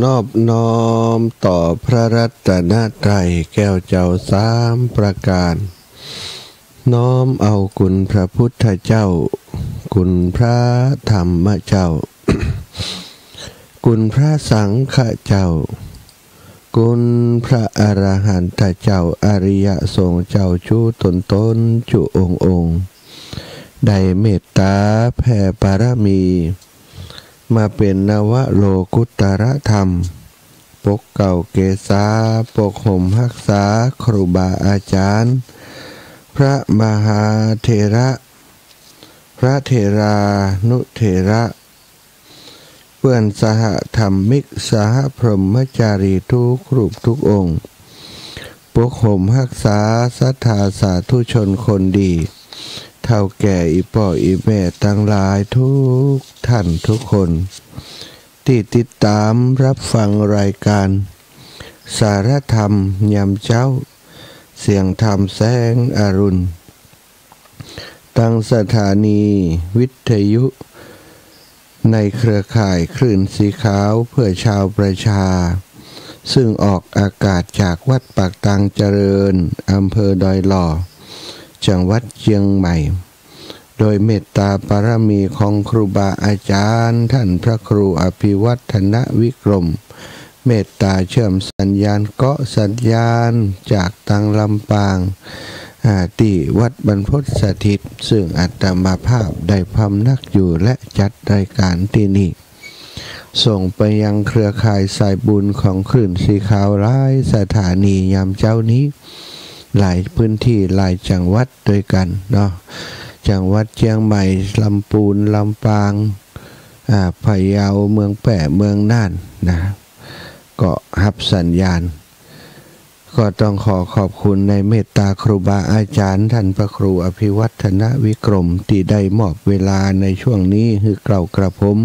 นอบน้อมต่อพระรัตนตรัยแก้วเจ้าสามประการน้อมเอาคุณพระพุทธเจ้าคุณพระธรรมเจ้า คุณพระสังฆเจ้าคุณพระอรหันตเจ้าอริยสงฆ์เจ้าชูตนจุองค์ได้เมตตาแผ่บารมีมาเป็นนวโลกุตรธรรมปกเก่าเกษาปกห่มรักษาครูบาอาจารย์พระมหาเถระพระเถรานุเถระเพื่อนสหธรรมิกสหพรหมจารีทุกรูปทุกองค์ปกห่มรักษาศรัทธาสาธุชนคนดีเท่าแก่อีพ่ออีแม่ทั้งหลายทุกท่านทุกคนที่ติดตามรับฟังรายการสารธรรมยามเช้าเสียงธรรมแสงอรุณตั้งสถานีวิทยุในเครือข่ายคลื่นสีขาวเพื่อชาวประชาซึ่งออกอากาศจากวัดปากตังเจริญอำเภอดอยหล่อจังหวัดเชียงใหม่โดยเมตตาบารมีของครูบาอาจารย์ท่านพระครูอภิวัฒนวิกรมเมตตาเชื่อมสัญญาณเกาะสัญญาณจากตังลำปางที่วัดบรรพตสถิตซึ่งอาตมาภาพได้พำนักอยู่และจัดรายการที่นี่ส่งไปยังเครือข่ายสายบุญของคลื่นสีขาวหลายสถานียามเช้านี้หลายพื้นที่หลายจังหวัดด้วยกันเนาะจังหวัดเชียงใหม่ลำพูนลำปางพะเยาเมืองแปะเมืองน่านนะก็รับสัญญาณก็ต้องขอบคุณในเมตตาครูบาอาจารย์ท่านพระครูอภิวัฒนวิกรมที่ได้มอบเวลาในช่วงนี้ให้เกล่ากระผม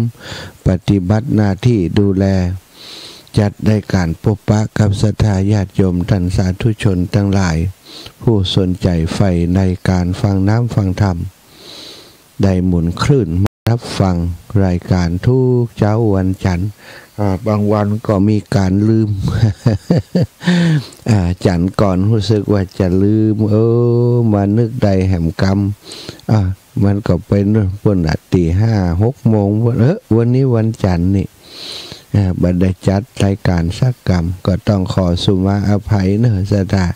ปฏิบัติหน้าที่ดูแลจัดได้การพบปะกับศรัทธาญาติโยมท่านสาธุชนทั้งหลายผู้สนใจใฝ่ในการฟังน้ำฟังธรรมได้หมุนคลื่นรับฟังรายการทุกเช้าวันจันทร์บางวันก็มีการลืม จันทร์ก่อนรู้สึกว่าจะลืมมานึกได้แหมกรรมมันก็เป็นวันตี5-6 โมงวันนี้วันจันทร์นี่บัดได้จัดรายการสักกรรมก็ต้องขอสุมาอภัยเนอะสตา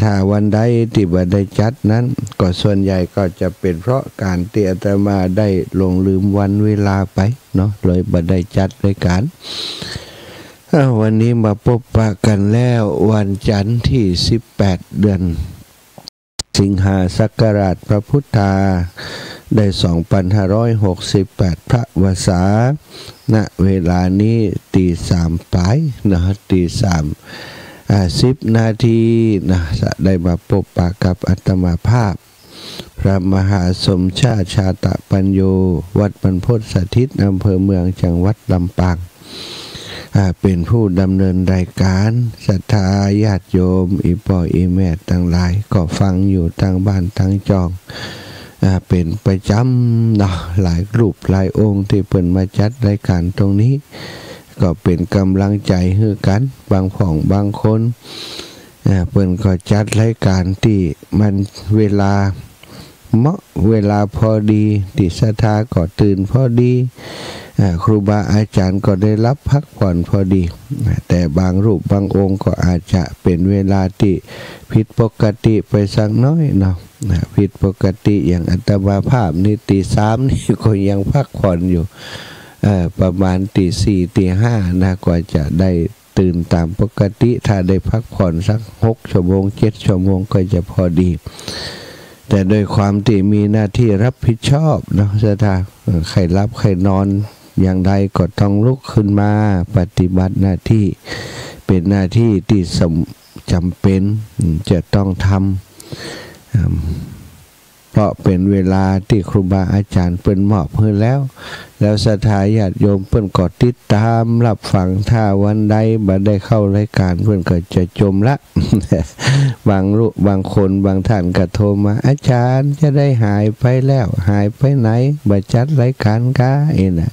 ถ้าวันใดที่บัดได้จัดนั้นก็ส่วนใหญ่ก็จะเป็นเพราะการเตียตมาได้ลงลืมวันเวลาไปเนาะเลยบัดได้จัดรายการวันนี้มาพบปะกันแล้ววันจันทร์ที่18 เดือนสิงหาศักราชพระพุทธาได้2568พระวสาณเวลานี้ตี3ปลายนะตี3:10 นาทีนะจะได้มาพบปะกับอาตมาภาพพระมหาสมชาติชาตปัญโยวัดบรรพตสถิตอำเภอเมืองจังหวัดลำปางเป็นผู้ดำเนินรายการศรัทธาญาติโยมอีพ่ออีแม่ทั้งหลายก็ฟังอยู่ทางบ้านทางจองเป็นประจำนะหลายรูปหลายองค์ที่เปิ่นมาจัดรายการตรงนี้ก็เป็นกำลังใจให้กันบางผ่องบางคนเปิ่นก็จัดรายการที่มันเวลาเหมาะเวลาพอดีที่ศรัทธาก็ตื่นพอดีครูบาอาจารย์ก็ได้รับพักผ่อนพอดีแต่บางรูปบางองค์ก็อาจจะเป็นเวลาที่ผิดปกติไปสักน้อยเนาะผิดปกติอย่างอัตมาภาพนี่ตี 3นี่ก็ยังพักผ่อนอยู่ประมาณตี 4 ตี 5นะกว่าจะได้ตื่นตามปกติถ้าได้พักผ่อนสัก6 ชั่วโมง 7 ชั่วโมงก็จะพอดีแต่โดยความที่มีหน้าที่รับผิดชอบเนาะถ้าใครรับใครนอนอย่างใดก็ต้องลุกขึ้นมาปฏิบัติหน้าที่เป็นหน้าที่ที่จำเป็นจะต้องทำเพราะเป็นเวลาที่ครูบาอาจารย์เปิ้นมอบให้แล้วศรัทธาญาติโยมเปิ้นก็ติดตามรับฟังถ้าวันใดบ่ได้เข้ารายการเปิ้นก็จะจมละ บางคนบางท่านก็โทรมาอาจารย์จะได้หายไปแล้วหายไปไหนบ่จัดรายการกะน่ะ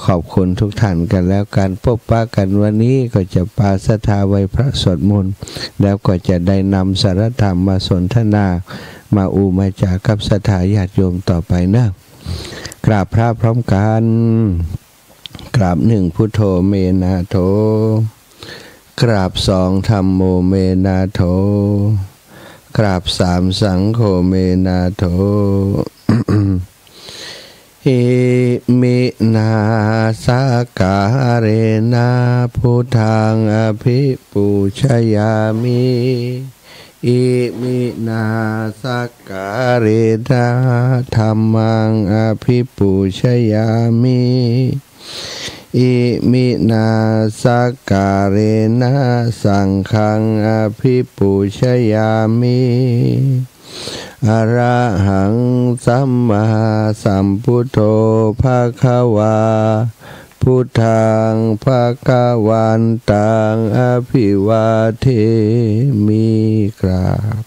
ขอบคุณทุกท่านกันแล้วการพบปะกันวันนี้ก็จะปาศรัทธาไว้พระสวดมนต์แล้วก็จะได้นำสารธรรมมาสนทนามามาจากับศรัทธาญาติโยมต่อไปนะกราบพระพร้อมกันกราบหนึ่งพุทโธเมนาโถกราบสองธัมโมเมนาโถกราบสามสังโฆเมนาโถอิมินาสากาเรนะพุทธังอภิปูชยามิอิมินาสากาเรนะธัมมังอภิปูชยามิอิมินาสากาเรนะสังฆังอภิปูชยามิอะระหังสัมมาสัมพุทโธภะคะวาพุทธังภะคะวันตังอภิวาเทมิกราบ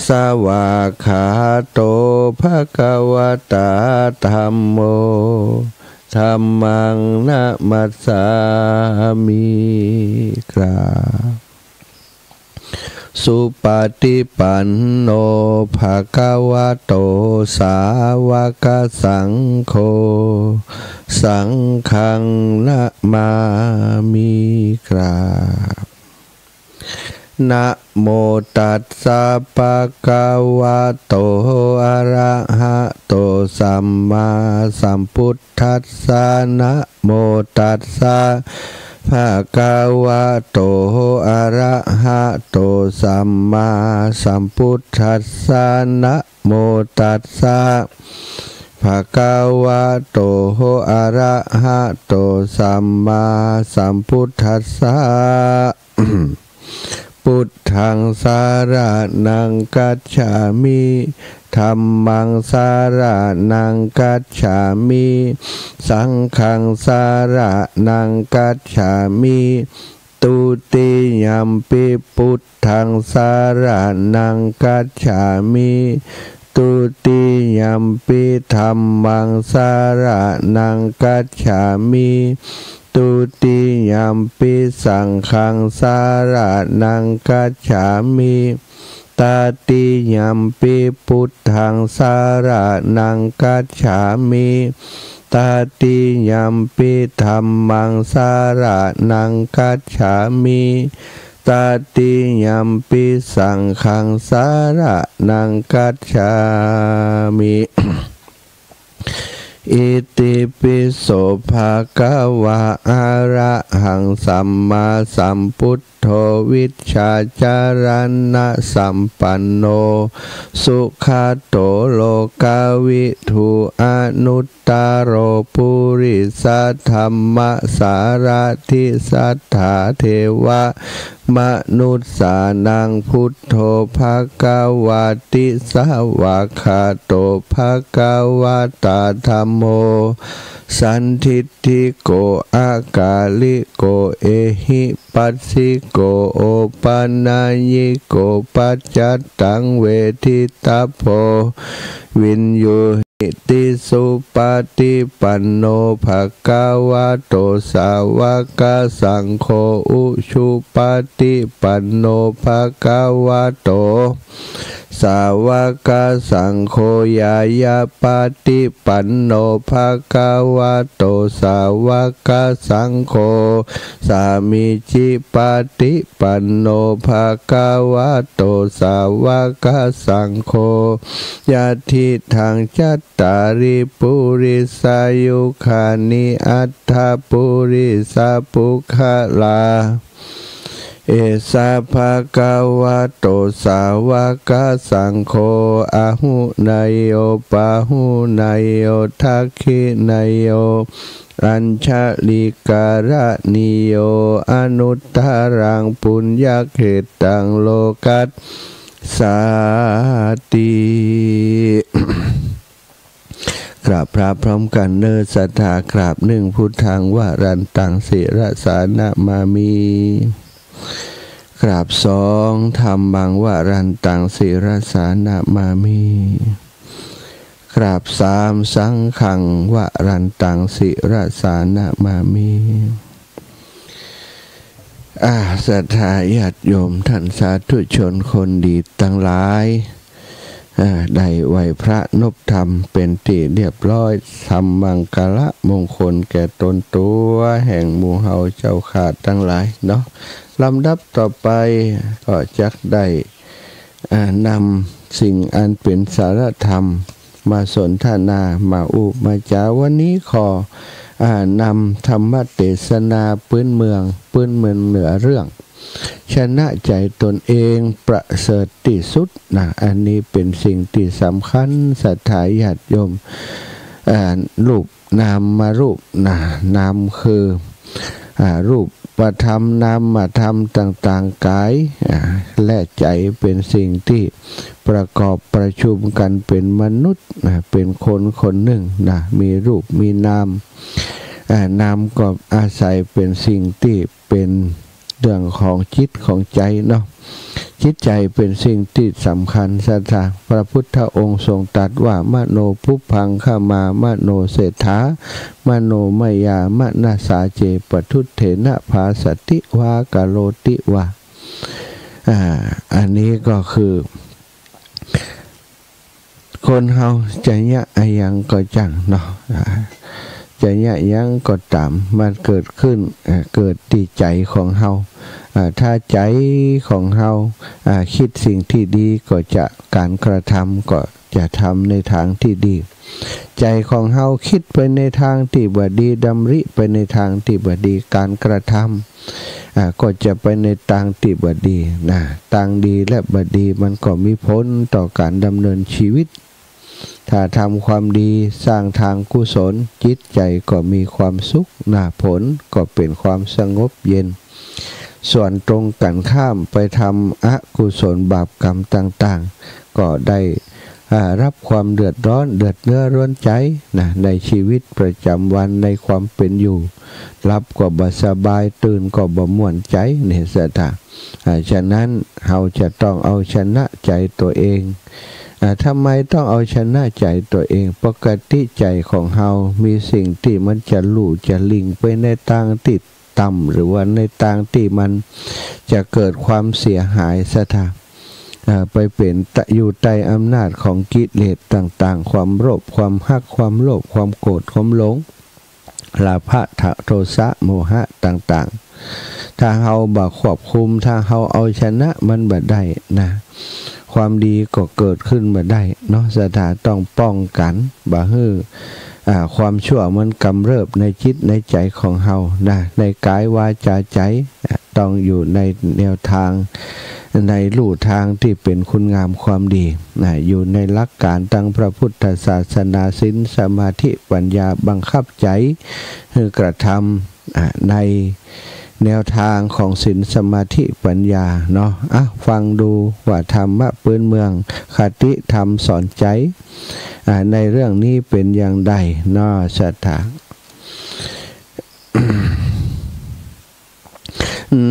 สวากขาโตภะคะวะตาธัมโมธัมมังนะมัสสามิกราบสุปฏิปันโนภะคะวะโตสาวกสังโฆสังฆังนะมามิกราบนะโมตัสสะภะคะวะโตอะระหะโตสัมมาสัมพุทธัสสะนะโมตัสสะภะคะวะโตอะระหะโตสัมมาสัมพุทธัสสะนะโมตัสสะภะคะวะโตอะระหะโตสัมมาสัมพุทธัสสะพุทธังสารนังกัจฉามิธัมมังสารนังกัจฉามิสังฆังสารนังกัจฉามิตุติยัมปิพุทธังสารนังกัจฉามิตุติยัมปิธัมมังสารนังกัจฉามิตุติยัมปิสังฆังสารนังกัจฉามิตติยัมปิพุทธังสารนังกัจฉามิตติยัมปิธัมมังสารนังกัจฉามิตติยัมปิสังฆังสารนังกัจฉามิอิติปิโสภะคะวะอะระหังสัมมาสัมพุทโธวิชชาจารณะสัมปันโนสุขโตโลกวิทูอนุตตโรปุริสัทธัมมสารทิสัทธาเทวะมนุสสานังพุทโธภควาติสวากขาโตภควตาธัมโมสันทิฏฐิโกอากาลิโกเอหิปัสสิโกโอปันญญิโกปัจจัตตังเวทิตาโพวินโยหิติสุปฏิปันโนภควะโตสาวกสังโฆอุชุปฏิปันโนภควะโตสาวกสังโฆยายาปฏิปันโนภควะโตสาวกสังโฆสามิจิปฏิปันโนภควะโตสาวกสังโฆยะทิทังจัตตาริปุริสายุคานิอัตถปุริสาปุคลาเอสาภะคะวะโตสาวกสังโฆอะหุนายโยปะหุนายโยทักขินายโยอัญชลิการะนิโยอนุตตรังปุญญเขตังโลกัสสาติกราบพระพร้อมกันเนอศรัทธากราบหนึ่งพุทธังวรันตังศิรสานะมามีกราบสองธัมมังวรันตังศิรสานะมามีก กราบสามสังฆังวรันตังศิรสานะมามิศรัทธาญาติโยมท่านสาธุชนคนดีทั้งหลายได้ไหวพระนพธรรมเป็นที่เรียบร้อยทำมังกละมงคลแก่ตนตัวแห่งหมู่เฮาเจ้าขาดทั้งหลายเนาะลำดับต่อไปก็จักได้นำสิ่งอันเป็นสารธรรมมาสนทนามามาจาวันนี้ขอนำธรรมเทศนาพื้นเมืองเหนือเรื่องชนะใจตนเองประเสริฐที่สุดนะอันนี้เป็นสิ่งที่สำคัญศรัทธาญาติโยมรูปนามมารูปนะนามคือรูปประธรรมนามธรรมต่างๆกายและใจเป็นสิ่งที่ประกอบประชุมกันเป็นมนุษย์เป็นคนหนึ่งนะมีรูปมีนามนามก็อาศัยเป็นสิ่งที่เป็นเรื่องของจิตของใจเนาะจิตใจเป็นสิ่งที่สำคัญศรัทธาพระพุทธองค์ทรงตรัสว่ามโนพุพังขมามโนเศรษฐามโนมยามนาสาเจปทุเถนะภาสติวากโลติวาอันนี้ก็คือคนเฮาจะยะยังก็จังเนาะจะยะยังก็ตามมันเกิดขึ้นเกิดที่ใจของเฮาถ้าใจของเฮาคิดสิ่งที่ดีก็จะการกระทำก็จะทำในทางที่ดีใจของเฮาคิดไปในทางที่บ่ดีดำริไปในทางที่บ่ดีการกระทำก็จะไปในทางที่บ่ดีนะทางดีและบ่ดีมันก็มีผลต่อการดำเนินชีวิตถ้าทำความดีสร้างทางกุศลจิตใจก็มีความสุขผลก็เป็นความสงบเย็นส่วนตรงกันข้ามไปทำอกุศลบาปกรรมต่างๆก็ได้รับความเดือดร้อนเดือดเนื้อร้อนใจในชีวิตประจำวันในความเป็นอยู่รับก็บ่สบายตื่นก็บ่ม่วนใจเนี่ยศรัทธาฉะนั้นเราจะต้องเอาชนะใจตัวเองทำไมต้องเอาชนะใจตัวเองปกติใจของเฮามีสิ่งที่มันจะลู่จะลิงไปในทางที่ต่ำหรือว่าในทางที่มันจะเกิดความเสียหายศรัทธาไปเป็นอยู่ใต้อำนาจของกิเลสต่างๆความโลภความฮักความโลภความโกรธความหลงราคะโทสะโมหะต่างๆถ้าเฮาบ่ควบคุมถ้าเฮาเอาชนะมันบ่ได้นะความดีก็เกิดขึ้นมาได้เนาะศรัทธาต้องป้องกันบ่ให้ความชั่วมันกำเริบในจิตในใจของเฮานะในกายวาจาใจต้องอยู่ในแนวทางในลู่ทางที่เป็นคุณงามความดีอยู่ในหลักการตั้งพระพุทธศาสนาศีลสมาธิปัญญาบังคับใจให้กระทำในแนวทางของศีลสมาธิปัญญาเนาะฟังดูว่าธรรมะพื้นเมืองคติธรรมสอนใจในเรื่องนี้เป็นอย่างใดเนาะศรัทธา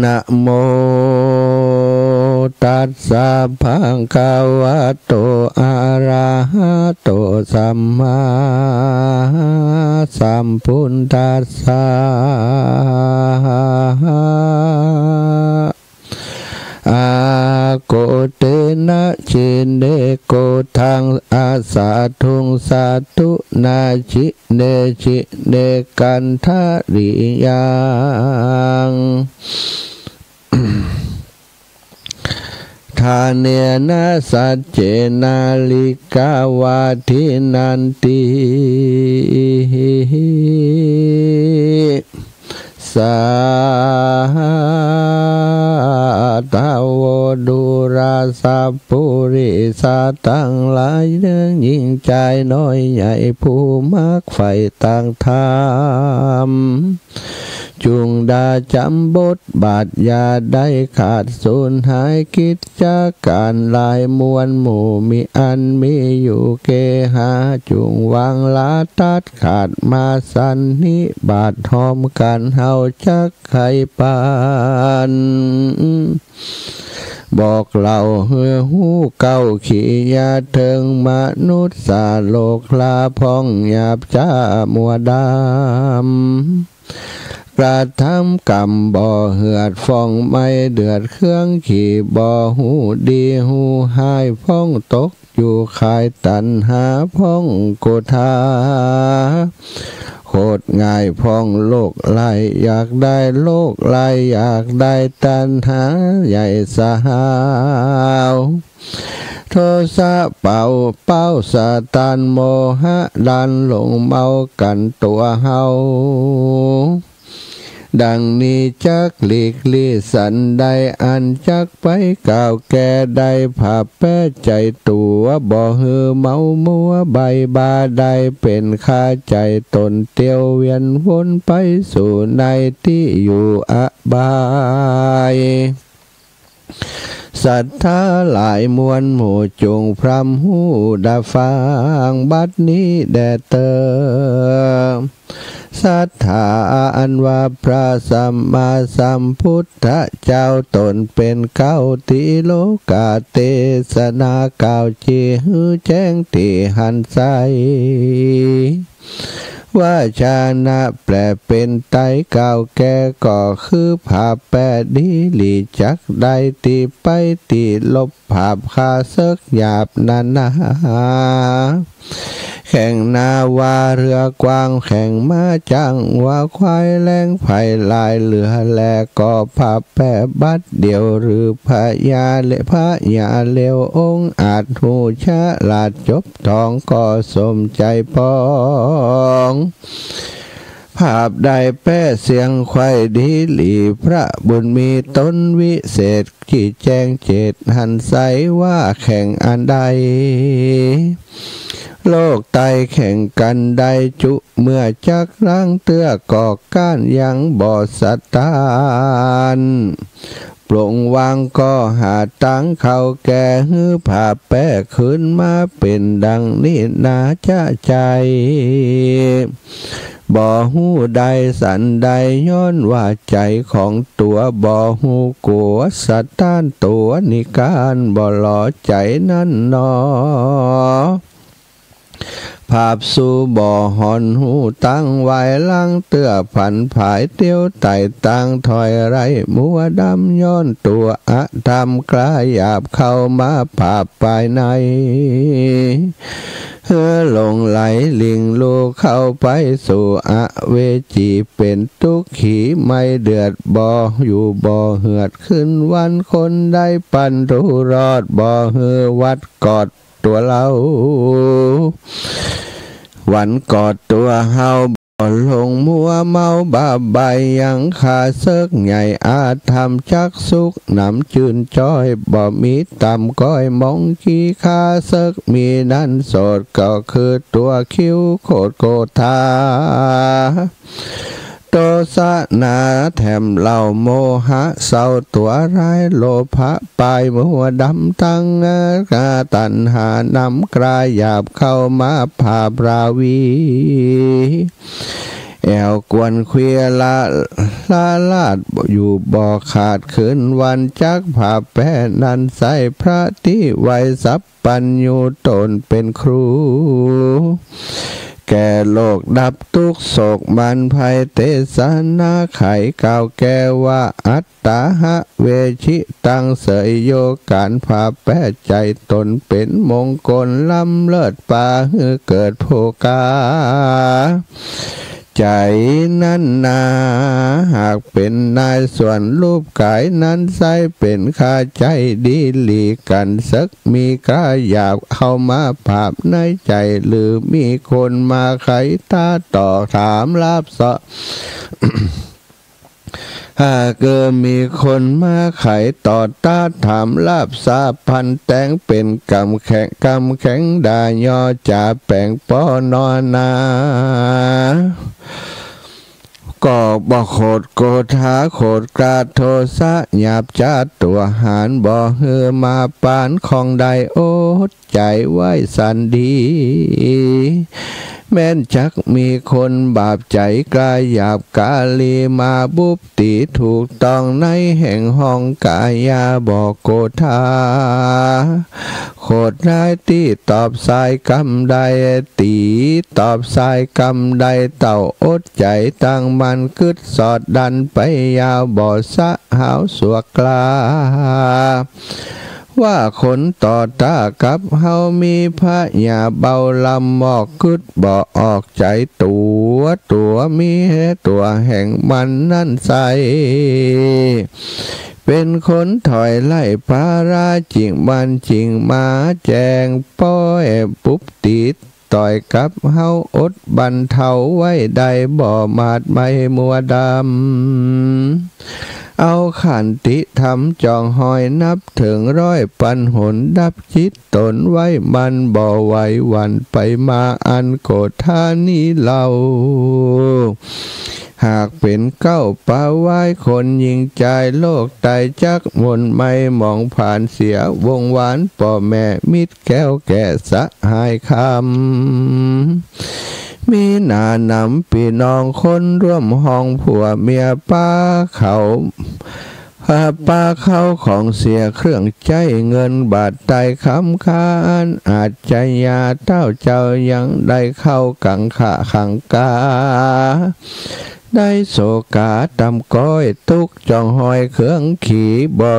นะโมตัสสะภะคะวะโตอะระหะโตสัมมาสัมพุทธัสสะอาโกเตนะชินเนโกทังอาสาทุงสาธุนาชิเนชิเนกันทาริยังทาเนนะสัจเจนาลิกาวาทินันติสาตาวดุราสาปุริสาตั้งหลายเรื่องยิ่งใจน้อยใหญ่ผู้มักไฟต่างธรรมจุงดาจำบทบาทยาได้ขาดสูญหายกิจจากการลายมวลหมู่มีอันมีอยู่เกหาจุงวางลาตัดขาดมาสันนิบาทหอมกันเฮาจักไข่ปาน บอกเล่าเฮือหูเก้าขี้ยาเถิงมนุษย์สาโลกลาพองหยาบจ้ามัวดำกระทำกรรมบ่เหือดฟองไม่เดือดเครื่องขี่บ่หูดีหูหายพ้องตกอยู่ขายตันหาพ้องโกธาโคตรง่ายพ้องโลกไล่อยากได้โลกไล่อยากได้ตันหาใหญ่สาวโทสะเป้าสะตานโมหะดันหลงเมากันตัวเฮาดังนี้จักหลีกลี่สันใดอันจักไปก่าวแก่ใดผ่าแป้ใจตัวบ่ฮือเมามัวใบบาใดเป็นข้าใจตนเตียวเวียนวนไปสู่ในที่อยู่อบายศรัทธาหลายมวลหมู่จงพรำหูดาฟังบัดนี้แด่เตอศรัทธาอันว่าพระสัมมาสัมพุทธเจ้าตนเป็นเก้าติโลกาเทศนาเก้าจีหือแจ้งที่หันใสว่าชานะแปลเป็นไตเก่าแก่ก็คือภาพแปดดีหลีจักได้ตีไปตีลบภาพคาเสกหยาบนานาแข่งนาวาเรือกว้างแข่งมาจังว่าควายแรงไผ่ลายเหลือแลก็ภาพแปะบัดเดียวหรือพญาเลวองค์อาจหูชะลาดจบทองก็สมใจปองภาพใดแป้เสียงไข่ดีหลีพระบุญมีต้นวิเศษที่แจ้งเจตหันใสว่าแข่งอันใดโลกไตแข่งกันใดจุเมื่อจักล้างเตื้อก่อก้านยังบ่อสตานปลงวางก็หาตังเขาแก่ฮือผ่าแป้ขึ้นมาเป็นดังนี้นาจะใจบ่หูใดสันใดย้อนว่าใจของตัวบ่หูกลัวสัตต้านตัวนิการบ่หล่อใจนั่นหนอภาพสู่บ่อหอนหูตั้งไว้ลังเตื้อผันผายเตี้ยวไต่ตังถอยไรมัวดำย้อนตัวอะธรรมกลายหยาบเข้ามาภาพภายในเฮือหลงไหลลิงลูกเข้าไปสู่อเวจีเป็นทุกขีไม่เดือดบ่อยู่บ่เหือดขึ้นวันคนได้ปันรู้รอดบ่เฮือวัดกอดตัวเราวันกอดตัวเฮาบ่ลงมัวเมาบาใบยังขาเซิกใหญ่อาธรรมจักสุกน้ำจืนจ้อยบ่มีต่ำก้อยมองขี้ขาเซิกมีนั่นโสดก็คือตัวคิ้วโคตรโกธาโตสะนาแถมเหล่าโมหะเศร้าตัวร้ายโลภะปลายมัวดำตั้งกาตัณหานำกลายหยาบเข้ามาภาพราวีแอวกวนเคลียลาลาดอยู่บ่อขาดขืนวันจักภาพแป้นันใสพระที่ไว้สับปัญญูตนเป็นครูแก่โลกดับทุกโศกมันภัยเทศนาไขเก่าแก่ว่าอัตตาหะเวชิตังเสยโยการภาพแป้ใจตนเป็นมงคลล้ำเลิศป่าเฮือเกิดโภกาใจนั้นนาหากเป็นนายส่วนรูปกายนั้นใสเป็นข้าใจดีหลีกันสักมีกาหยาบเข้ามาภาพในใจหรือมีคนมาไขตาต่อถามลาบเสาะ หากเกิดมีคนมาไขต่อตาถามลาบสาพันแต่งเป็นกำแข็งด่ายอจ่าแปลงปอนอนาก็บ่โคตรโกธาโคตรกราโทสะหยาบจัดตัวหารบ่เฮือมาปานของใดโอดใจไว้สันดี แม้นจักมีคนบาปใจกลายหยาบกาลีมาบุบตีถูกต้องในแห่งห้องกายาบอกโกธาโคตรได้ตีตอบสายกำใดตีตอบสายกำใดเต่าอดใจตั้งมันกึดสอดดันไปยาวบ่อสะหาวสวกกลาว่าคนต่อตากับเฮามีพระยาเบาลำหมอกกึดบ่ออกใจตัวมีตัวแห่งมันนั่นใสเป็นคนถอยไล่พาราจริงมันจริงมาแจงป้อยปุ๊บติดต่อยกับเฮาอดบันเทาไว้ได้บ่มาดไม่มัวดำเอาขันติทำจองหอยนับถึงร้อยปันหนดับจิตตนไว้มันบ่ไหววันไปมาอันโกธานี้เล่าหากเป็นเก้าป่าไว้คนยิงใจโลกตายจักมนไม่มองผ่านเสียวงหวานป่อแม่มิตรแก้วแก่สะหายคำมีหน้านำพี่น้องคนร่วมห้องผัวเมียป้าเขาป้าเขาของเสียเครื่องใจเงินบาทใดคำคานอาจใจยาเต้าเจ้ายังได้เข้ากังขาขังกาได้โศกาตำก้อยตุกจองหอยเครื่องขี่บ่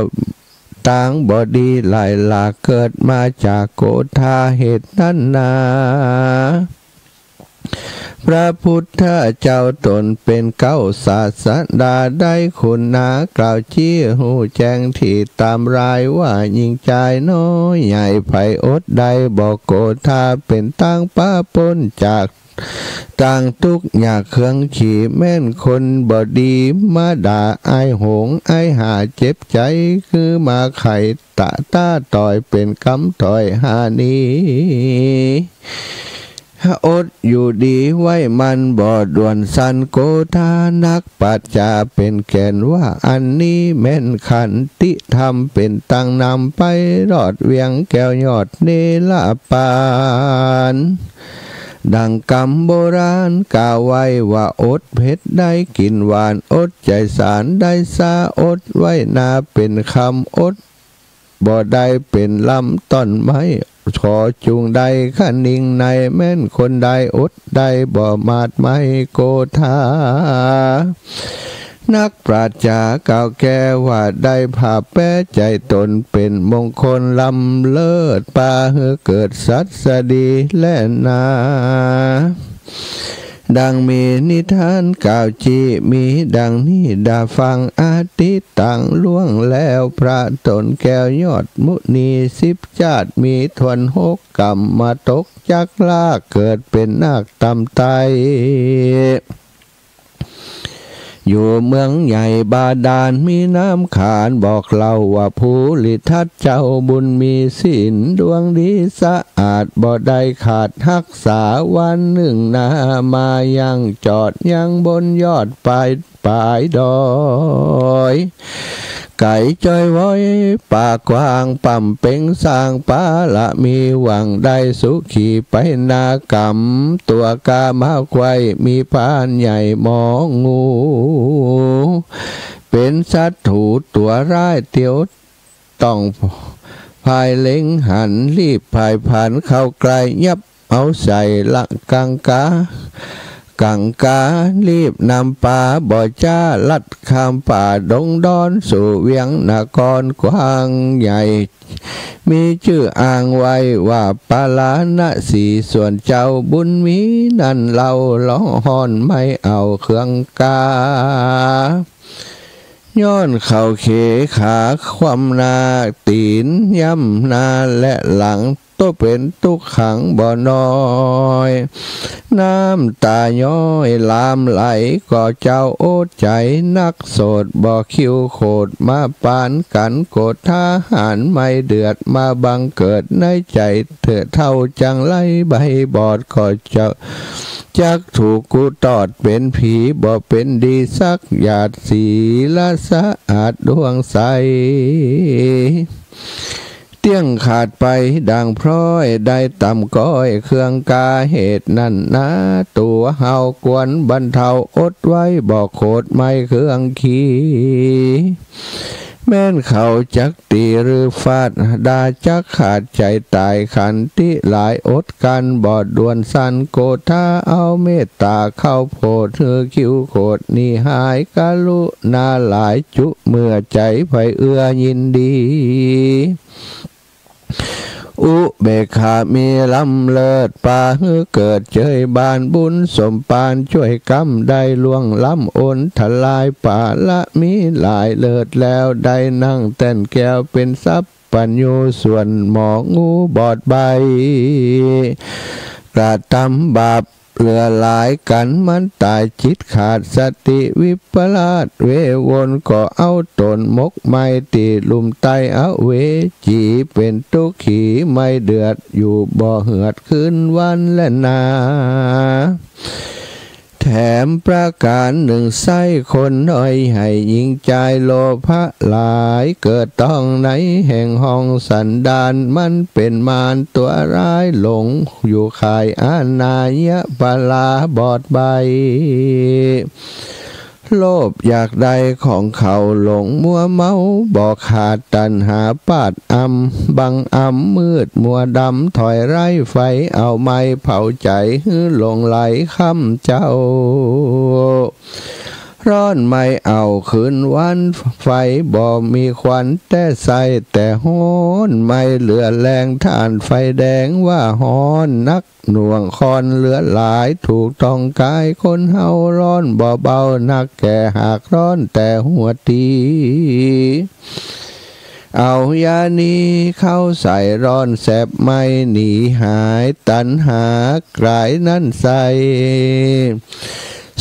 ต่างบ่ดีหลายหลากเกิดมาจากโกธาเหตุนั้นนาพระพุทธเจ้าตนเป็นเก้าศาสดาได้คุณนากล่าวชี้หูแจ้งที่ตามรายว่ายิ่งใจน้อยใหญ่ไผอดได้บอกโกธาเป็นตั้งป้าปนจากต่างทุกอยากเครื่องขี่แม่นคนบ่ดีมาด่าไอหงไอหาเจ็บใจคือมาไข่ตะตาต่อยเป็นกำต่อยหานี้อดอยู่ดีไว้มันบ่ด่วนสันโกธานักปัจจาเป็นแก่นว่าอันนี้แม่นขันติธรรมเป็นตั้งนำไปรอดเวียงแก้วยอดเนลปานดังกำโบราณกล่าวไว้ว่าอดเผ็ดได้กินหวานอดใจสารได้ซาอดไว้นาเป็นคำอดบ่ได้เป็นลำต้นไม้ขอจุงใดขันนิ่งในแม่นคนใดอดได้บ่มาดไม่โกธานักปราชญาเก่าแก่ว่าได้ผ่าแป้ใจตนเป็นมงคลลำเลิศปาเฮือเกิดสัตสดีและนาดังมีนิทานกล่าวจีมีดังนี้ดาฟังอาทิตต่างล่วงแล้วพระตนแก้วยอดมุนี10 ชาติมีทวน6 กรรมมาตกจักลาเกิดเป็นนาคตำไตอยู่เมืองใหญ่บาดาลมีน้ำขานบอกเล่าว่าผู้ลิทัดเจ้าบุญมีศีลดวงดีสะอาดบ่ได้ขาดรักษาวันหนึ่งนามายังจอดยังบนยอดปลายดอยไก่จอยว้อยป่ากว้างปั่มเป่งสร้างปาละมีหวังได้สุขีไปนากรรมตัวกามาควายมีพานใหญ่มองงูเป็นสัตว์ถูตัวร้ายเตียวต้องพายเล็งหันรีบพายผ่านเข้าไกลยับเอาใส่ละกังการีบนำป่าบ่อจ้าลัดข้ามป่าดงดอนสู่เวียงนครกว้างใหญ่มีชื่ออ้างไว้ว่าปาลานะสีส่วนเจ้าบุญมีนั่นเราล้อหอนไม่เอาเครื่องกาย้อนเข่าเขขาความนาตีนย่ำนาและหลังตัวเป็นทุกขังบ่น้อยน้ำตาย้อยลามไหลก็เจ้าโอดใจนักโสดบ่คิวโคดมาปานกันโกดทหารไม่เดือดมาบังเกิดในใจเถื่อเท่าจังไล่ใบบอดก็เจ้าจักถูกกูตอดเป็นผีบ่เป็นดีสักหยาดศีลสะอาดดวงใส ตี้ยงขาดไปดังพร้อยได้ต่ำก้อยเครื่องกาเหตุนั่นนะตัวเฮากวนบรรเทาอดไว้บอกโคดไม่เครื่องขี้แม่นเขาจักตีหรือฟาดดาจักขาดใจตายขันติหลายอดกันบอดดวนสันโกธาเอาเมตตาเข้าโพดเธอคิ้วโคดนี่หายกะลุนาหลายจุเมื่อใจไผเอื้อยินดีอุเบกขามีลำเลิศป่าเฮือเกิดเจยบานบุญสมปานช่วยกำได้ล่วงล้ำอนทลายป่าละมีหลายเลิศแล้วได้นั่งเต้นแก้วเป็นทรัพย์ปัญโยส่วนหมองูบอดใบกระทำบาปเหลือหลายกันมันตายจิตขาดสติวิปลาสเววนก็เอาตนมกไม่ตีลุมไตเอาเวจีเป็นตุขีไม่เดือดอยู่บ่เหือดขึ้นวันและนาแถมประการหนึ่งไส้คนน้อยให้ยิงใจโลภะหลายเกิดต้องไหนแห่งห้องสันดานมันเป็นมารตัวร้ายหลงอยู่ข่ายอานายะปลาบอดใบโลภอยากได้ของเขาหลงมัวเมาบอกขาดตัณหาปาดบังมืดมัวดำถอยไร้ไฟเอาไม้เผาใจหื้อหลงไหลค่ำเจ้าร้อนไม่เอาคืนวันไฟบ่มีควันแต่ใสแต่ฮ้อนไม่เหลือแรงท่านไฟแดงว่าฮ้อนนักหน่วงคอนเหลือหลายถูกต้องกายคนเฮาร้อนบ่เบานักแก่หากร้อนแต่หัวตีเอายานี้เข้าใส่ร้อนแสบไม่หนีหายตันหากลายนั้นใส่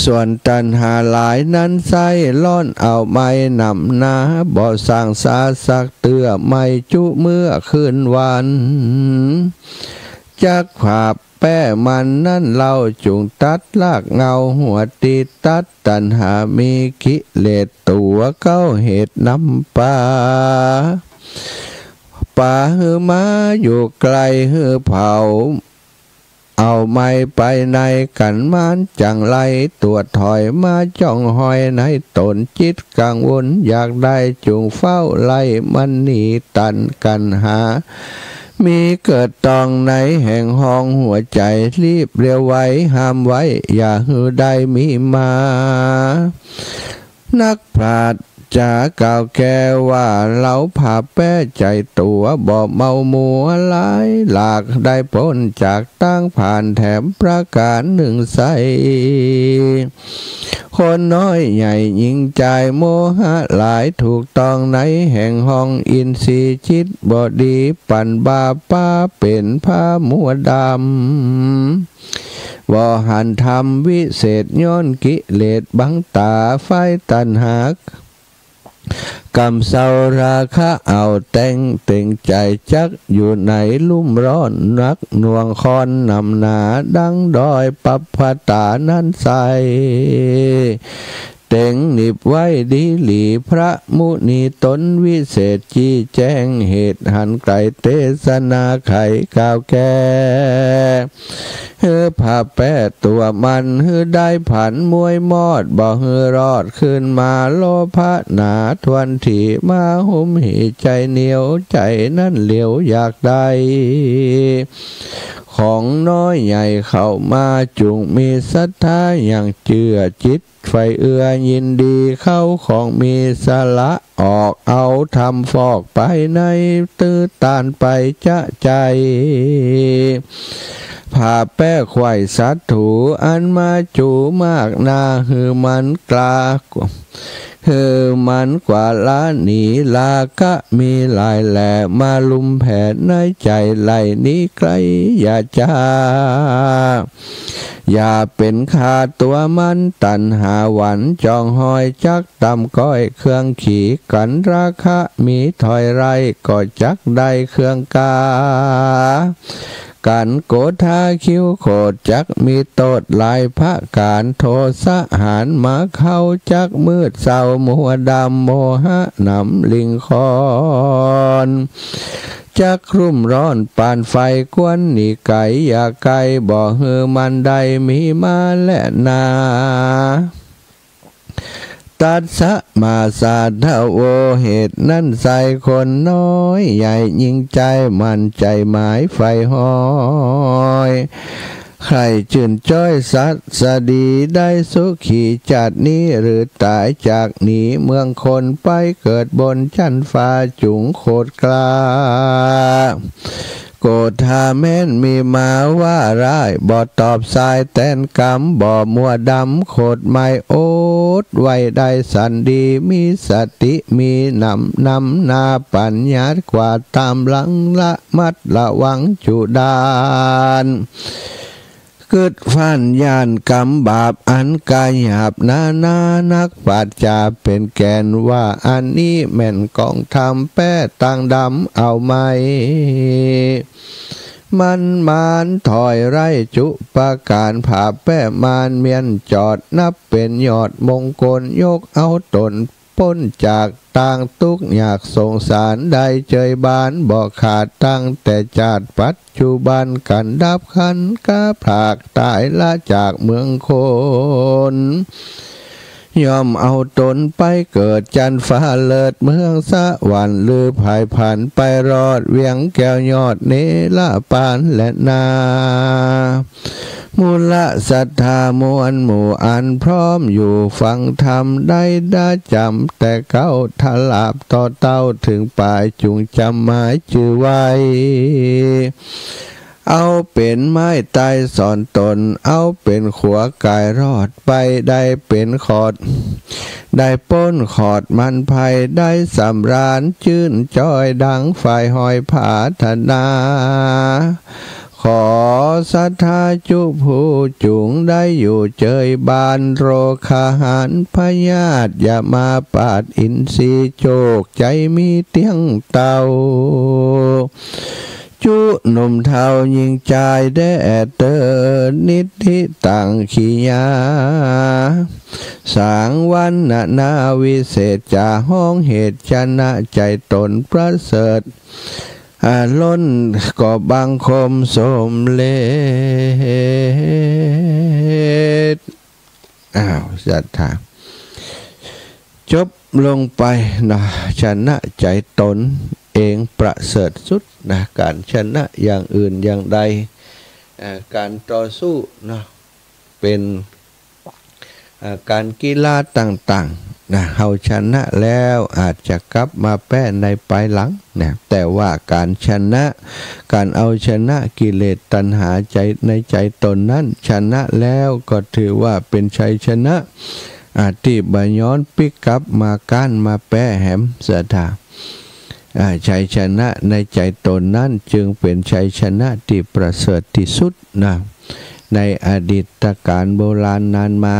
ส่วนตันหาหลายนั้นใส่ล่อนเอาไม่นำนาบ่สร้างสาสักเตื้อไม่จุเมื่อคืนวันจักผาบแป้มันนั่นเราจุงตัดลากเงาหัวตีตัดตันหามีกิเลสตัวเก้าเหตุน้ำป่าหือมาอยู่ไกลหือเผาเอาไม่ไปในกันมันจังไรตัวถอยมาจ้องหอยในตนจิตกังวลอยากได้จุงเฝ้าไล่มันหนีตันกันหามีเกิดตองในแห่งห้องหัวใจรีบเร็วไว้ห้ามไว้อย่าหือได้มีมานักปราชญ์จะกล่าวแก่ว่าเราผ่าแป้ใจตัวบ่เมามัวหลายหลากได้พ้นจากตั้งผ่านแถมประการหนึ่งใสคนน้อยใหญ่ยิงใจโมหะหลายถูกต้องในแห่งห้องอินทรีย์จิตบ่ดีปั่นบาป้าเป็นผ้ามัวดำบ่หันทำวิเศษย้อนกิเลสบังตาไฟตัณหากำเศร้าราคะเอาแต่งเต่งใจจักอยู่ในลุ่มร้อนนักหน่วงคอนนำหนาดังดอยปัปพตานั้นใสเต่งหนิบไว้ดีหลีพระมุนีตนวิเศษจี้แจ้งเหตุหันไกลเทศนาไขกล่าวแก่ผ่าแป้ตัวมันได้ผันมวยมอดบ่รอดขึ้นมาโลภะหนาทวนถีมาหุ้มหีใจเหนียวใจนั่นเหลียวอยากได้ของน้อยใหญ่เข้ามาจุงมีศรัทธาอย่างเจือจิตไฟเอื้อยินดีเข้าของมีสละออกเอาทำฟอกไปในตื้อตานไปจะใจผ่าแป้ไข่สัตถูอันมาจูมากนาหือมันกลามันกว่าล้านหนีลากะมีหลายแหล่มาลุมแผ่ในใจไหลนี้ใครอย่าจ้าอย่าเป็นขาตัวมันตันหาหวันจองหอยจักตำก้อยเครื่องขี่กันราคะมีถอยไรก็จักได้เครื่องกากันโกธาคิ้วโคดจักมีโตดลายพระการโทสะหารมาเข้าจักมืดเศร้ามัวดำโมหะนำลิงคอน จักรุ่มร้อนปานไฟกวนนี่ไก่อย่าไก่บ่เฮือมันใดมีมาและนาตัดสะมาสาเท่าโอเหตุนั้นใส่คนน้อยใหญ่ยิ่งใจมันใจหมายไฟห้อยใครจื่นจ้อยสัตสดีได้สุขีจัดนี้หรือตายจากหนีเมืองคนไปเกิดบนชั้นฟ้าจุงโคตรกล้าโกรธาแม่นมีมาว่าร้ายบ่ตอบสายแตนกำบ่มัวดำโคตรไม่โอดไว้ได้สันดีมีสติมีนำนาปัญญากว่าตามหลังละมัดระวังจุดานเกิดฟันยานกรรมบาปอันกายหยาบนานักปราชญาเป็นแกนว่าอันนี้แม่นกองทำแป้ต่างดำเอาไหมมันถอยไร่จุประการผ่าแป้มานเมียนจอดนับเป็นยอดมงคลยกเอาตนพ้นจากต่างทุกอยากสงสารได้เจยบานบอกขาดตั้งแต่จาดปัจจุบันกันดับขันกาผากตายละจากเมืองคนยอมเอาตนไปเกิดจันฟ้าเลิศเมืองสะวันลือภายผ่านไปรอดเวียงแก้วยอดเนละปานและนามูละศรัทธามวลหมู่อันพร้อมอยู่ฟังธรรมได้จำแต่เก้าทลาบต่อเต้าถึงปลายจุงจำหมายจื่อไว้เอาเป็นไม้ตายสอนตนเอาเป็นขัวกายรอดไปได้เป็นขอดได้ป้นขอดมันภัยได้สำราญชื่นจ้อยดังฝ่ายหอยผาธนาขอศรัทธาจุผู้จุงได้อยู่เจยบานโรคาหารพญาติอย่ามาปาดอินทรีโจกใจมีเตียงเต่าจุหนุ่มเทายิงใจได้เตอนิธิต่างขียาสางวันนาวิเศษจาห้องเหตุชนะใจตนประเสริฐล้นก็บังคมสมเลศศรัทธาจบลงไปนะชนะใจตนเองประเสริฐสุดนะการชนะอย่างอื่นอย่างใดการต่อสู้นะเป็นการกีฬาต่างๆนะเฮาชนะแล้วอาจจะกลับมาแป้ในภายหลังนะแต่ว่าการชนะการเอาชนะกิเลสตัณหาใจในใจตนนั้นชนะแล้วก็ถือว่าเป็นชัยชนะที่บย้อนปิกกลับมาก้านมาแป้แหมเสถาชัยชนะในใจตนนั้นจึงเป็นชัยชนะที่ประเสริฐที่สุดนะในอดีตการโบราณนานมา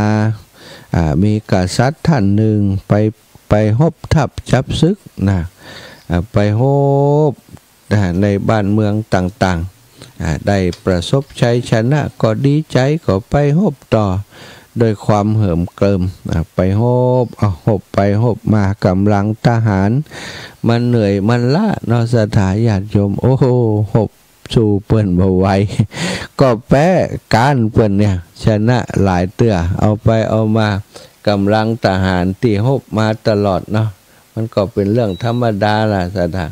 มีกษัตริย์ท่านหนึ่งไปฮบทับจับศึกนะไปฮบในบ้านเมืองต่างๆได้ประสบชัยชนะก็ดีใจก็ไปฮบต่อโดยความเหิมเกริมไปฮบไปฮบมากำลังทหารมันเหนื่อยมันล้าเนาะสถาญาติโยมโอ้โหฮบสู้เปิ้นบ่ไหวก็แพ้การเปิ้นเนี่ยชนะหลายเตื้อเอาไปเอามากำลังทหารที่ฮบมาตลอดเนาะมันก็เป็นเรื่องธรรมดาล่ะสถา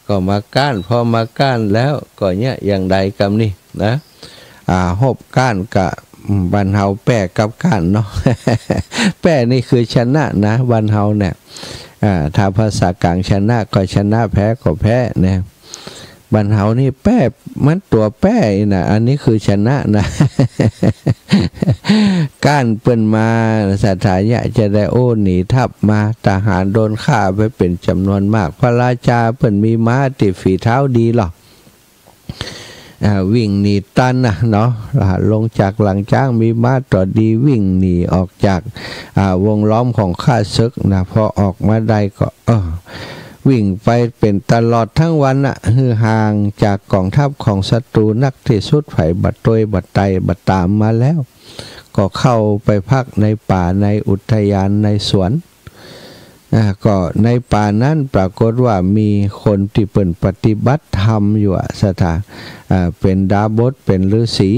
ก็มาก้านพอมาก้านแล้วก็เนี่ยอย่างใดกำนี่นะฮบก้านกะบันเฮาแป้กับก้านเนาะ แป้นี่คือชนะนะบันเฮาเนี่ยถ้าภาษากลางชนะก็ชนะแพ้ก็แพ้เนี่ยบันเฮานี่แป้มันตัวแป้นะอันนี้คือชนะนะ ก้านเปิ้นมาสถาญะจะได้โอ้หนีทับมาทหารโดนฆ่าไปเป็นจำนวนมากพระราชาเปิ้นมีม้าติดฝีเท้าดีหรอวิ่งหนีตันนะเนาะลงจากหลังช้างมีม้าต่อดีวิ่งหนีออกจากวงล้อมของข้าศึกนะพอออกมาได้ก็วิ่งไปเป็นตลอดทั้งวันคือห่างจากกองทัพของศัตรูนักที่สุดไผ่บัดตวยบัดไตบัดตามมาแล้วก็เข้าไปพักในป่าในอุทยานในสวน ก็ในป่านั้นปรากฏว่ามีคนที่เป็นปฏิบัติธรรมอยู่สถาเป็นดาบสเป็นฤาษี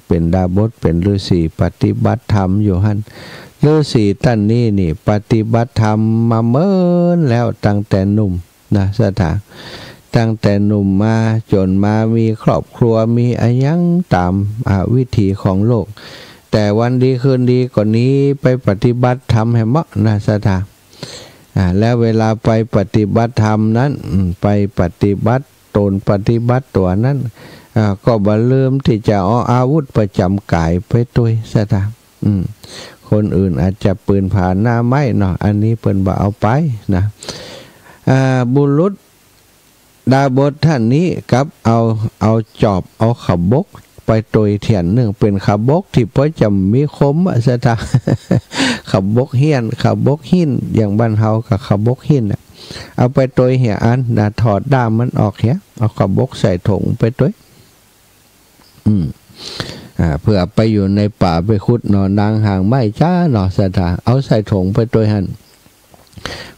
เป็นดาบสเป็นฤาษีปฏิบัติธรรมอยู่หั่นฤาษีท่านนี้นี่ปฏิบัติธรรมมาเมินแล้วตั้งแต่หนุ่มนะสถาตั้งแต่หนุ่มมาจนมามีครอบครัวมีอายังตามวิถีของโลกแต่วันดีคืนดีก่อนนี้ไปปฏิบัติธรรมให้เหมาะนะสถาแล้วเวลาไปปฏิบัติธรรมนั้นไปปฏิบัติตนปฏิบัติตัวนั้นก็บ่ลืมที่จะเอาอาวุธประจำกายไปด้วยซะตามคนอื่นอาจจะปืนผ่านหน้าไม้เนาะอันนี้เปิ้นบ่เอาไปนะบุรุษดาบสท่านนี้กับเอาจอบเอาขบกไปโดยเถียนหนึ่งเป็นขบกที่พอจะมีคมซะตาขบกเฮียนขบกหินอย่างบ้านเฮากับขบกหินเอาไปโดยเหียอันนะถอดด้ามมันออกเหียเอาขบกใส่ถุงไปด้วยเพื่อไปอยู่ในป่าไปขุดหนอนางห่างไม้จ้าหนอสถาเอาใส่ถุงไปด้วยหัน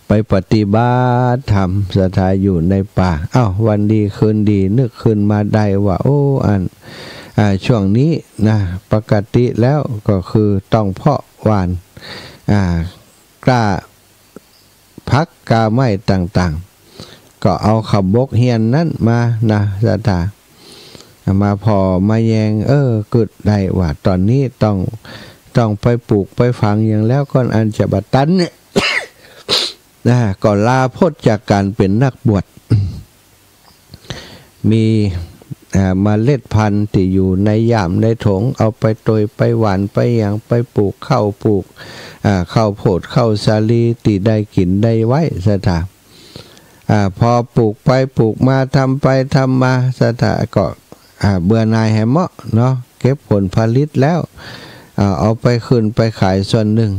ไปปฏิบัติธรรมสถาอยู่ในป่าวันดีคืนดีนึกขึ้นมาได้ว่าช่วงนี้นะปกติแล้วก็คือต้องเพาะหว่านกล้าพักกาไม้ต่างๆก็เอาขบกเฮียนนั้นมานะสถามาพอมาแยงกึดได้ว่าตอนนี้ต้องไปปลูกไปฝังอย่างแล้วก่อนอันจะบัดตันเนี่ยนะก็ลาพ้นจากการเป็นนักบวชมีมาเล็ดพันธุ์ที่อยู่ในย่ามในถงเอาไปโดยไปหวานไปอย่างไปปลูกข้าวปลูกข้าวโพดข้าวสาลีที่ได้กินได้ไว้สถาพอปลูกไปปลูกมาทำไปทำมาสถาก็เบื่อหน่ายแหมเหมาะเนาะเก็บผลผลิตแล้วเอาไปขึ้นไปขายส่วนหนึ่ง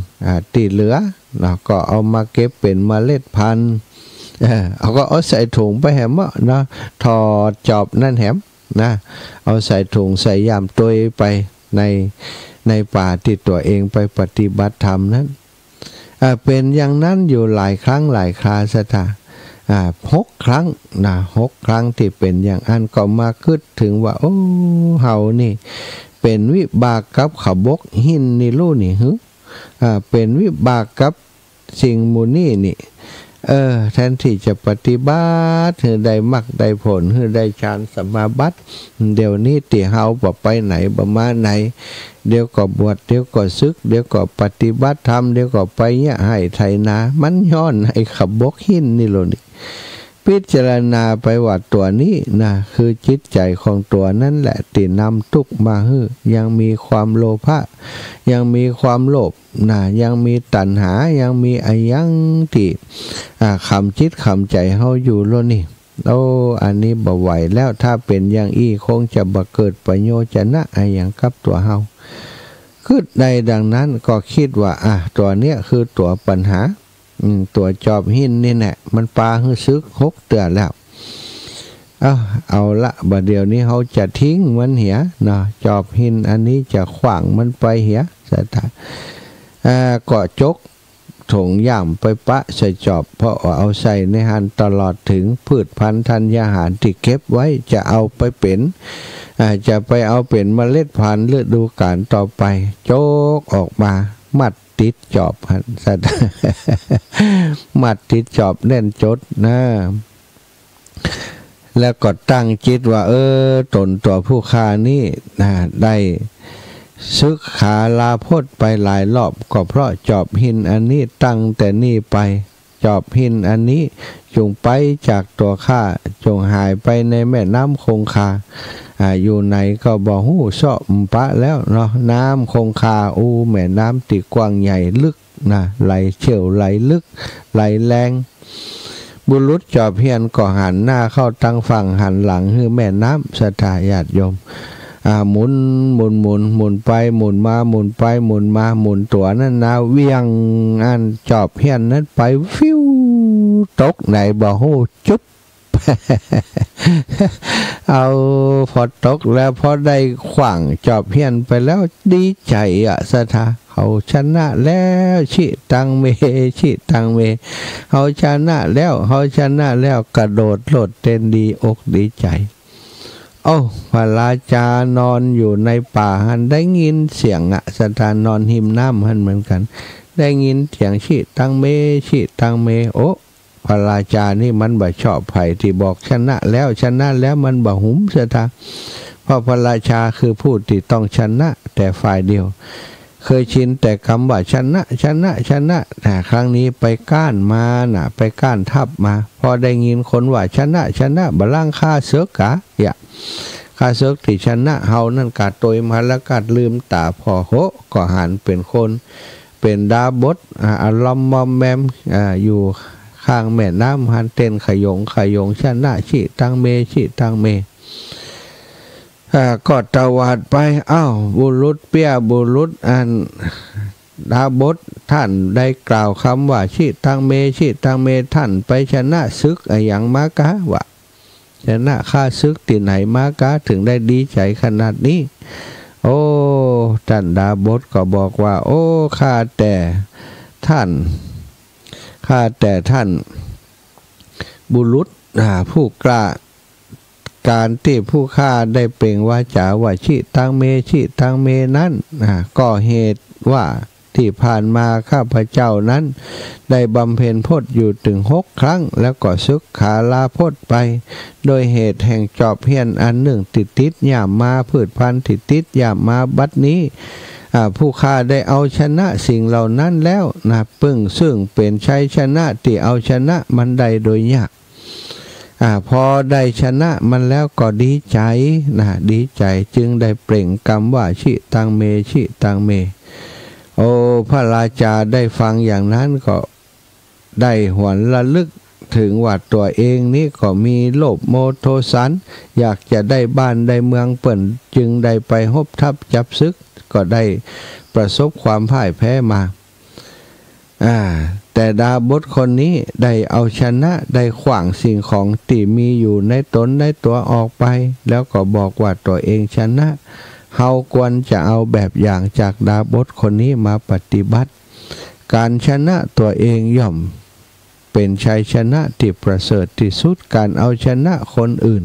ตีเหลือเนาะก็เอามาเก็บเป็นเมล็ดพันธุ์เอาใส่ถุงไปแหมเหมาะเนาะถอดจอบนั่นแหมนะเอาใส่ถุงใส่ยามตัวไปในป่าที่ตัวเองไปปฏิบัติธรรมนั้นเป็นอย่างนั้นอยู่หลายครั้งหลายคราสถา6 ครั้งนะ6 ครั้งที่เป็นอย่างอันก็มาคิดถึงว่าเฮานี่เป็นวิบากกับขบกหินนี่รู้นี่เป็นวิบากกับสิ่งมูนี่นี่แทนที่จะปฏิบัติให้ได้มรรคได้ผลให้ได้ฌานสมาบัติเดี๋ยวนี้ที่เฮาบ่ไปไหนบ่มาไหนเดี๋ยวก็บวชเดี๋ยวก็ศึกเดี๋ยวก็ปฏิบัติธรรมเดี๋ยวก็ไปเนี่ยให้ไถนามันย้อนให้ขบกหินนี่โลนี่พิจารณาไปว่าตัวนี้นะคือจิตใจของตัวนั่นแหละที่นำทุกข์มาให้ยังมีความโลภะยังมีความโลภนะยังมีตัณหายังมีอายังที่คำจิตคำใจเฮาอยู่โลนี่อันนี้บ่ไหวแล้วถ้าเป็นอย่างอี้คงจะบ่เกิดประโยชน์นะอย่างกับตัวเฮาคือใดดังนั้นก็คิดว่าตัวเนี้ยคือตัวปัญหาตัวจอบหินนี่แหละมันปาให้ซึก6 เดือนแล้วเอาละบัดเดี๋ยวนี้เขาจะทิ้งมันเหียเนาะจอบหินอันนี้จะขวางมันไปเหียสถานก็จกถุงย่ำไปปะใส่จอบเพราะเอาใส่ในหันตลอดถึงพืชพันธุ์ธัญญาหารที่เก็บไว้จะเอาไปเป็นจะไปเอาเป็นเมล็ดพันธุ์ฤดูกาลต่อไปโจกออกมามัดติดจอบหันสัตว์มัดติดจอบแน่นจดนะแล้วก็ตั้งจิตว่าตนตัวผู้ฆ่านี่ได้ศึกขาลาพดไปหลายรอบก็เพราะจอบหินอันนี้ตั้งแต่นี่ไปจอบหินอันนี้จงไปจากตัวข้าจงหายไปในแม่น้ำคงคาอยู่ไหนก็บ่ฮู้ซอกปะแล้วเนาะน้ำคงคาแม่น้ำที่กว้างใหญ่ลึกนะไหลเชี่ยวไหลลึกไหลแรงบุรุษจอบเฮียนก็หันหน้าเข้าตั้งฝั่งหันหลังให้แม่น้ำศรัทธาญาติโยมหมุนไปหมุนมาหมุนไปหมุนมาหมุนตัวนั้นนะเวียงอันจอบเฮียนนั้นไปฟิวตกไหนบ่ฮู้จุ๊บเอาพอตกแล้วพอได้ขวางจอบเฮียนไปแล้วดีใจสถาเฮ เขาชนะแล้วชิตังเมชิตังเมเขาชนะแล้วเขาชนะแล้วกระโดดโลดเต้นดีอกดีใจโอ้พระราชานอนอยู่ในป่าหันได้ยินเสียงสถานนอนหิมน้ำหันเหมือนกันได้ยินเสียงชิตังเมชิตังเมโอ้พระราชานี่มันบ่ชอบไผ่ที่บอกชนะแล้วชนะแล้วมันบ่หุมเสียท่าเพราะพระราชาคือผู้ที่ต้องชนะแต่ฝ่ายเดียวเคยชินแต่คำว่าชนะชนะชนะแต่ครั้งนี้ไปก้านมาไปก้านทับมาพอได้ยินคนว่าชนะชนะบลังค่าเสือกะอย่าข้าศึกที่ชนะเฮานั่นกาดตัวมาแล้วกาดลืมตาพอโหก็หันเป็นคนเป็นดาบดอารมมอมแมมอยู่ข้างแม่น้ำหันเต้นขยงชนะชิตังเมชิตังเมก็ตวาดไปอ้าวบุรุษเปียบุรุษอันดาบดท่านได้กล่าวคำว่าชิตังเมชิตังเมท่านไปชนะศึกอย่างมากะวะชนะข้าศึกที่ไหนมากะถึงได้ดีใจขนาดนี้โอ้ท่านดาบดก็บอกว่าโอ้ข้าแต่ท่านบุรุษผู้กล้าการที่ผู้ข้าได้เปล่งวาจาว่าชิตังเมชิตังเมนั้นก็เหตุว่าที่ผ่านมาข้าพเจ้านั้นได้บำเพ็ญพจน์อยู่ถึง6 ครั้งแล้วก็ซึกขาลาพจน์ไปโดยเหตุแห่งจอบเพียนอันหนึ่งติดย่ามมาพืชพันธุ์ติดย่ามมาบัดนี้ผู้ข้าได้เอาชนะสิ่งเหล่านั้นแล้วปึ้งซึ่งเป็นชัยชนะที่เอาชนะมันได้โดยยากพอได้ชนะมันแล้วก็ดีใจดีใจจึงได้เปล่งคำว่าชิตังเมชิตังเมโอ้พระราชาได้ฟังอย่างนั้นก็ได้หวนระลึกถึงว่าตัวเองนี้ก็มีโลภโมโทสันอยากจะได้บ้านได้เมืองเปิ่นจึงได้ไปฮบทับจับศึกก็ได้ประสบความพ่ายแพ้มาแต่ดาบดคนนี้ได้เอาชนะได้ขวางสิ่งของที่มีอยู่ในตนในตัวออกไปแล้วก็บอกว่าตัวเองชนะเฮาควรจะเอาแบบอย่างจากดาบดคนนี้มาปฏิบัติการชนะตัวเองย่อมเป็นชัยชนะที่ประเสริฐที่สุดการเอาชนะคนอื่น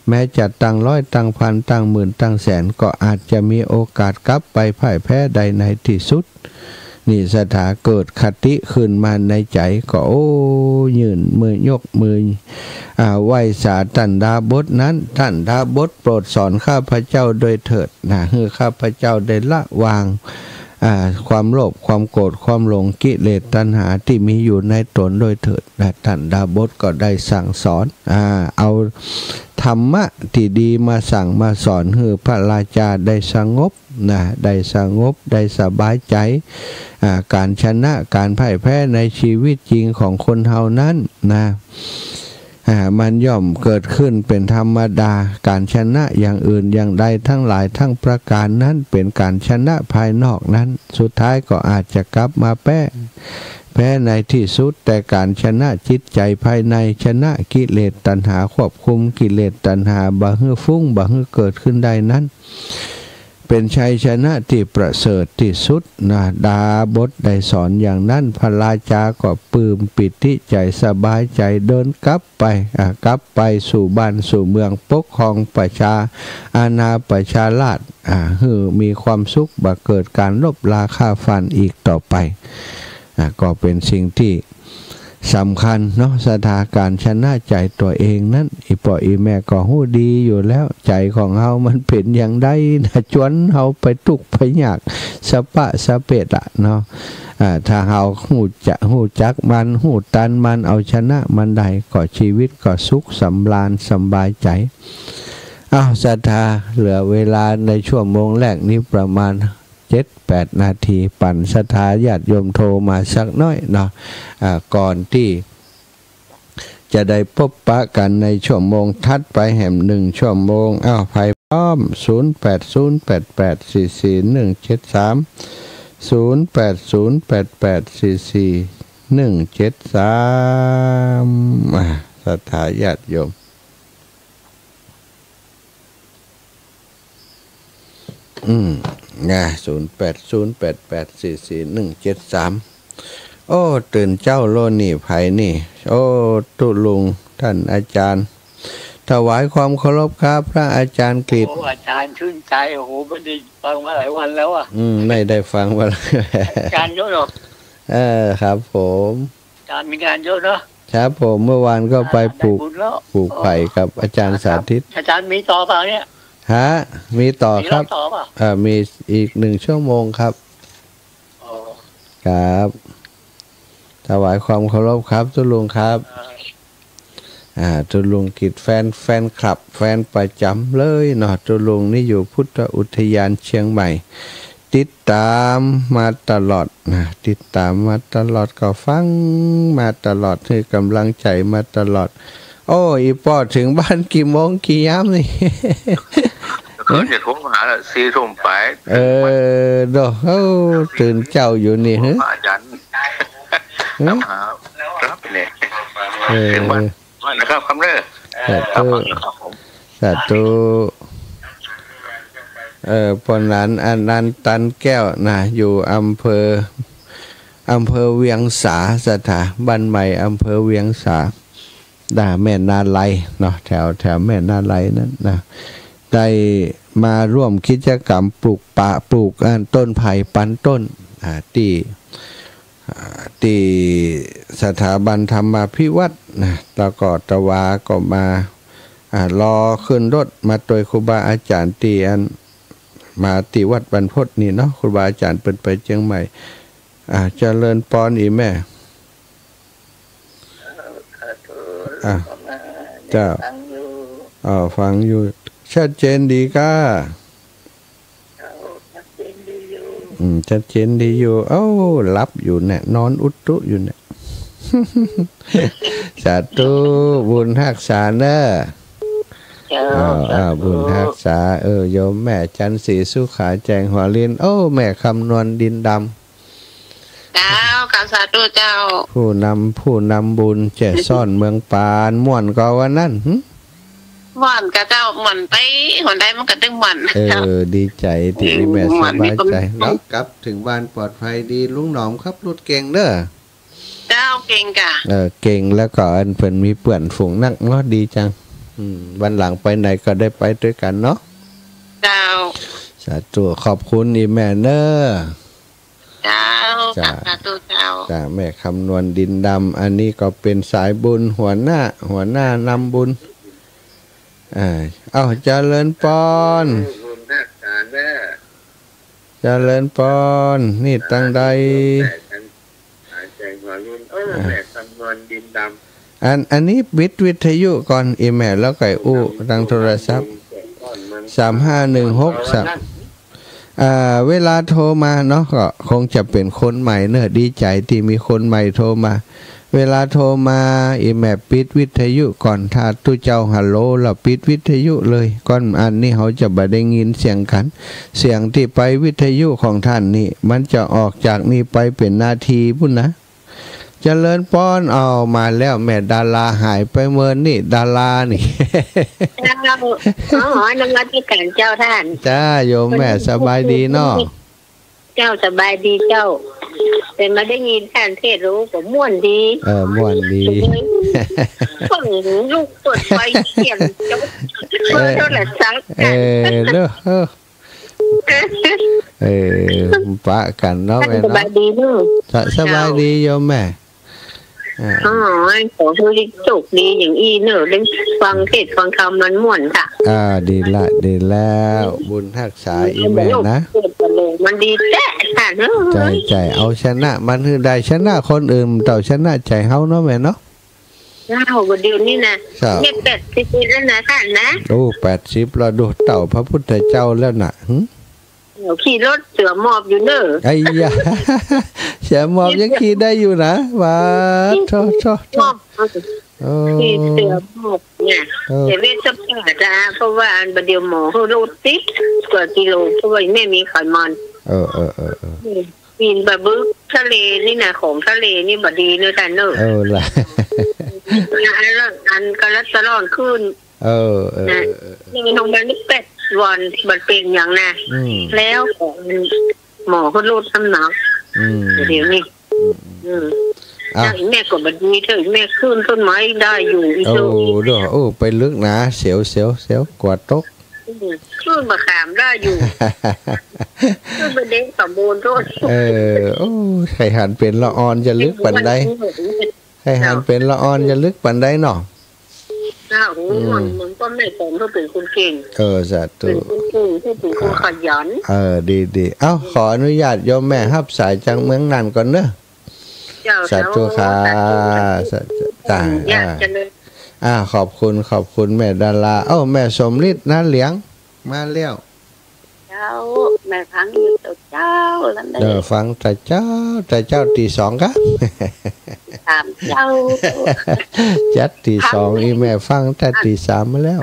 แม้จะตั้งร้อยตั้งพันตั้งหมื่นตั้งแสนก็อาจจะมีโอกาสกลับไปพ่ายแพ้ใดในที่สุดนี่สถาเกิดคติขึ้นมาในใจก็โอ้ยืนมือยกมือไหว้สาท่านดาบดนั้นท่านดาบดโปรดสอนข้าพเจ้าโดยเถิดให้ข้าพเจ้าได้ละวางความโลภความโกรธความหลงกิเลสตัณหาที่มีอยู่ในตนโดยเถิดท่านดาบดก็ได้สั่งสอนเอาธรรมะที่ดีมาสั่งมาสอนให้พระราชาได้สงบได้สงบได้สบายใจการชนะการพ่ายแพ้ในชีวิตจริงของคนเฮานั้นมันย่อมเกิดขึ้นเป็นธรรมดาการชนะอย่างอื่นอย่างใดทั้งหลายทั้งประการนั้นเป็นการชนะภายนอกนั้นสุดท้ายก็อาจจะกลับมาแพ้ในที่สุดแต่การชนะจิตใจภายในชนะกิเลสตัณหาควบคุมกิเลสตัณหาบ่ให้ฟุ้งบ่ให้เกิดขึ้นได้นั้นเป็นชัยชนะที่ประเสริฐที่สุดดาบดได้สอนอย่างนั้นพระราชาก็ปลื้มปิติใจสบายใจเดินกลับไปสู่บ้านสู่เมืองปกครองประชาอาณาประชาราษฎร์มีความสุขบ่เกิดการลบราฆ่าฟันอีกต่อไปก็เป็นสิ่งที่สำคัญเนาะสถานการชนะใจตัวเองนั้นอีพ่ออีแม่ก็หู้ดีอยู่แล้วใจของเฮามันเป็นอย่างใดจวนเฮาไปทุกข์ไปยากสะปะสะเปดเนาะถ้าเฮาหูจักมันหูตันมันเอาชนะมันได้ก็ชีวิตก็สุขสำราญสบายใจศรัทธาเหลือเวลาในชั่วโมงแรกนี้ประมาณ7-8 นาทีปั่นศรัทธาญาติโยมโทรมาสักน้อยเนาะก่อนที่จะได้พบปะกันในชั่วโมงถัดไปแห่ง1 ชั่วโมงไผ่พร้อม0808844173 0808844173ศรัทธาญาติโยม โอ้ตื่นเจ้าโลนี่ไผนี่โอ้ตุลุงท่านอาจารย์ถวายความเคารพครับพระอาจารย์กฤษอาจารย์ชื่นใจโอ้โหไม่ได้ฟังมาหลายวันแล้วอ่ะไม่ได้ฟังมาอาจารย์เยอะหรอกครับผมอาจารย์มีงานเยอะเนาะครับผมเมื่อวานก็ไปปลูกไผ่กับอาจารย์สาธิตอาจารย์มีต่อเปล่าเนี่ยมีต่อครับมีอีก1 ชั่วโมงครับครับถวายความเคารพครับตุลุงครับตุลุงกิจแฟนคลับแฟนประจำเลยเนาะตุลุงนี่อยู่พุทธอุทยานเชียงใหม่ติดตามมาตลอดนะติดตามมาตลอดก็ฟังมาตลอดให้กำลังใจมาตลอดโอ้อีปอถึงบ้านกี่โมงกี่ยามนี่จะทุ่มหาละ4 ทุ่มไปดอกตื่นเจ้าอยู่นี่ฮะอาจารย์ครับเนี่ยถึงบ้านนะครับคำเด้อสาธุปนนั้นอันนั้นตันแก้วนะอยู่อำเภอเวียงสาสถาบ้านใหม่อำเภอเวียงสาแม่นาไลเนาะแถวแม่นาไลนั้นนะได้มาร่วมกิจกรรมปลูกป่าปลูกต้นไผ่ปันต้นที่สถาบันธรรมาภิวัตน์นะแล้วก็ตะวาก็มารอขึ้นรถมาโดยครูบาอาจารย์ตีอันมาที่วัดบรรพตนี่เนาะครูบาอาจารย์เปิดไปเชียงใหม่เจริญปอนอีแม่เจ้าฟังอยู่ชัดเจนดีก้าชัดเจนดีอยู่รับอยู่เนี่ยนอนอุตุอยู่เนี่ยสาธุบุญรักษาเน้อบุญรักษาโยมแม่จันศรีสุขาแจงหัวเรียนแม่คำนวณดินดำเจ้ากราบสาธุเจ้าผู้นำบุญแจ่ซ่อนเมืองปานม่วนก็วันนั้นม่วนกับเจ้าม่วนไปหนใดมันก็ตึงม่วนดีใจที่แม่สบายใจแล้วกลับถึงบ้านปลอดภัยดีลุงหนอมครับรถเก่งเด้อเจ้าเก่งกะเก่งแล้วก็อันเพิ่นมีเพื่อนฝูงนักเนาะดีจังวันหลังไปไหนก็ได้ไปด้วยกันเนาะเจ้าสาธุขอบคุณอีแม่เนอเจ้าสาธุเจ้าแม่คำนวณดินดำอันนี้ก็เป็นสายบุญหัวหน้านำบุญเจริญปอนเจริญปอนนี่ตั้งใดอันนี้บิดวิทยุก่อนอีเมลแล้วไก่ทางโทรศัพท์3516เวลาโทรมาเนาะก็คงจะเป็นคนใหม่เนอะดีใจที่มีคนใหม่โทรมาเวลาโทรมาอีแม่ปิดวิทยุก่อนถ้าตู้เจ้าฮัลโหลเราปิดวิทยุเลยก่อนอันนี้เขาจะบ่ได้ยินเสียงกันเสียงที่ไปวิทยุของท่านนี่มันจะออกจากนี่ไปเป็นนาทีพุ่นนะเจริญป้อนมาแล้วแม่ดาราหายไปเมื่อนี่ดารานี่นมัสการเจ้าท่านจ้าโยมแม่สบายดีเนาะเจ้าสบายดีเจ้าเป็นมาได้ยินท่านเทศรู้ก็ม่วนดีม่วนดีฟังลูกเปิดไฟเสียงเจ้าโทรศัพท์เด้อปะกันเนาะแม่เนาะสบายดีเนาะสบายดีโยมแม่ขอผู้ที่โชคดีอย่างอีเนอะได้ฟังเทศฟังธรรมมันม่วนค่ะดีแล้วบุญรักษาอีแม่นะมันดีแท้ค่ะเนอะใจเอาชนะมันคือได้ชนะคนอื่นเต่าชนะใจเฮาเนาะแม่เนาะบเดี๋ยวนี้นะเนี่ย80แล้วนะท่านนะ80แล้วดูเต่าพระพุทธเจ้าแล้วน่ะขี่รถเสือหมอบอยู่เนอะไอ้ยาเสือหมอบยังขี่ได้อยู่นะว้าชอบขี่เสือหมอบเนี่ยเดี๋ยวเวชศาสตร์นะเพราะว่าบัดเดี๋ยวหมอเขาโรดติดกว่ากิโลเพราะว่าไม่มีไขมันปีนบะบึกทะเลนี่นะของทะเลนี่บดีเนอะท่านเนอะล่ะอันก็รัดตลอดขึ้นนี่โรงพยาบาลนี่ วันมันเป็นอย่างน่ะแล้วหมอก็ลดน้ำหนักเดี๋ยวนี้แม่ก็บัดนี้เถอะแม่ขึ้นต้นไม้ได้อยู่อีโตด้วยไปลึกนะเสียวกว่าตกขึ้นมาขามได้อยู่ขึ้นมาเด้งสมบูรณ์ทุกไข่หันเป็นละออนจะลึกปันใดไข่หันเป็นละออนจะลึกปันใดเนาะมันก็ไม่ผมก็เป็นคนเก่งสาธุเป็นคนเก่งที่เป็นคนขยันดีขออนุญาตโยมแม่ฮับสายจังเมืองนั่นก่อนเนอะสาธุค่ะขอบคุณแม่ดาราแม่สมฤทธิ์นะเหลียงมาเลี้ยวเจ้าแม่ฟังอยู่ตัวเจ้าแล้วฟังแต่เจ้าตีสองครับถามเจ้าจัดตีสองอีแม่ฟังแต่ตีสามมาแล้ว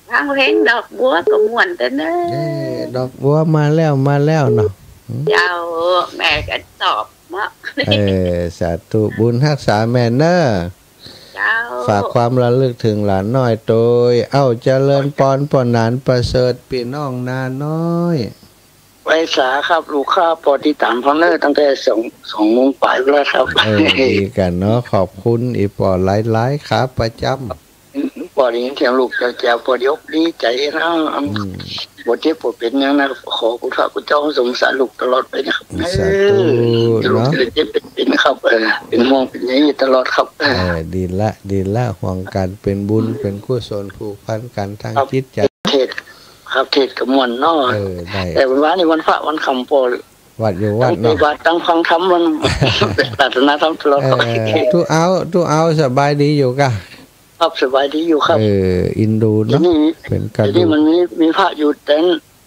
ฟังเพลงดอกบัวก็ม่วนแต่เนอะดอกบัวมาแล้วเนาะเจ้าแม่ก็ตอบมาสาธุบุญรักษาแม่เนอะฝากความระลึกถึงหลานน้อยโดยเจริญปอนปนานประเสริฐพี่น้องนาน้อยไว้สาครับลูกค้าปอติตามฟังเนอร์ตั้งแต่2 โมงปลายแล้วครับดีกันเนาะขอบคุณอีปอหลายๆครับประจำปอนี้เสียงลูกแจ๋วปอดยกดีใจนะบทเจ็บปวดเป็นยังนะขอคุณพระคุณเจ้าสงสารลูกตลอดไปนะครับลูกเจ็บเป็นครับเป็นห่วงเป็นอย่างนี้ตลอดครับดีละห่วงกันเป็นบุญเป็นกุศลผูกพันกันทางจิตใจเทศครับเทศกับมวลน้อแต่วันนี้วันพระวันคำปอวัดอยู่วัดเนาะวัดตั้งฟังธรรมมันศาสนาธรรมตลอดทุเอาสบายดีอยู่กะครับสบายดีอยู่ครับอินดูเนาะเป็นการที่มันมีพระอยู่แต่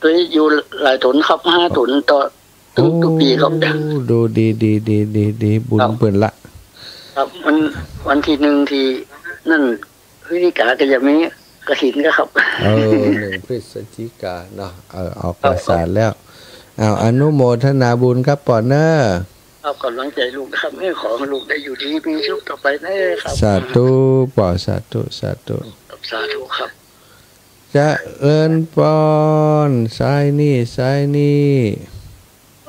ตัวอยู่หลายตนครับ5 ตนต่อทุกปีครับดูดีบุญเปิ่นละครับวันที่1ที่นั่นพฤศจิกาก็จะมีกฐินก็ครับ1 พฤศจิกาเนาะออกประสาทแล้วอนุโมทนาบุญครับปอเนอร์กำลังใจลูกนะครับให้ขอลูกได้อยู่ดีมีสุขต่อไปแน่ครับสาธุปอสาธุสาธุครับจะเอิญปอนสายนี่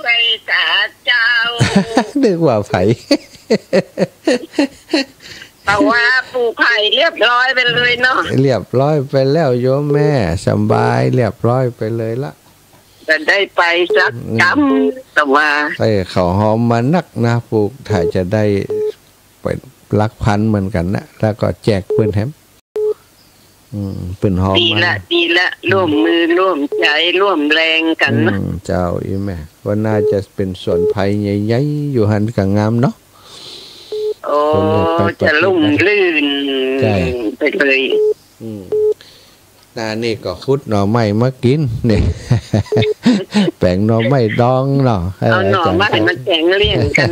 ไปตาเจ้านึกว่าไผแต่ว่าปลูกไผ่เรียบร้อยไปเลยเนาะเรียบร้อยไปแล้วโยมแม่สบายเรียบร้อยไปเลยละจะได้ไปสักกำแต่ว่าเขาหอมมานักนะปลูกถ้าจะได้เป็นลักพันเหมือนกันนะแล้วก็แจกเพื่อนแฮมเป็นหอมดีละร่วมมือร่วมใจร่วมแรงกันนะเจ้าอีแม่ว่าน่าจะเป็นส่วนภัยใหญ่ๆอยู่หันกับงามเนาะจะลุ่มลื่นไปเลยนี่ก็คุดหน่อไม้มากินนี่แป้งหน่อไม้ดองเนาะเอาหน่อไม้มาแกงเลี้ยงกัน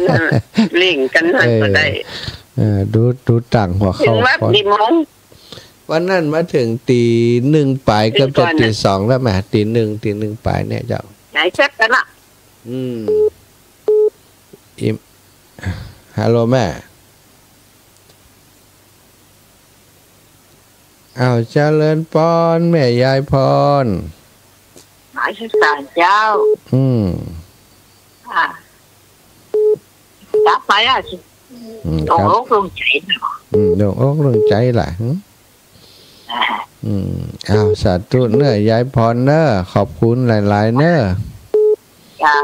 ก็ได้ดูต่างหัวเข้าวันนั้นมาถึงตี 1ปลายเกือบจะตี 2แล้วแม่ตี 1ปลายเนี่ยเจ้าไหนเช็คกันละฮัลโหลแม่เจริญพรแม่ยายพรหมายถึงศาลเจ้าจับไปตรงอกลงใจตรงอกลงใจแหละสาธุเนอะยายพรเนอะขอบคุณหลายๆเนอะเจ้า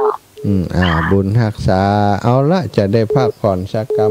บุญรักษาเอาละจะได้พักผ่อนสักกรรม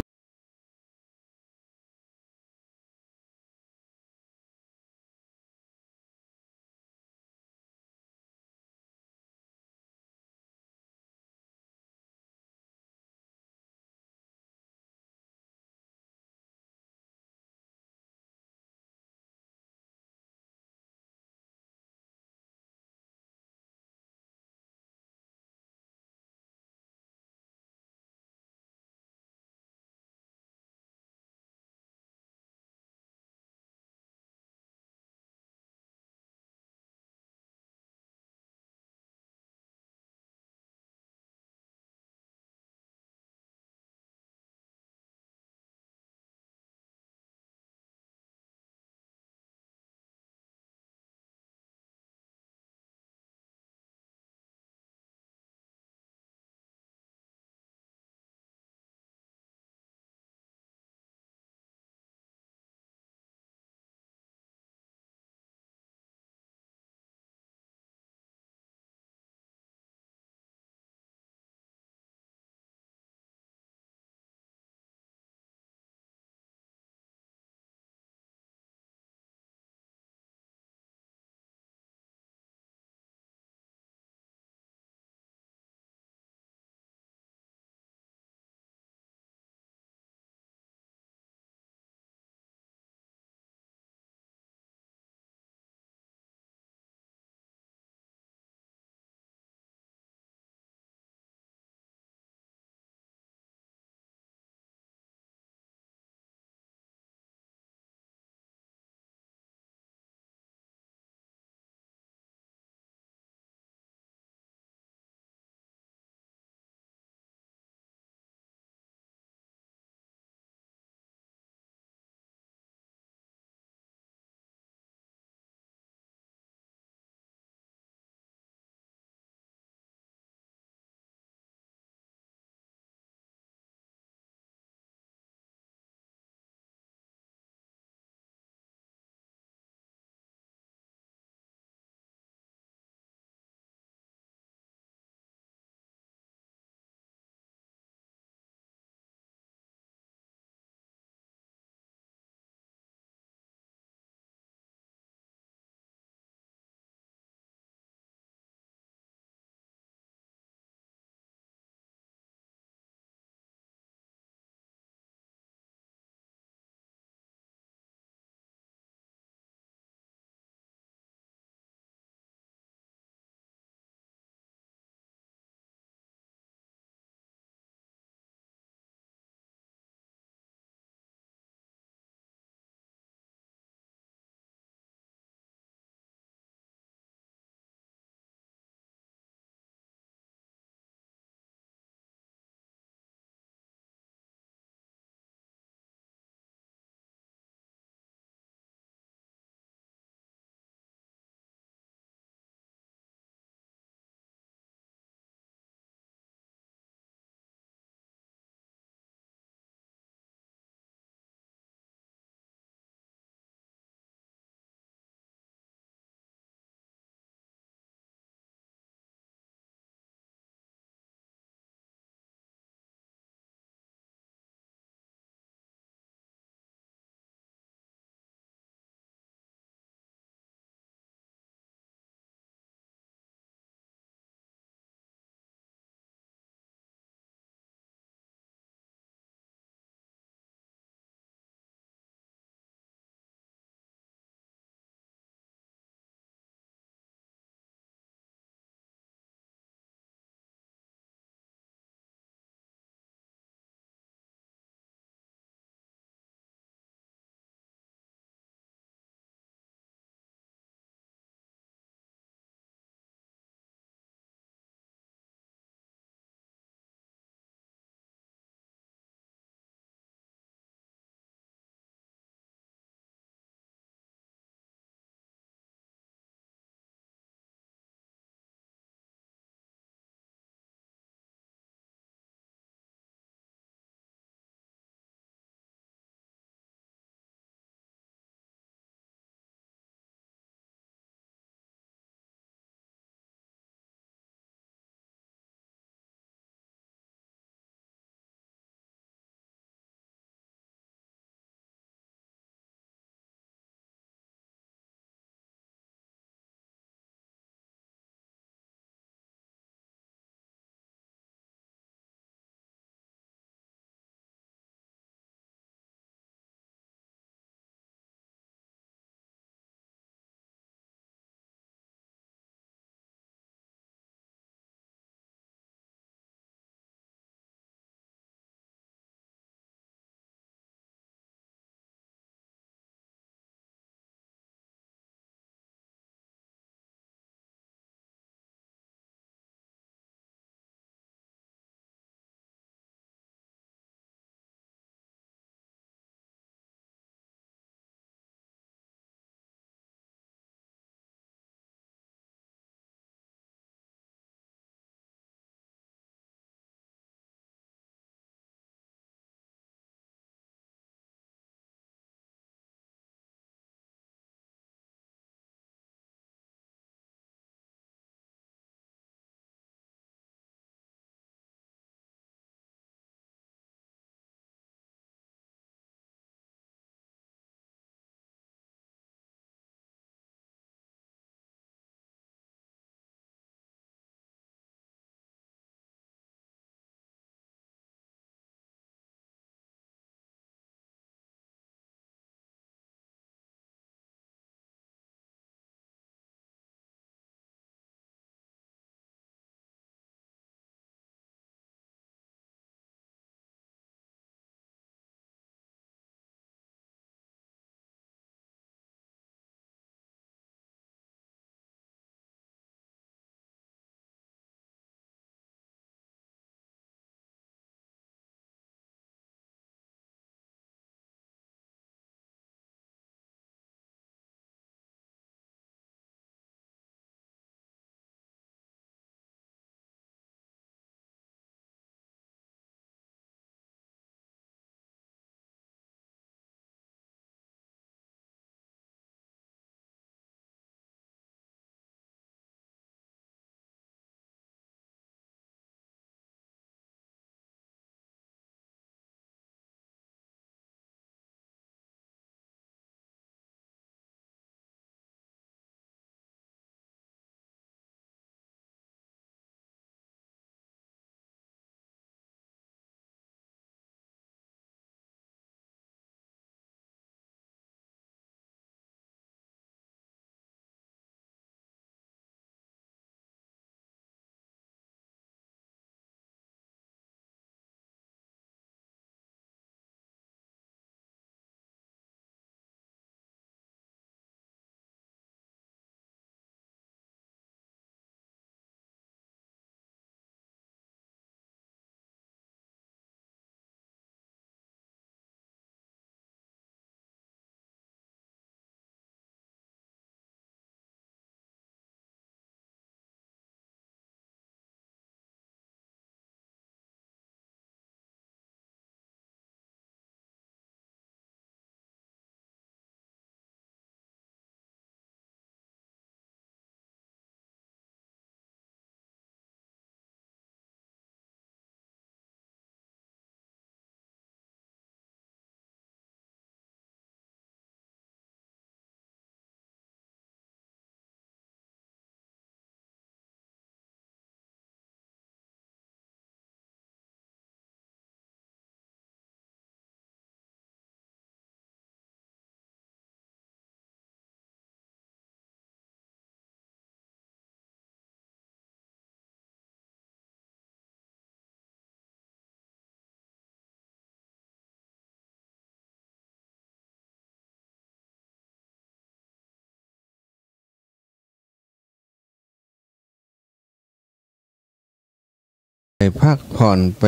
พักผ่อนไป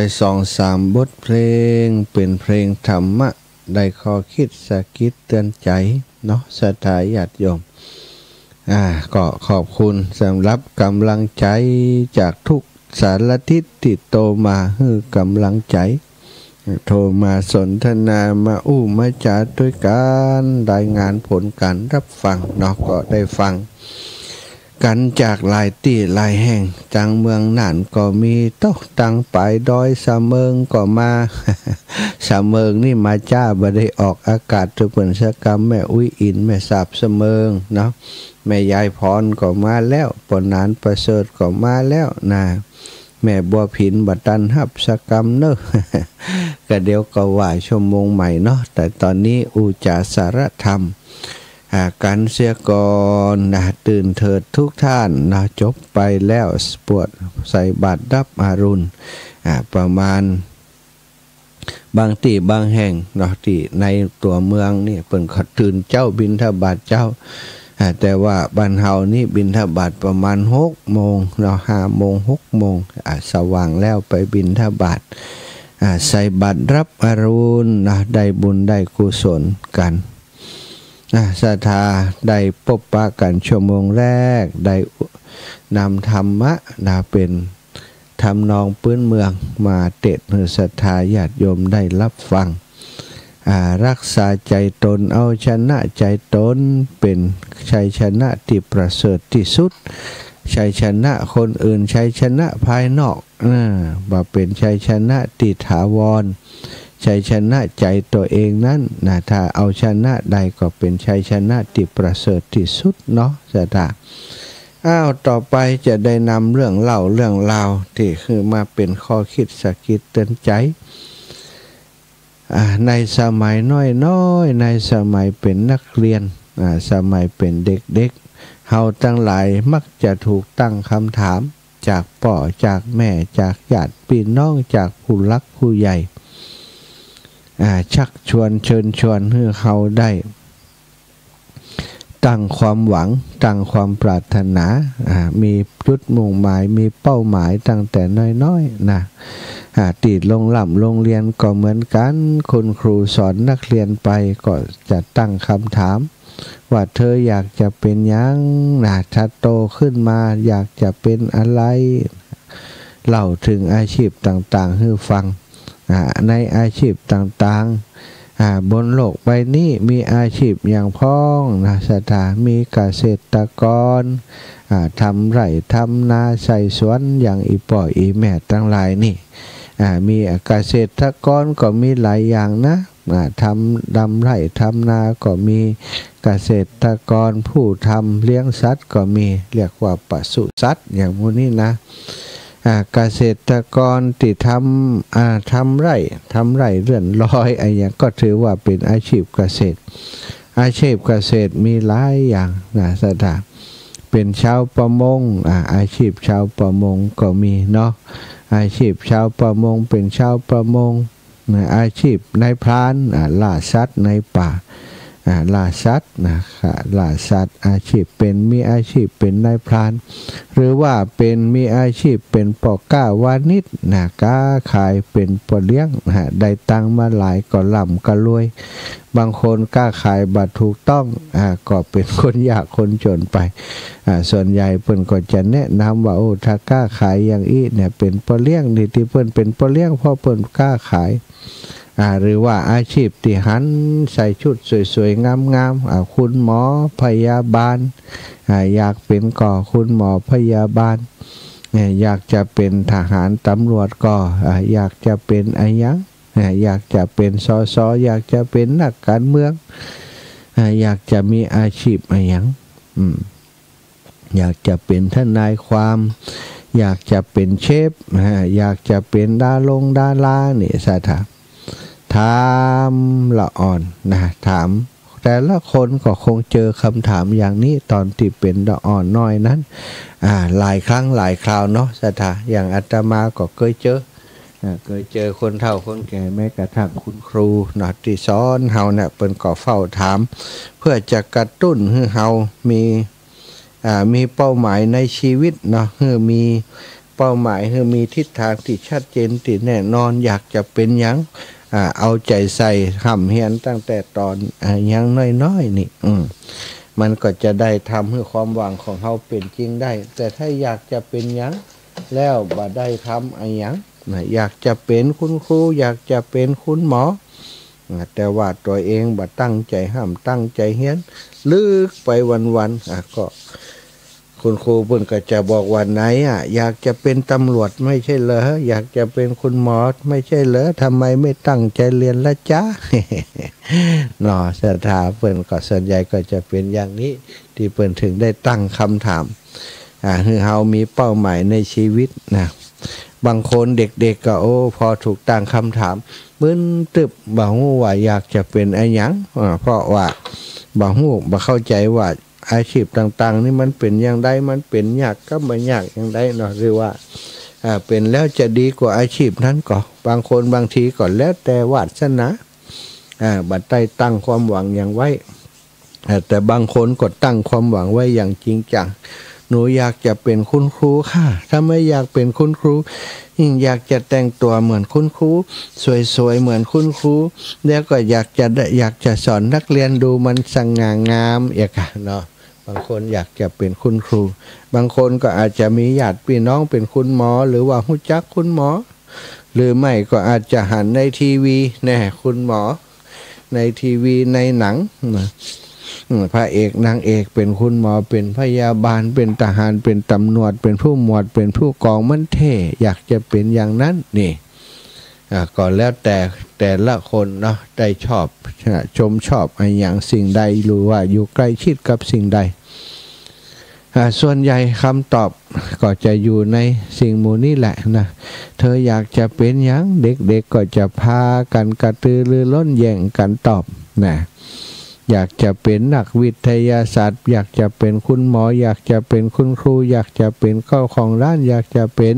2-3 บทเพลงเป็นเพลงธรรมะได้ข้อคิดสะกิดเตือนใจเนาะศรัทธาญาติโยมก็ขอบคุณสำหรับกำลังใจจากทุกสารทิศที่โตมาให้กำลังใจโทรมาสนทนามามาจาด้วยการรายงานผลการรับฟังเนาะก็ได้ฟังกันจากหลายที่หลายแห่งจังเมืองน่านก็มีตกตังไปดอยสะเมิงก็มาสะเมิงนี่มาจ้าบ่ได้ออกอากาศทุกผลชกรรมแม่อุ้ยอินแม่สาบสะเมิงเนาะแม่ยายพรก็มาแล้วปนานประเสริฐก็มาแล้วนะแม่บัวผินบัดตันหับสกรรมเนอะก็เดี๋ยวก็ว่าชั่วโมงใหม่เนาะแต่ตอนนี้อุจาสารธรรมกันเสียก่อนนะตื่นเถิดทุกท่านนะจบไปแล้วปวดใส่บาตรรับอรุณประมาณบางที่บางแห่งเนาะที่ในตัวเมืองนี่เปิ่นเขาตื่นเจ้าบิณฑบาตเจ้าแต่ว่าบ้านเฮานี่บิณฑบาตประมาณ6 โมงเนาะ5 โมง6 โมงสว่างแล้วไปบิณฑบาตใส่บาตรรับอรุณนะได้บุญได้กุศลกันศรัทธาได้พบปะกันชั่วโมงแรกได้นำธรรมะเป็นทำนองพื้นเมืองมาเทศน์ให้ศรัทธาญาติโยมได้รับฟังรักษาใจตนเอาชนะใจตนเป็นชัยชนะที่ประเสริฐที่สุดชัยชนะคนอื่นชัยชนะภายนอกว่าเป็นชัยชนะที่ถาวรชัยชนะใจตัวเองนั้นถ้าเอาชนะใดก็เป็นชัยชนะที่ประเสริฐที่สุดเนาะศรัทธาต่อไปจะได้นำเรื่องเล่าเรื่องราวที่คือมาเป็นข้อคิดสะกิดเตือนใจในสมัยน้อยในสมัยเป็นนักเรียนสมัยเป็นเด็กๆเฮาทั้งหลายมักจะถูกตั้งคำถามจากพ่อจากแม่จากญาติพี่น้องจากผู้รักผู้ใหญ่ชักชวนเชิญชวนให้เขาได้ตั้งความหวังตั้งความปรารถนามีจุดมุ่งหมายมีเป้าหมายตั้งแต่น้อยๆนะติดโรงเรียนก็เหมือนกันคุณครูสอนนักเรียนไปก็จะตั้งคำถามว่าเธออยากจะเป็นยังถ้าโตขึ้นมาอยากจะเป็นอะไรเล่าถึงอาชีพต่างๆให้ฟังในอาชีพต่างๆบนโลกใบนี้มีอาชีพอย่างพ้องศรัทธามีเกษตรกรทำไร่ทำนาใส่สวนอย่างอีป่ออีแม่ทั้งหลายนี่มีเกษตรกรก็มีหลายอย่างนะทำดำไร่ทำนาก็มีเกษตรกรผู้ทำเลี้ยงสัตว์ก็มีเรียกว่าปศุสัตว์อย่างพวกนี้นะเกษตรกรที่ทำไร่เลื่อนลอยอะไรอย่างก็ถือว่าเป็นอาชีพเกษตรอาชีพเกษตรมีหลายอย่างศรัทธาเป็นชาวประมงอาชีพชาวประมงก็มีเนาะอาชีพชาวประมงเป็นชาวประมงอาชีพนายพรานล่าสัตว์ในป่าล่าสัตว์ล่าสัตว์อาชีพเป็นมีอาชีพเป็นนายพรานหรือว่าเป็นมีอาชีพเป็นปอก้าวานิชค้าขายเป็นปอเลี้ยงได้ตังมาหลายก็ล่ำก็รวยบางคนกล้าขายบัตรถูกต้องก็เป็นคนยากคนจนไปส่วนใหญ่เพิ่นก็จะแนะนำว่าถ้ากล้าขายอย่างอี้เนี่ยเป็นปอเลี้ยงนี่ที่เพิ่นเป็นปอเลี้ยงเพราะเพิ่นกล้าขายหรือว่าอาชีพที่หันใส่ชุดสวยๆงามๆคุณหมอพยาบาลอยากเป็นก็คุณหมอพยาบาลอยากจะเป็นทหารตำรวจก็อยากจะเป็นอะไรยังอยากจะเป็นสสอยากจะเป็นนักการเมืองอยากจะมีอาชีพอะไรยังอยากจะเป็นทนายความอยากจะเป็นเชฟอยากจะเป็นดาราเนี่ยศรัทธาถามละอ่อนถามแต่ละคนก็คงเจอคำถามอย่างนี้ตอนที่เป็นละอ่อนน้อยนั้นหลายครั้งหลายคราวเนาะศรัทธาอย่างอาตมาก็เคยเจอคนเฒ่าคนแก่แม้กระทั่งคุณครูที่สอนเฮาเนี่ยเปิ้นก็เฝ้าถามเพื่อจะกระตุ้นให้เฮามีเป้าหมายในชีวิตเนาะให้มี เป้าหมายคือมีทิศทางที่ชัดเจนที่แน่นอนอยากจะเป็นหยังเอาใจใส่ห้ำเฮียนตั้งแต่ตอนยังน้อยๆนี่มันก็จะได้ทำให้ความหวังของเขาเป็นจริงได้แต่ถ้าอยากจะเป็นหยังแล้วบ่ได้ทำอะไรหยังอยากจะเป็นคุณครูอยากจะเป็นคุณหมอแต่ว่าตัวเองบ่ตั้งใจห้ามตั้งใจเฮียนลึกไปวันๆก็คุณครูเพิ่นก็จะบอกว่าไหนอยากจะเป็นตำรวจไม่ใช่เหรออยากจะเป็นคุณหมอไม่ใช่เหรอทำไมไม่ตั้งใจเรียนละจ๊ะ เนาะศรัทธาเพิ่นก็ส่วนใหญ่ก็จะเป็นอย่างนี้ที่เพิ่นถึงได้ตั้งคำถามคือเฮามีเป้าหมายในชีวิตนะบางคนเด็กๆก็พอถูกตั้งคำถามมึนตึบบ่ฮู้ว่าอยากจะเป็นอะไรหยังเพราะว่าบ่ฮู้บ่เข้าใจว่าอาชีพต่างๆนี่มันเป็นอย่างไรมันเป็นยากก็ไม่ยากอย่างไรเนาะหรือว่าเป็นแล้วจะดีกว่าอาชีพนั้นก็บางคนบางทีก็แล้วแต่วาสนาบัดใต้ตั้งความหวังอย่างไว้แต่บางคนก็ตั้งความหวังไว้อย่างจริงจังหนูอยากจะเป็นคุณครูค่ะถ้าไม่อยากเป็นคุณครูอยากจะแต่งตัวเหมือนคุณครูสวยๆเหมือนคุณครูแล้วก็อยากจะสอนนักเรียนดูมันสง่างามเนาะบางคนอยากจะเป็นคุณครูบางคนก็อาจจะมีญาติพี่น้องเป็นคุณหมอหรือว่ารู้จักคุณหมอหรือไม่ก็อาจจะหันในทีวีแน่คุณหมอในทีวีในหนังพระเอกนางเอกเป็นคุณหมอเป็นพยาบาลเป็นทหารเป็นตำรวจเป็นผู้หมวดเป็นผู้กองมันเท่อยากจะเป็นอย่างนั้นนี่ก็แล้วแต่ละคนเนาะได้ชอบชอบอะไรอย่างสิ่งใดหรือว่าอยู่ใกล้ชิดกับสิ่งใดส่วนใหญ่คำตอบก็จะอยู่ในสิ่งหมู่นี้แหละนะเธออยากจะเป็นหยังเด็กๆก็จะพากันกระตือรือร้นแย่งกันตอบนะอยากจะเป็นนักวิทยาศาสตร์อยากจะเป็นคุณหมออยากจะเป็นคุณครูอยากจะเป็นเจ้าของร้านอยากจะเป็น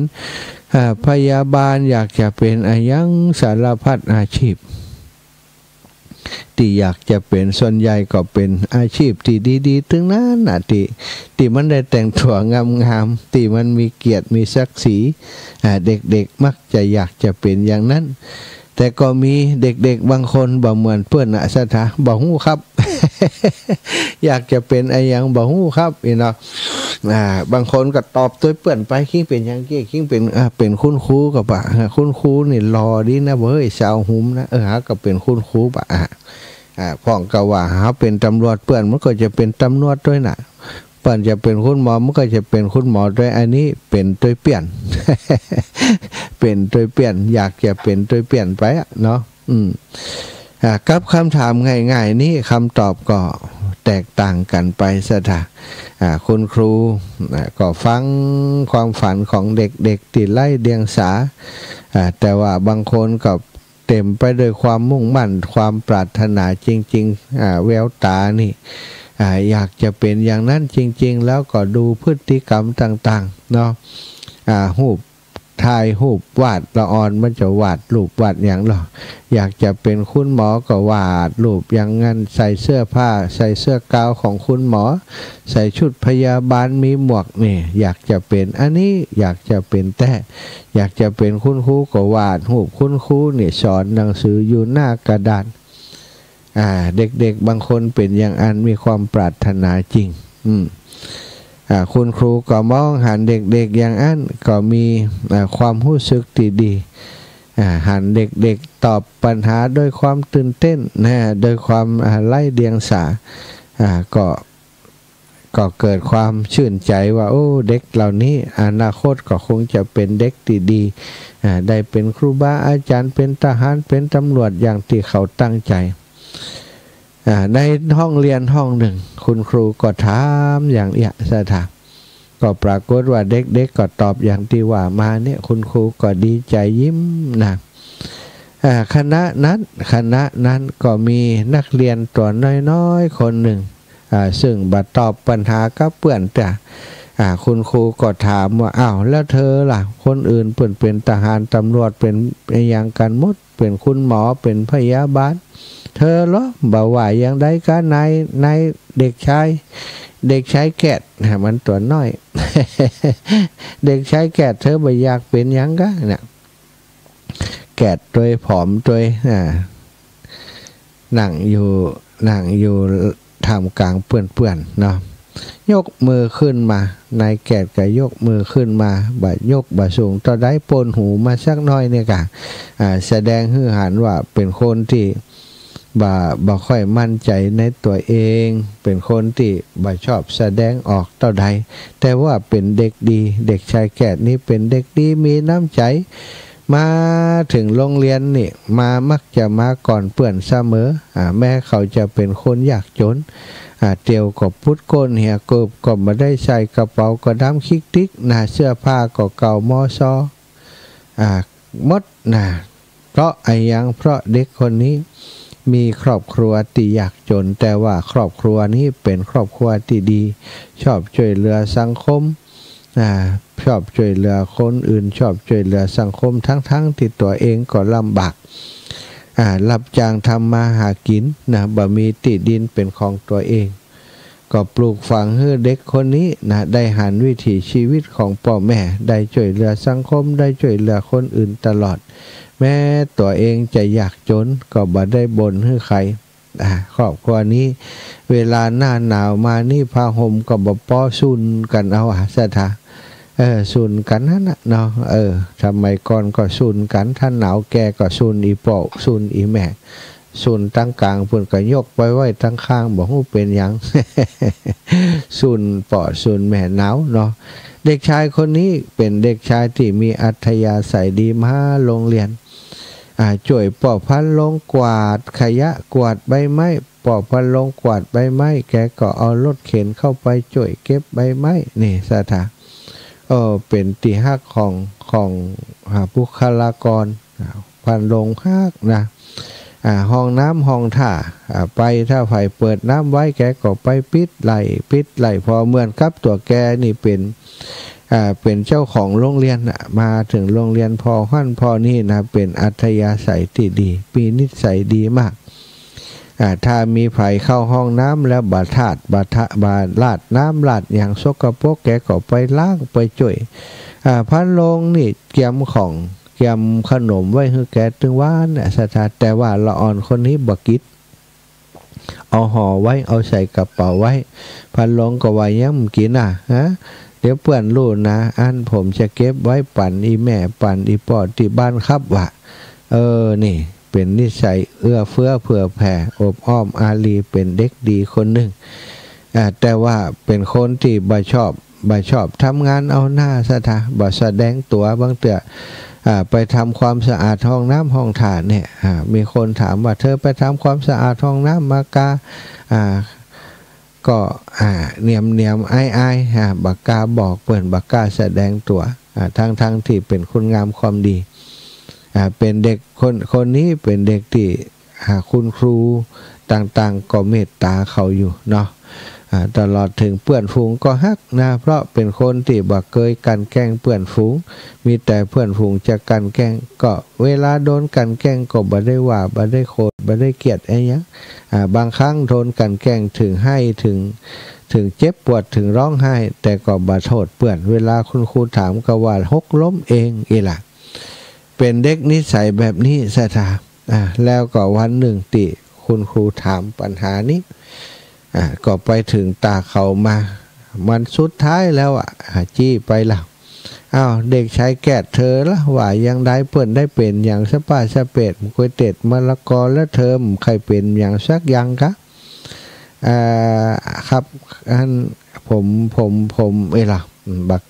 พยาบาลอยากจะเป็นอะไรยังสารพัดอาชีพที่อยากจะเป็นส่วนใหญ่ก็เป็นอาชีพที่ดีๆถึงนั้นนะที่มันได้แต่งตัวงามๆที่มันมีเกียรติมีศักดิ์ศรีเด็กๆมักจะอยากจะเป็นอย่างนั้นแต่ก็มีเด็กๆบางคนบ่เหมือนเพื่อนสถาบ่ฮู้ครับ อยากจะเป็นอะไรอย่างบ่ฮู้ครับเนาะบางคนก็ตอบตัวเปื่อนไปคิงเป็นอย่างกี้คิงเป็นคุณครูกับคุณครูนี่รอดีนะเว้ยสาวหุ่มนะหาก็เป็นคุณครูพ่องก็ว่าหาเป็นตำรวจเปื่อนมันก็จะเป็นตำรวจด้วยนะเปื่อนจะเป็นคุณหมอมันก็จะเป็นคุณหมอด้วยอันนี้เป็นตัวเปลี่ยน เป็นตัวเปลี่ยนอยากจะเป็นตัวเปลี่ยนไปเนาะกับคำถามง่ายๆนี่คำตอบก็แตกต่างกันไปซะค่ะคุณครูก็ฟังความฝันของเด็กๆที่ไล่เดียงสาแต่ว่าบางคนก็เต็มไปด้วยความมุ่งมั่นความปรารถนาจริงๆแววตานี่อยากจะเป็นอย่างนั้นจริงๆแล้วก็ดูพฤติกรรมต่างๆเนาะรูปถ่ายรูปวาดละออนมันจะวาดรูปวาดอย่างหรออยากจะเป็นคุณหมอก็วาดรูปอย่างงั้นใส่เสื้อผ้าใส่เสื้อกาวของคุณหมอใส่ชุดพยาบาลมีหมวกนี่อยากจะเป็นอันนี้อยากจะเป็นแต่อยากจะเป็นคุณครูก็วาดรูปคุณครูนี่สอนหนังสืออยู่หน้ากระดานเด็กๆบางคนเป็นอย่างอันมีความปรารถนาจริงคุณครูก็มองหันเด็กๆอย่างอันก็มีความรู้สึกดีหันเด็กๆตอบปัญหาด้วยความตื่นเต้นโดยความไล่เดียงสาก็เกิดความชื่นใจว่าโอ้เด็กเหล่านี้อนาคตก็คงจะเป็นเด็กดีได้เป็นครูบาอาจารย์เป็นทหารเป็นตำรวจอย่างที่เขาตั้งใจในห้องเรียนห้องหนึ่งคุณครูก็ถามอย่างสถาก็ปรากฏว่าเด็กๆก็ตอบอย่างที่ว่ามาเนี่ยคุณครูก็ดีใจยิ้มนะคณะนั้นก็มีนักเรียนตัวน้อยๆคนหนึ่งซึ่งบัดตอบปัญหากับเพื่อนแต่คุณครูก็ถามว่าอ้าวแล้วเธอล่ะคนอื่นเป็นทหารตำรวจเป็นอย่างกันหมดเป็นคุณหมอเป็นพยาบาลเธอเหรอบ่าวว่าอย่างใดก็นายเด็กชาย เด็กชายแกดมันตัวน้อย เด็กชายแกดเธอบ่อยากเป็นยังกะเนี่ยแกดตัวผอมตัวนั่งอยู่ท่ามกลางเปื้อนเนาะยกมือขึ้นมานายแกดก็ยกมือขึ้นมาบ่ยกบ่สูงต่อได้ปนหูมาสักน้อยเนี่ยกะแสดงให้หันว่าเป็นคนที่บ่ค่อยมั่นใจในตัวเองเป็นคนที่บ่ชอบแสดงออกต่อใดแต่ว่าเป็นเด็กดีเด็กชายแกดนี้เป็นเด็กดีมีน้ำใจมาถึงโรงเรียนนี่มักจะมาก่อนเปื่อนเสมอแม้เขาจะเป็นคนยากจนเตียวก็พุดก้นเหี่ยกบก็มาได้ใส่กระเป๋าก็ดำคิกติ๊กเสื้อผ้าก็เก่ามอซอมดเพราะเพราะเด็กคนนี้มีครอบครัวที่ยากจนแต่ว่าครอบครัวนี้เป็นครอบครัวที่ดีชอบช่วยเหลือสังคมชอบช่วยเหลือคนอื่นชอบช่วยเหลือสังคมทั้งที่ตัวเองก็ลำบากรับจ้างทำมาหากินบ่มีที่ดินเป็นของตัวเองก็ปลูกฝังให้เด็กคนนี้ได้หันวิถีชีวิตของพ่อแม่ได้ช่วยเหลือสังคมได้ช่วยเหลือคนอื่นตลอดแม้ตัวเองจะยากจนก็บ่ได้บ่นให้ใครครอบครัวนี้เวลาหน้าหนาวมานี่ผ้าห่มก็บ่ป้อซุนกันเอาซะท่าซุนกันนั่นน่ะเนาะทำไมก่อนก็ซุนกันถ้าหนาวแกก็ซุนอีป่อซุนอีแม่ซุนตั้งกลางเพิ่นก็ยกไว้ตั้งข้างบ่ฮู้เป็นหยัง ซุนป่อซุนแม่หนาวเนาะเด็กชายคนนี้เป็นเด็กชายที่มีอัธยาศัยดีมาโรงเรียนช่วยปอกพันลงกวาดขยะกวาดใบไม้ปอกพันลงกวาดใบไม้แกก็เอารถเข็นเข้าไปช่วยเก็บใบไม้นี่สถาเป็นที่ฮักของบุคลากรพันลงฮักนะห้องน้ำห้องท่าไปถ้าไฟเปิดน้ำไว้แกก็ไปปิดไหลพอเหมือนกับตัวแกนี่เป็นเจ้าของโรงเรียนมาถึงโรงเรียนพอหั่นพอนี่นะเป็นอัธยาศัยที่ดีมีนิสัยดีมากถ้ามีไผเข้าห้องน้ำแล้วบาลาดน้ำลาดอย่างสกปรกแกก็ไปล้างไปจ่วยพันลงนี่เกียมขนมไว้ให้แกถึงว่าสถานแต่ว่าละอ่อนคนนี้บักิดเอาห่อไว้เอาใส่กระเป๋าไว้พันลงก็ว่ายังกินเดี๋ยวเพื่อนรู้นะผมจะเก็บไว้ปั่นอีแม่ปั่นอีปอดที่บ้านครับว่ะนี่เป็นนิสัยเอื้อเฟื้อเผื่อแผ่อบอ้อมอารีเป็นเด็กดีคนหนึ่งแต่ว่าเป็นคนที่บ่ชอบทำงานเอาหน้าซะท่าบ่แสดงตัวบางเตื้อไปทำความสะอาดห้องน้ำห้องถ่านเนี่ยมีคนถามว่าเธอไปทำความสะอาดห้องน้ำมากาก็เนียมไอ้บักกาบอกเปิ่นบักกาแสดงตัวทั้งที่เป็นคุณงามความดีเป็นเด็กคนนี้เป็นเด็กที่คุณครูต่างๆก็เมตตาเขาอยู่เนาะตลอดถึงเพื่อนฝูงก็ฮักเพราะเป็นคนที่บ่เคยกันแกล้งเพื่อนฝูงมีแต่เพื่อนฝูงจะกันแกล้งก็เวลาโดนกันแกล้งก็บ่ได้ว่าบ่ได้โกรธบ่ได้เกลียดอะไรอย่างบางครั้งโดนกันแกล้งถึงเจ็บปวดถึงร้องไห้แต่ก็บ่โทษเพื่อนเวลาคุณครูถามก็ว่าหกล้มเองล่ะเป็นเด็กนิสัยแบบนี้ซะท่าแล้วก็วันหนึ่งติคุณครูถามปัญหานี้ก็ไปถึงตาเขามามันสุดท้ายแล้วจี้ไปแล้วเด็กชายแกดเธอละว่ายังได้เปิ่นได้เป็นอย่างสปาสเปดก๋วยเตี๋ยวมะละกอและเธอใครเป็นอย่างสักอย่างครับผมล่ะบัก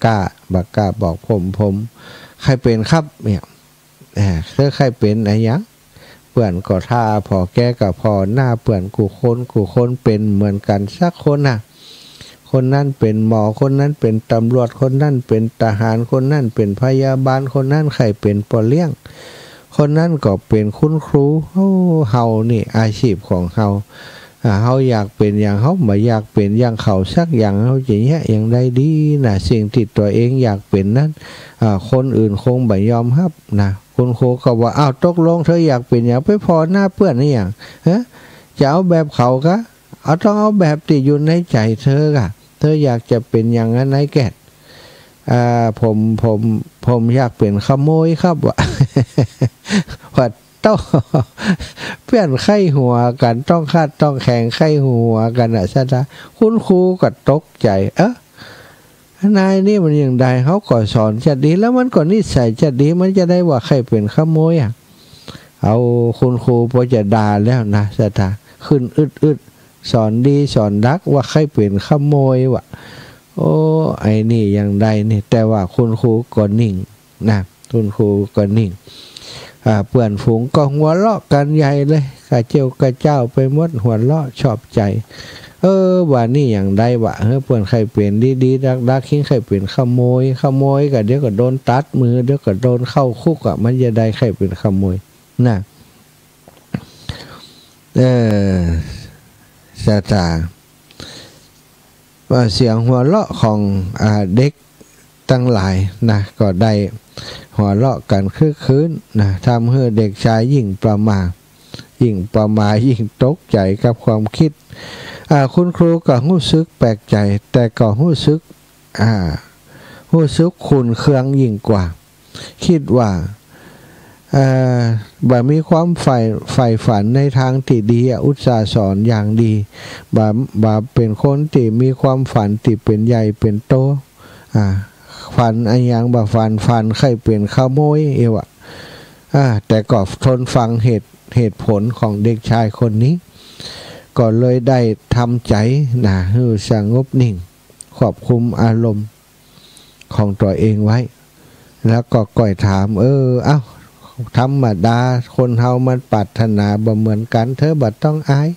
กาบอกผมใครเป็นครับเนี่ยเธอใครเป็นอะไรยังเปื่อนก็ท่าพอแก้กับพอหน้าเปื่อนกูคนเป็นเหมือนกันสักคนคนนั้นเป็นหมอคนนั้นเป็นตำรวจคนนั้นเป็นทหารคนนั้นเป็นพยาบาลคนนั้นใครเป็นปอเลี้ยงคนนั้นก็เป็นคุณครูเฮานี่อาชีพของเฮาอยากเป็นอย่างเฮาไม่อยากเป็นอย่างเขาสักอย่างเฮาจะแย่อย่างใดดีนะสิ่งที่ตัวเองอยากเป็นนั้นคนอื่นคงไม่ยอมรับนะคุณครูก็ว่าตกลงเธออยากเป็นอย่างไปพอหน้าเพื่อนนี่อย่างจะเอาแบบเขาต้องเอาแบบที่อยู่ในใจเธอกะ เธออยากจะเป็นอย่างนั้นไหนแกผมอยากเป็นขโมยครับวะ ว่าต้องเพื่อนไข้หัวกันต้องคาดต้องแข่งไข้หัวกันอ่ะใช่ไหมคุณครูก็ตกใจนายนี่มันอย่างใดเขาก็สอนจะดีแล้วมันก็นิสัยจะดีมันจะได้ว่าใครเป็นขโมยเอาคุณครูพอจะด่าแล้วนะใช่ไหมขึ้นอึดสอนดีสอนดักว่าใครเป็นขโมยวะโอ้ไอ้นี่อย่างใดนี่แต่ว่าคุณครูก็นิ่งนะคุณครูก็นิ่งเพื่อนฝูงก็หัวเราะกันใหญ่เลยกระเจียวกระเจ้าไปหมดหัวเราะชอบใจว่านี่อย่างใดวะเพื่อนใครเป็นดีๆดักคิงใครเป็นขโมยก็เดี๋ยวก็โดนตัดมือเดี๋ยวก็โดนเข้าคุกมันจะได้ใครเป็นขโมยนะสตาว่าเสียงหัวเราะของเด็กตั้งหลายนะก็ได้หัวเราะกันคืนนะทำให้เด็กชายยิ่งประมายิ่งตกใจกับความคิดคุณครูก็รู้สึกแปลกใจแต่ก็รู้สึกคุณเครื่องยิ่งกว่าคิดว่าบ่มีความใฝ่ฝันในทางที่ดีอุตสาห์สอนอย่างดีบ่เป็นคนที่มีความฝันที่เป็นใหญ่เป็นโตฝันอะไรอย่างบ่ฝันใครเป็นขโมยแต่ก็ทนฟังเหตุผลของเด็กชายคนนี้ก็เลยได้ทำใจนะให้สงบนิ่งควบคุมอารมณ์ของตัวเองไว้แล้วก็ก่อยถามธรรมดาคนเฮามันปรารถนาบ่เหมือนกันเธอบ่ต้องอาย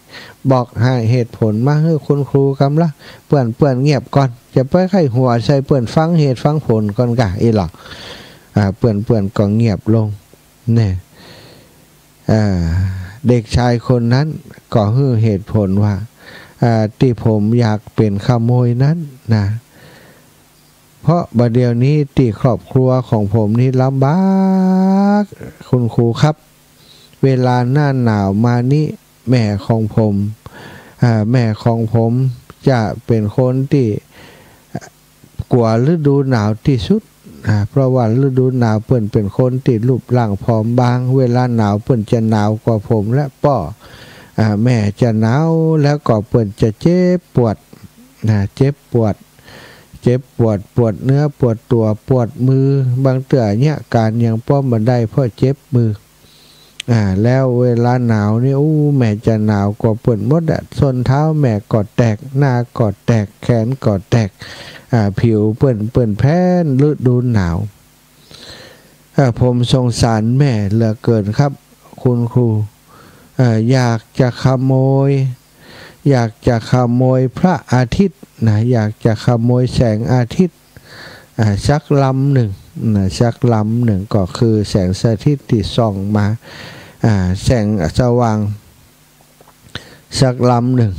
บอกให้เหตุผลมาให้คุณครูกำละเปื่อนเงียบก่อนจะไปไข้หัวใส่เปื่อนฟังเหตุฟังผลก่อนกะหรอกเปื่อนก็เงียบลงเนี่ยเด็กชายคนนั้นก็ให้เหตุผลว่าที่ผมอยากเป็นขโมยนั้นนะเพราะบัดเดี๋ยวนี้ที่ครอบครัวของผมนี่ลำบากคุณครูครับเวลาหน้าหนาวมานี่แม่ของผมจะเป็นคนที่กลัวฤดูหนาวที่สุดเพราะว่าฤดูหนาวเพิ่นเป็นคนที่รูปร่างผอมบางเวลาหนาวเพิ่นจะหนาวกว่าผมและพ่อแม่จะหนาวแล้วก็เพิ่นจะเจ็บปวดปวดเนื้อปวดตัวปวดมือบางเตื่อเนี่ยการยังป้อมบันไดเพราะเจ็บมือแล้วเวลาหนาวนี่แม่จะหนาวกว่าเปิ่นมดส้นเท้าแม่กอดแตกหน้ากอดแตกแขนกอดแตกผิวเปิ่นแพ้นฤดูหนาวผมสงสารแม่เหลือเกินครับคุณครูอยากจะขโมยพระอาทิตย์นะอยากจะขโมยแสงอาทิตย์สักลำหนึ่งก็คือแสงอาทิตย์ที่ส่องมาแสงสว่างสักลำหนึ่ง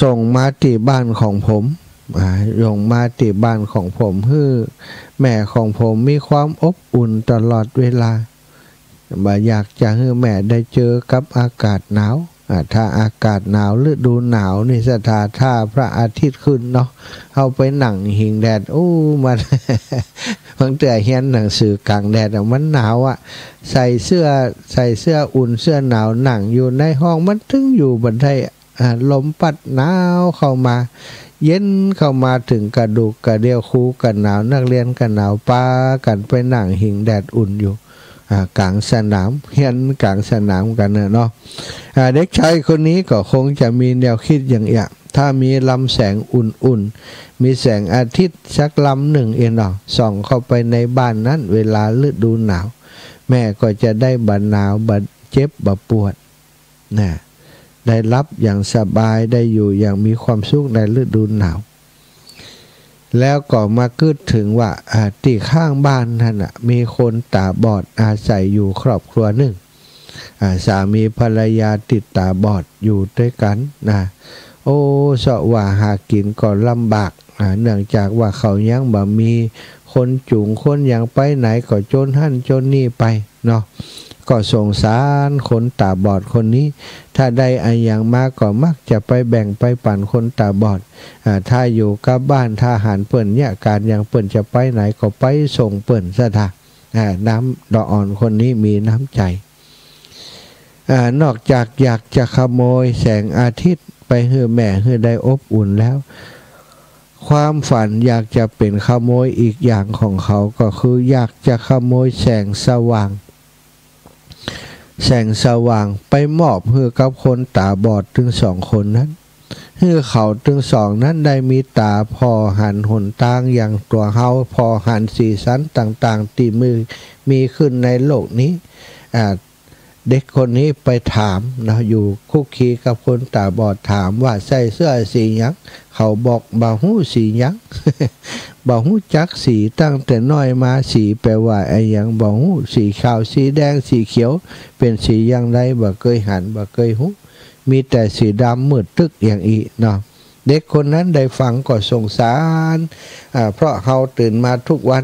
ส่งมาที่บ้านของผมให้แม่ของผมมีความอบอุ่นตลอดเวลาอยากจะให้แม่ได้เจอกับอากาศหนาวถ้าอากาศหนาวฤดูหนาวนี่ถ้าพระอาทิตย์ขึ้นเนาะเอาไปหนังหิงแดดมันบางแต่เห็นหนังสือกลางแดดมันหนาวใส่เสื้ออุ่นเสื้อหนาวหนังอยู่ในห้องมันถึงอยู่บนไทยลมพัดหนาวเข้ามาเย็นเข้ามาถึงกระดูกกระเดี่ยวครูกันหนาวนักเรียนกันหนาวปากันไปหนังหิงแดดอุ่นอยู่กลางสนามเฮียนกลางสนามกันเนาะเด็กชายคนนี้ก็คงจะมีแนวคิดอย่างถ้ามีลำแสงอุ่นๆมีแสงอาทิตย์สักลำหนึ่งส่องเข้าไปในบ้านนั้นเวลาฤดูหนาวแม่ก็จะได้บ่หนาวบ่เจ็บบ่ปวดได้รับอย่างสบายได้อยู่อย่างมีความสุขในฤดูหนาวแล้วก็มาคิดถึงว่าที่ข้างบ้านนั่นมีคนตาบอดอาศัยอยู่ครอบครัวหนึ่งสามีภรรยาติดตาบอดอยู่ด้วยกันสว่าหากินก็ลำบากเนื่องจากว่าเขายังบ่มีคนจุงคนยังไปไหนก็จนหั่นจนนี่ไปเนาะ ก็สงสารคนตาบอดคนนี้ถ้าได้อะไรอย่างมาก็มักจะไปแบ่งไปปั่นคนตาบอดถ้าอยู่กับบ้านถ้าหันเปิ่นเนี่ยการอย่างเปิ่นจะไปไหนก็ไปส่งเปิ่นซะท่าน้ำดอกอ่อนคนนี้มีน้ำใจนอกจากอยากจะขโมยแสงอาทิตย์ไปให้แม่ให้ได้อบอุ่นแล้วความฝันอยากจะเป็นขโมยอีกอย่างของเขาก็คืออยากจะขโมยแสงสว่างไปมอบให้กับคนตาบอดถึง2 คนนั้นให้เขาถึง2นั้นได้มีตาพอหันหนทางอย่างตัวเฮาพอหันสีสันต่างๆที่มีขึ้นในโลกนี้เด็กคนนี้ไปถามนะอยู่คุกคีกับคนตาบอดถามว่าใส่เสื้อสีหยังเขาบอกบ่ฮู้สีหยังบ่ฮู้จักสีตั้งแต่น้อยมาสีแปลว่าไอ้หยังบ่ฮู้สีขาวสีแดงสีเขียวเป็นสีอย่างไรบ่เคยหันบ่เคยฮู้มีแต่สีดำมืดตึกอย่างอีเนาะเด็กคนนั้นได้ฟังก็สงสารเพราะเฮาตื่นมาทุกวั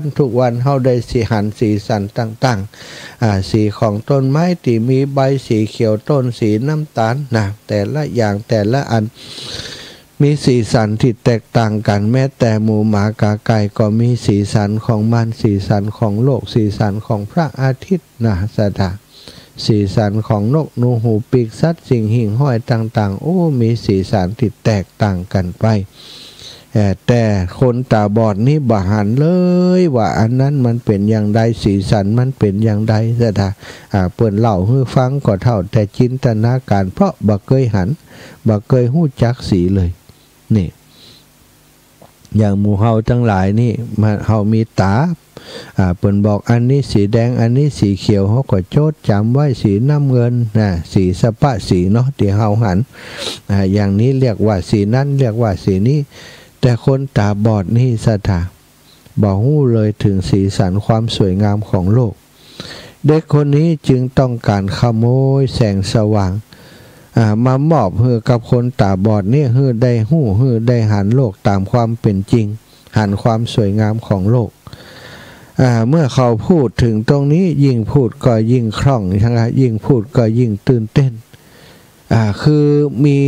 นเฮาได้สีหันสีสันต่างๆสีของต้นไม้ที่มีใบสีเขียวต้นสีน้ำตาลนะแต่ละอย่างแต่ละอันมีสีสันที่แตกต่างกันแม้แต่หมูหมากาไก่ก็มีสีสันของมันสีสันของโลกสีสันของพระอาทิตย์นะสถาสีสันของนกนูหูปีกสัตว์สิ่งหิ่งห้อยต่างๆโอ้มีสีสันที่แตกต่างกันไปแต่คนตาบอดนี่บ่หันเลยว่าอันนั้นมันเป็นอย่างใดสีสันมันเป็นอย่างใดซะท่าเปิ้นเล่าให้ฟังก็เท่าแต่จินตนาการเพราะบ่เคยหันบ่เคยฮู้จักสีเลยนี่อย่างหมู่เฮาทั้งหลายนี่มาเฮามีตาเปิ้นบอกอันนี้สีแดงอันนี้สีเขียวเฮาก็โจดจำไว้สีน้ำเงินสีสะปะสีเนาะที่เฮาหันอย่างนี้เรียกว่าสีนั้นเรียกว่าสีนี้แต่คนตาบอดนี่สถาบ่ฮู้เลยถึงสีสันความสวยงามของโลกเด็กคนนี้จึงต้องการขโมยแสงสว่างมามอบให้กับคนตาบอดนี่ให้ได้ฮู้ให้ได้หันโลกตามความเป็นจริงหันความสวยงามของโลกเมื่อเขาพูดถึงตรงนี้ยิ่งพูดก็ยิ่งคล่องนะครับยิ่งพูดก็ยิ่งตื่นเต้นคือมี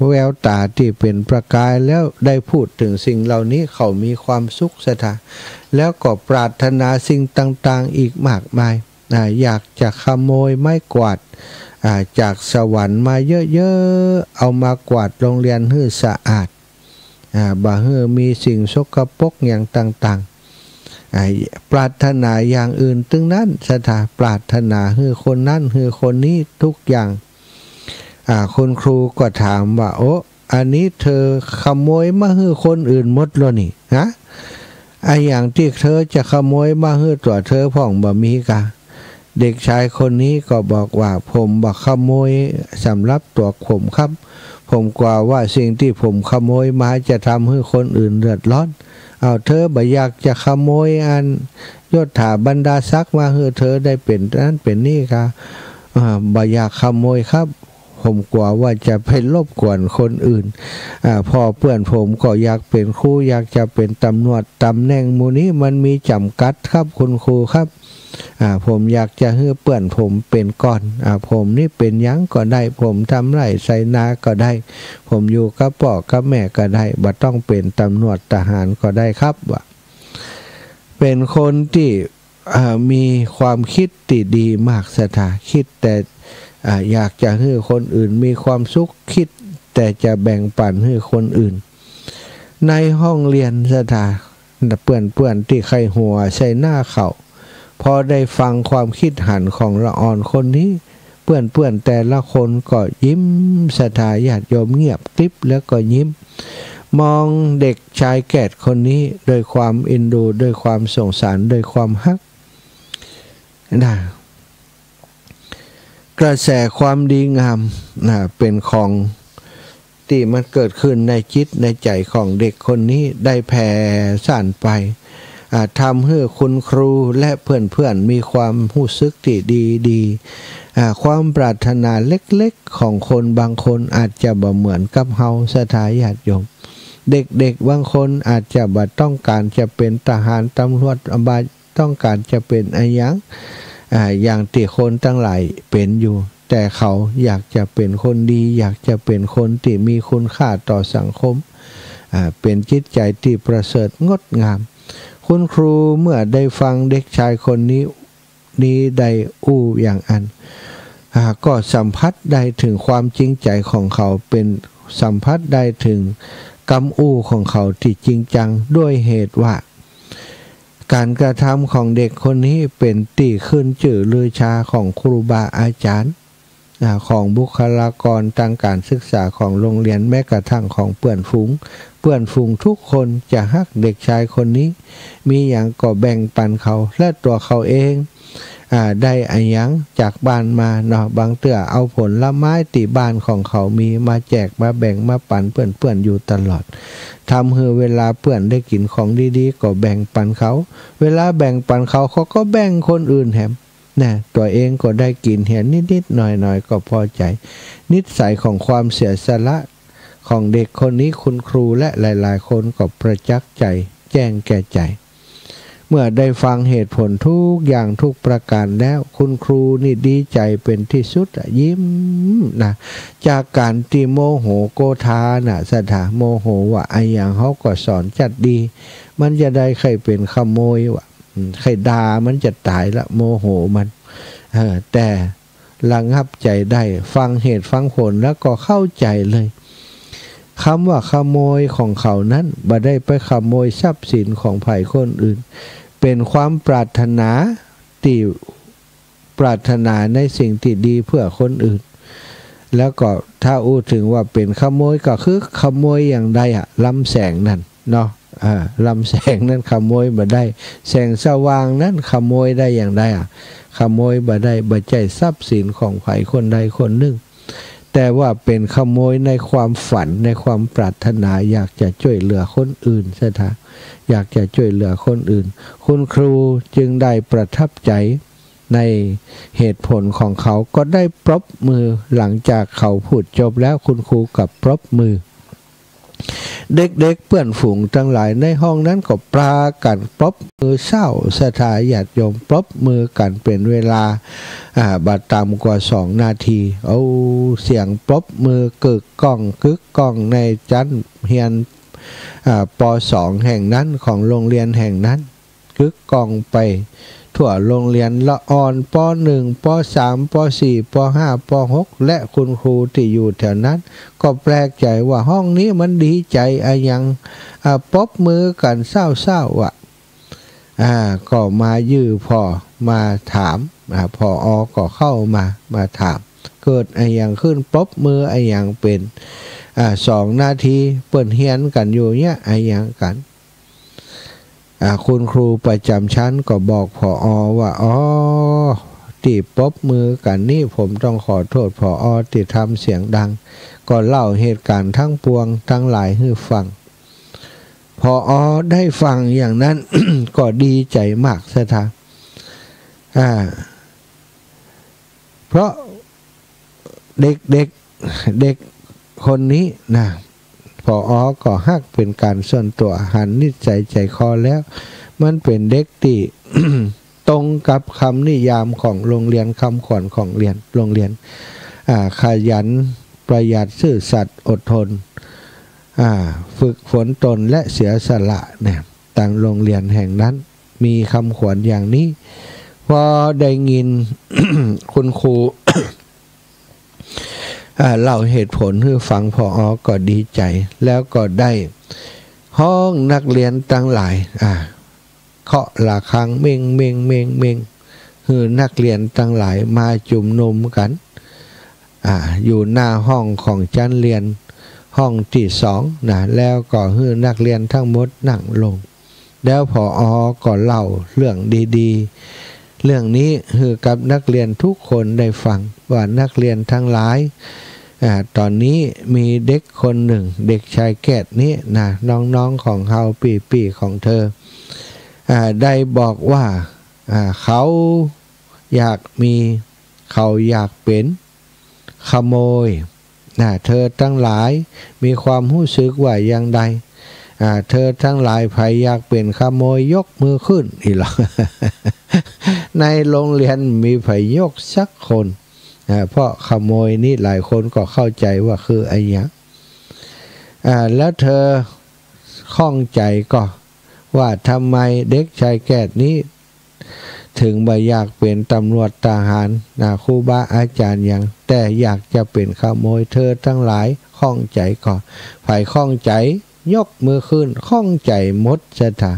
แววตาที่เป็นประกายแล้วได้พูดถึงสิ่งเหล่านี้เขามีความสุขสถาแล้วก็ปรารถนาสิ่งต่างๆอีกมากมายอยากจะขโมยไม้กวาดจากสวรรค์มาเยอะๆเอามากวาดโรงเรียนให้สะอาดบ่ให้มีสิ่งสกปรกอย่างต่างๆปรารถนาอย่างอื่นตึงนั้นสถาปรารถนาให้คนนั้นให้คนนี้ทุกอย่างคุณครูก็ถามว่าโอ้อันนี้เธอขโมยมาให้คนอื่นหมดแล้วนี่ฮะอย่างที่เธอจะขโมยมาให้ตัวเธอพ่องบ่มีกะเด็กชายคนนี้ก็บอกว่าผมบ่ขโมยสำหรับตัวผมครับผมกว่าว่าสิ่งที่ผมขโมยมาจะทำให้คนอื่นเดือดร้อนเอาเธอบ่อยากจะขโมยอันยศถาบรรดาศักดิ์มาให้เธอได้เป็นนั้นเป็นนี่ค่ะบ่อยากขโมยครับผมกลัวว่าจะไปรบกวนคนอื่นพอเพื่อนผมก็อยากเป็นครูอยากจะเป็นตำรวจตำแหน่งหมู่นี้มันมีจำกัดครับคุณครูครับผมอยากจะให้เพื่อนผมเป็นก่อนผมนี่เป็นยังก็ได้ผมทำไรใส่นาก็ได้ผมอยู่กับพ่อกับแม่ก็ได้บ่ต้องเป็นตำรวจทหารก็ได้ครับว่าเป็นคนที่มีความคิดที่ดีมากสถาคิดแต่อยากจะให้คนอื่นมีความสุขคิดแต่จะแบ่งปันให้คนอื่นในห้องเรียนสถาเปื่อนที่ใครหัวใส่หน้าเขาพอได้ฟังความคิดหันของละอ่อนคนนี้เปื่อนแต่ละคนก็ยิ้มสถาญาติโยมเงียบกริบแล้วก็ยิ้มมองเด็กชายแก่คนนี้โดยความเอ็นดูโดยความสงสารโดยความฮักกระแสความดีงามเป็นของที่มันเกิดขึ้นในจิตในใจของเด็กคนนี้ได้แผ่ซ่านไปทำให้คุณครูและเพื่อนๆมีความรู้สึกที่ดีความปรารถนาเล็กๆของคนบางคนอาจจะบ่เหมือนกับเฮาสถาญาติโยมเด็กๆบางคนอาจจะบ่ต้องการจะเป็นทหารตำรวจต้องการจะเป็นอะไรอย่าง อย่างที่คนทั้งหลายเป็นอยู่แต่เขาอยากจะเป็นคนดีอยากจะเป็นคนที่มีคุณค่าต่อสังคมเป็นจิตใจที่ประเสริฐงดงามคุณครูเมื่อได้ฟังเด็กชายคนนี้ได้อู้อย่างอันก็สัมผัสได้ถึงความจริงใจของเขาเป็นสัมผัสได้ถึงกำอู้ของเขาที่จริงจังด้วยเหตุว่าการกระทำของเด็กคนนี้เป็นตีขึ้นจื่อลือชาของครูบาอาจารย์ของบุคลากรทางการศึกษาของโรงเรียนแม้กระทั่งของเพื่อนฝูงทุกคนจะฮักเด็กชายคนนี้มีอย่างก็แบ่งปันเขาและตัวเขาเองได้อันยังจากบ้านมาเนาะบางเตื้อเอาผลละไม้ตีบ้านของเขามีมาแจกมาแบ่งมาปันเพื่อนอยู่ตลอดทำให้เวลาเพื่อนได้กินของดีๆก็แบ่งปันเขาเวลาแบ่งปันเขาก็แบ่งคนอื่นแถมนะตัวเองก็ได้กินเห็นนิดๆหน่อยๆก็พอใจนิสัยของความเสียสละของเด็กคนนี้คุณครูและหลายๆคนก็ประจักษ์ใจแจ้งแก่ใจเมื่อได้ฟังเหตุผลทุกอย่างทุกประการแล้วคุณครูนี่ดีใจเป็นที่สุดยิ้มนะจากการที่โมโหโกธานะสถาโมโหว่าไอ้อย่างเขาก็สอนจัดดีมันจะได้ใครเป็นขโมยวะใครด่ามันจะตายละโมโหมันแต่ระงับใจได้ฟังเหตุฟังผลแล้วก็เข้าใจเลยคำว่าขโมยของเขานั้นบ่ได้ไปขโมยทรัพย์สินของไผ่คนอื่นเป็นความปรารถนาที่ปรารถนาในสิ่งที่ดีเพื่อคนอื่นแล้วก็ถ้าอู้ถึงว่าเป็นขโมยก็คือขโมยอย่างใดลำแสงนั่นเนาะลำแสงนั้นขโมยบ่ได้แสงสว่างนั้นขโมยได้อย่างใดขโมยบ่ได้บ่ใจทรัพย์สินของไผ่คนใดคนหนึ่งแต่ว่าเป็นขโมยในความฝันในความปรารถนาอยากจะช่วยเหลือคนอื่นซะท่าอยากจะช่วยเหลือคนอื่นคุณครูจึงได้ประทับใจในเหตุผลของเขาก็ได้ปรบมือหลังจากเขาพูดจบแล้วคุณครูกับปรบมือเด็กๆเพื่อนฝูงทั้งหลายในห้องนั้นก็ปรากันปรบมือเศร้าสถาญาติโยมปรบมือกันเป็นเวลาบัดต่ำกว่า2 นาทีเอาเสียงปรบมือกึกก้องในชั้นเรียนป.2 แห่งนั้นของโรงเรียนแห่งนั้นกึกก้องไปทั่วโรงเรียนละอ่อนป.1 ป.3 ป.4 ป.5 ป.6 และคุณครูที่อยู่แถวนั้นก็แปลกใจว่าห้องนี้มันดีใจยังปรบมือกันเศร้าก็มายื้อพอมาถามพอก็เข้ามาถามเกิดอย่างขึ้นปรบมืออย่างเป็น2 นาทีเปิ่นเฮียนกันอยู่เนี่ยอย่างกันคุณครูประจำชั้นก็บอกผอ.ว่าที่ปรบมือกันนี่ผมต้องขอโทษผอ.ที่ทำเสียงดังก็เล่าเหตุการณ์ทั้งปวงทั้งหลายให้ฟังผอ.ได้ฟังอย่างนั้น ก็ดีใจมากซะท่าเพราะเด็กคนนี้นะผอ.ก็ฮักเป็นการส่วนตัวหันนิสัยใจคอแล้วมันเป็นเด็กที่ ตรงกับคำนิยามของโรงเรียนคำขวัญของโรงเรียนขยันประหยัดซื่อสัตย์อดทนฝึกฝนตนและเสียสละเนี่ยต่างโรงเรียนแห่งนั้นมีคำขวัญอย่างนี้พอได้ยิน คุณครู เล่าเหตุผลให้ฟังผอ.ก็ดีใจแล้วก็ได้ห้องนักเรียนทั้งหลายเคาะระฆังเม่งคือนักเรียนทั้งหลายมาจุ่มนุมกันอยู่หน้าห้องของชั้นเรียนห้องที่2นะแล้วก็ให้นักเรียนทั้งหมดนั่งลงแล้วผอ.ก็เล่าเรื่องดีๆเรื่องนี้คือกับนักเรียนทุกคนได้ฟังว่านักเรียนทั้งหลายตอนนี้มีเด็กคนหนึ่งเด็กชายแกดนี้นะน้องๆของเขาปีของเธอได้บอกว่าเขาอยากเป็นขโมยเธอทั้งหลายมีความรู้สึกว่าอย่างใดเธอทั้งหลายใครอยากเป็นขโมยยกมือขึ้นอีหรอ ในโรงเรียนมีไผยกสักคนเพราะขโมยนี่หลายคนก็เข้าใจว่าคืออะไรอย่างแล้วเธอข้องใจก็ว่าทำไมเด็กชายแก่นี้ถึงบ่อยากเป็นตำรวจทหารครูบาอาจารย์อย่างแต่อยากจะเป็นขโมยเธอทั้งหลายข้องใจก็ไผข้องใจยกมือขึ้นข้องใจหมดสถา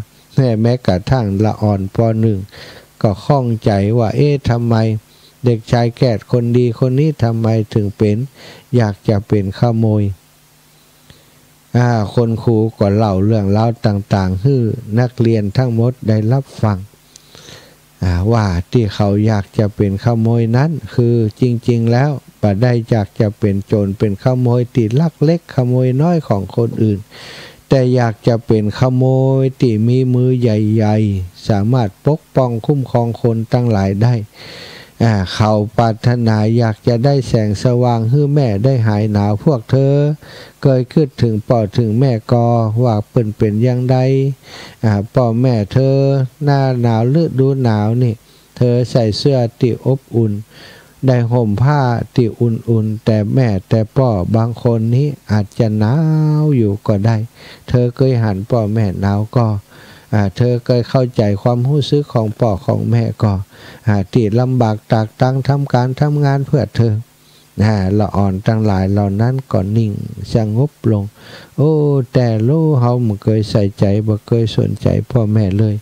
แม้กระทั่งละอ่อนปหนึ่งก็ข้องใจว่าทำไมเด็กชายแก่คนดีคนนี้ทำไมถึงเป็นอยากจะเป็นขโมยคนครูก็เล่าเรื่องเล่าต่างๆให้นักเรียนทั้งหมดได้รับฟังว่าที่เขาอยากจะเป็นขโมยนั้นคือจริงๆแล้วบ่ได้อยากจะเป็นโจรเป็นขโมยที่ลักเล็กขโมยน้อยของคนอื่นแต่อยากจะเป็นขโมยที่มีมือใหญ่ๆสามารถปกป้องคุ้มครองคนตั้งหลายได้เขาปรารถนาอยากจะได้แสงสว่างให้แม่ได้หายหนาวพวกเธอเคยคิดถึงพ่อถึงแม่ก็ว่าเป็นอย่างใดพ่อแม่เธอหน้าหนาวฤดูหนาวนี่เธอใส่เสื้อที่อบอุ่นได้ห่มผ้าที่อุ่นๆแต่แม่แต่พ่อบางคนนี้อาจจะหนาวอยู่ก็ได้เธอเคยหันพ่อแม่หนาวก็เธอเคยเข้าใจความรู้สึกของพ่อของแม่ก็ที่ลำบากตากตำทำการทำงานเพื่อเธอละอ่อนทั้งหลายเหล่านั้นก็นิ่งสงบลงแต่ลูกเขาไม่เคยใส่ใจบ่เคยสนใจพ่อแม่เลย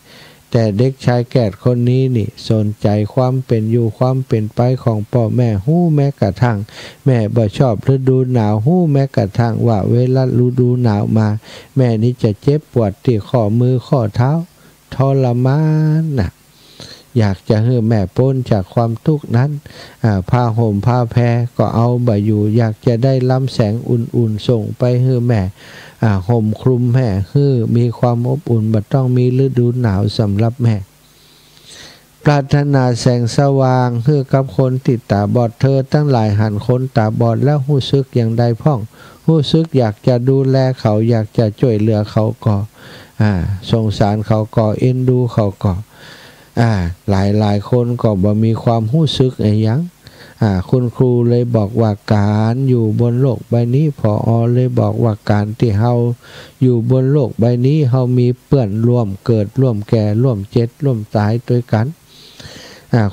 แต่เด็กชายแก่คนนี้นี่สนใจความเป็นอยู่ความเป็นไปของพ่อแม่หู้แม้กระทั่งแม่บ่ชอบฤดูหนาวหู้แม้กระทั่งว่าเวลาฤดูหนาวมาแม่นี่จะเจ็บปวดที่ข้อมือข้อเท้าทรมานอยากจะให้แม่พ้นจากความทุกข์นั้นผ้าห่มผ้าแพรก็เอาบ่อยู่อยากจะได้ลำแสงอุ่นๆส่งไปให้แม่ห่มคลุมแม่ให้มีความอบอุ่นบ่ต้องมีฤดูหนาวสำหรับแม่ปรารถนาแสงสว่างให้กับคนติดตาบอดเธอทั้งหลายหันคนตาบอดแล้วรู้สึกอย่างใดพ่องรู้สึกอยากจะดูแลเขาอยากจะช่วยเหลือเขาก็สงสารเขาก็เอ็นดูเขาก็หลายคนก็บ่มีความรู้สึกอะไรอย่างคุณครูเลยบอกว่าการอยู่บนโลกใบนี้ผอ.เลยบอกว่าการที่เฮาอยู่บนโลกใบนี้เฮามีเปื้อนร่วมเกิดร่วมแก่ร่วมเจ็บร่วมตายด้วยกัน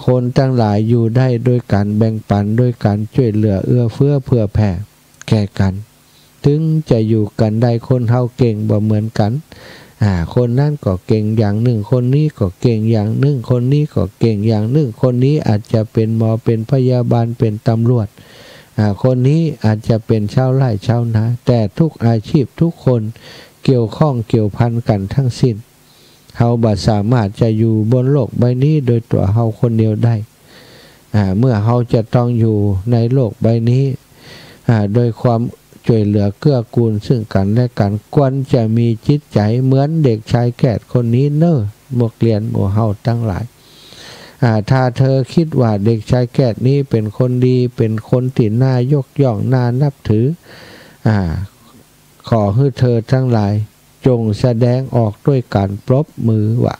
คนทั้งหลายอยู่ได้ด้วยการแบ่งปันด้วยการช่วยเหลือเอื้อเฟื้อเผื่อแผ่แก่กันถึงจะอยู่กันได้คนเฮาเก่งบ่เหมือนกันคนนั้นก็เก่งอย่างหนึ่งคนนี้ก็เก่งอย่างหนึ่งคนนี้ก็เก่งอย่างหนึ่งคนนี้อาจจะเป็นหมอเป็นพยาบาลเป็นตำรวจคนนี้อาจจะเป็นชาวไร่ชาวนาแต่ทุกอาชีพทุกคนเกี่ยวข้องเกี่ยวพันกันทั้งสิ้นเฮาบ่สามารถจะอยู่บนโลกใบนี้โดยตัวเฮาคนเดียวได้เมื่อเฮาจะต้องอยู่ในโลกใบนี้โดยความช่วยเหลือเกื้อกูลซึ่งกันและกันควรจะมีจิตใจเหมือนเด็กชายแก่คนนี้หมวกเรียนหมู่เฮาทั้งหลายถ้าเธอคิดว่าเด็กชายแก่นี้เป็นคนดีเป็นคนที่น่ายกย่องน่านับถือขอให้เธอทั้งหลายจงแสดงออกด้วยการปรบมือว่า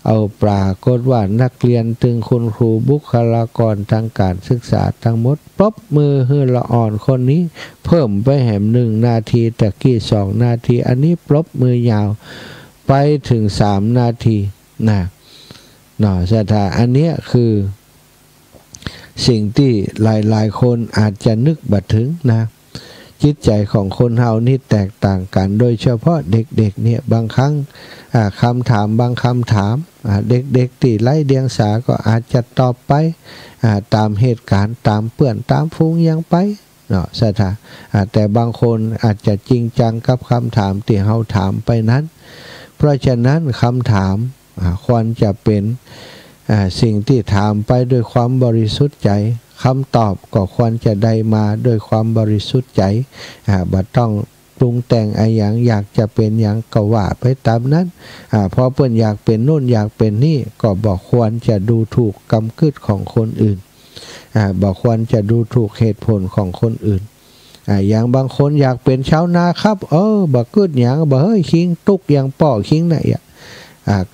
เอาปรากฏว่านักเรียนถึงคุณครูบุคลากรทางการศึกษาทั้งหมดปรบมือให้ละอ่อนคนนี้เพิ่มไปแหม1 นาทีตะกี้2 นาทีอันนี้ปรบมือยาวไปถึง3 นาทีสถานอันนี้คือสิ่งที่หลายคนอาจจะนึกบัดถึงจิตใจของคนเฮานี่แตกต่างกันโดยเฉพาะเด็กๆเนี่ยบางครั้งคำถามบางคำถามเด็กๆที่ไร้เดียงสาก็อาจจะตอบไปตามเหตุการณ์ตามเปื่อนตามฟุ้งยังไปสถานแต่บางคนอาจจะจริงจังกับคำถามที่เฮาถามไปนั้นเพราะฉะนั้นคำถามควรจะเป็นสิ่งที่ถามไปด้วยความบริสุทธิ์ใจคำตอบก็ควรจะได้มาด้วยความบริสุทธิ์ใจบ่ต้องปรุงแต่งอย่างอยากจะเป็นอย่างก็ว่าไปตามนั้นเพราะเพิ่นอยากเป็นนู่นอยากเป็นนี่ก็บอกควรจะดูถูกกำกึดของคนอื่นบอกควรจะดูถูกเหตุผลของคนอื่นอย่างบางคนอยากเป็นชาวนาครับบ่กึดอย่างบ่เฮ้ยคิงตุกอย่างป่อคิงไหน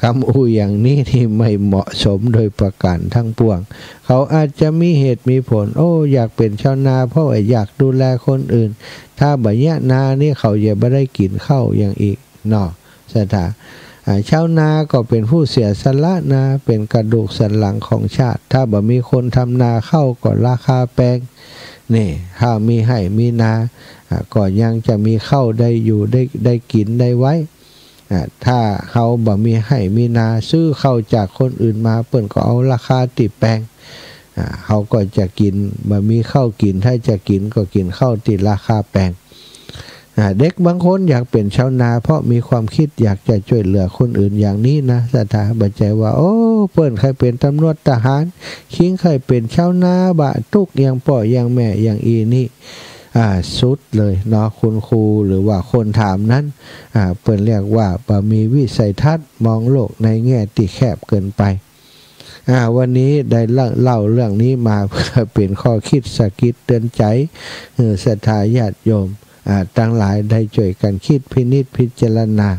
กำอูอย่างนี้ที่ไม่เหมาะสมโดยประการทั้งปวงเขาอาจจะมีเหตุมีผลอยากเป็นชาวนาเพราะอยากดูแลคนอื่นถ้าบัญญัตินานี่เขาอย่าไม่ได้กินข้าวอย่างอีกเนาะสถาชาวนาก็เป็นผู้เสียสละนาเป็นกระดูกสันหลังของชาติถ้าบ่มีคนทำนาเข้าก็ราคาแพงนี่ถ้ามีให้มีนาก็ยังจะมีเข้าได้อยู่ได้กินได้ไว้ถ้าเขาบ่มีให้มีนาซื้อเข้าจากคนอื่นมาเปิ้นก็เอาราคาติดแปลงเขาก็จะกินบ่มีข้าวกินถ้าจะกินก็กินข้าวติดราคาแพงเด็กบางคนอยากเป็นชาวนาเพราะมีความคิดอยากจะช่วยเหลือคนอื่นอย่างนี้นะสถาบันใจว่าเปิ้นใครเป็นตำรวจทหารคิงใครเป็นชาวนาบะทุกอย่างป่ออย่างแม่อย่างอีนี่สุดเลยเนาะคุณครูหรือว่าคนถามนั้นเปิ้นเรียกว่าบ่มีวิสัยทัศน์มองโลกในแง่ที่แคบเกินไปวันนี้ได้เล่าเรื่องนี้มาเพื่อเป็นข้อคิดสะกิดเตือนใจศรัทธาญาติโยมทั้งหลายได้ช่วยกันคิดพินิจพิจารณา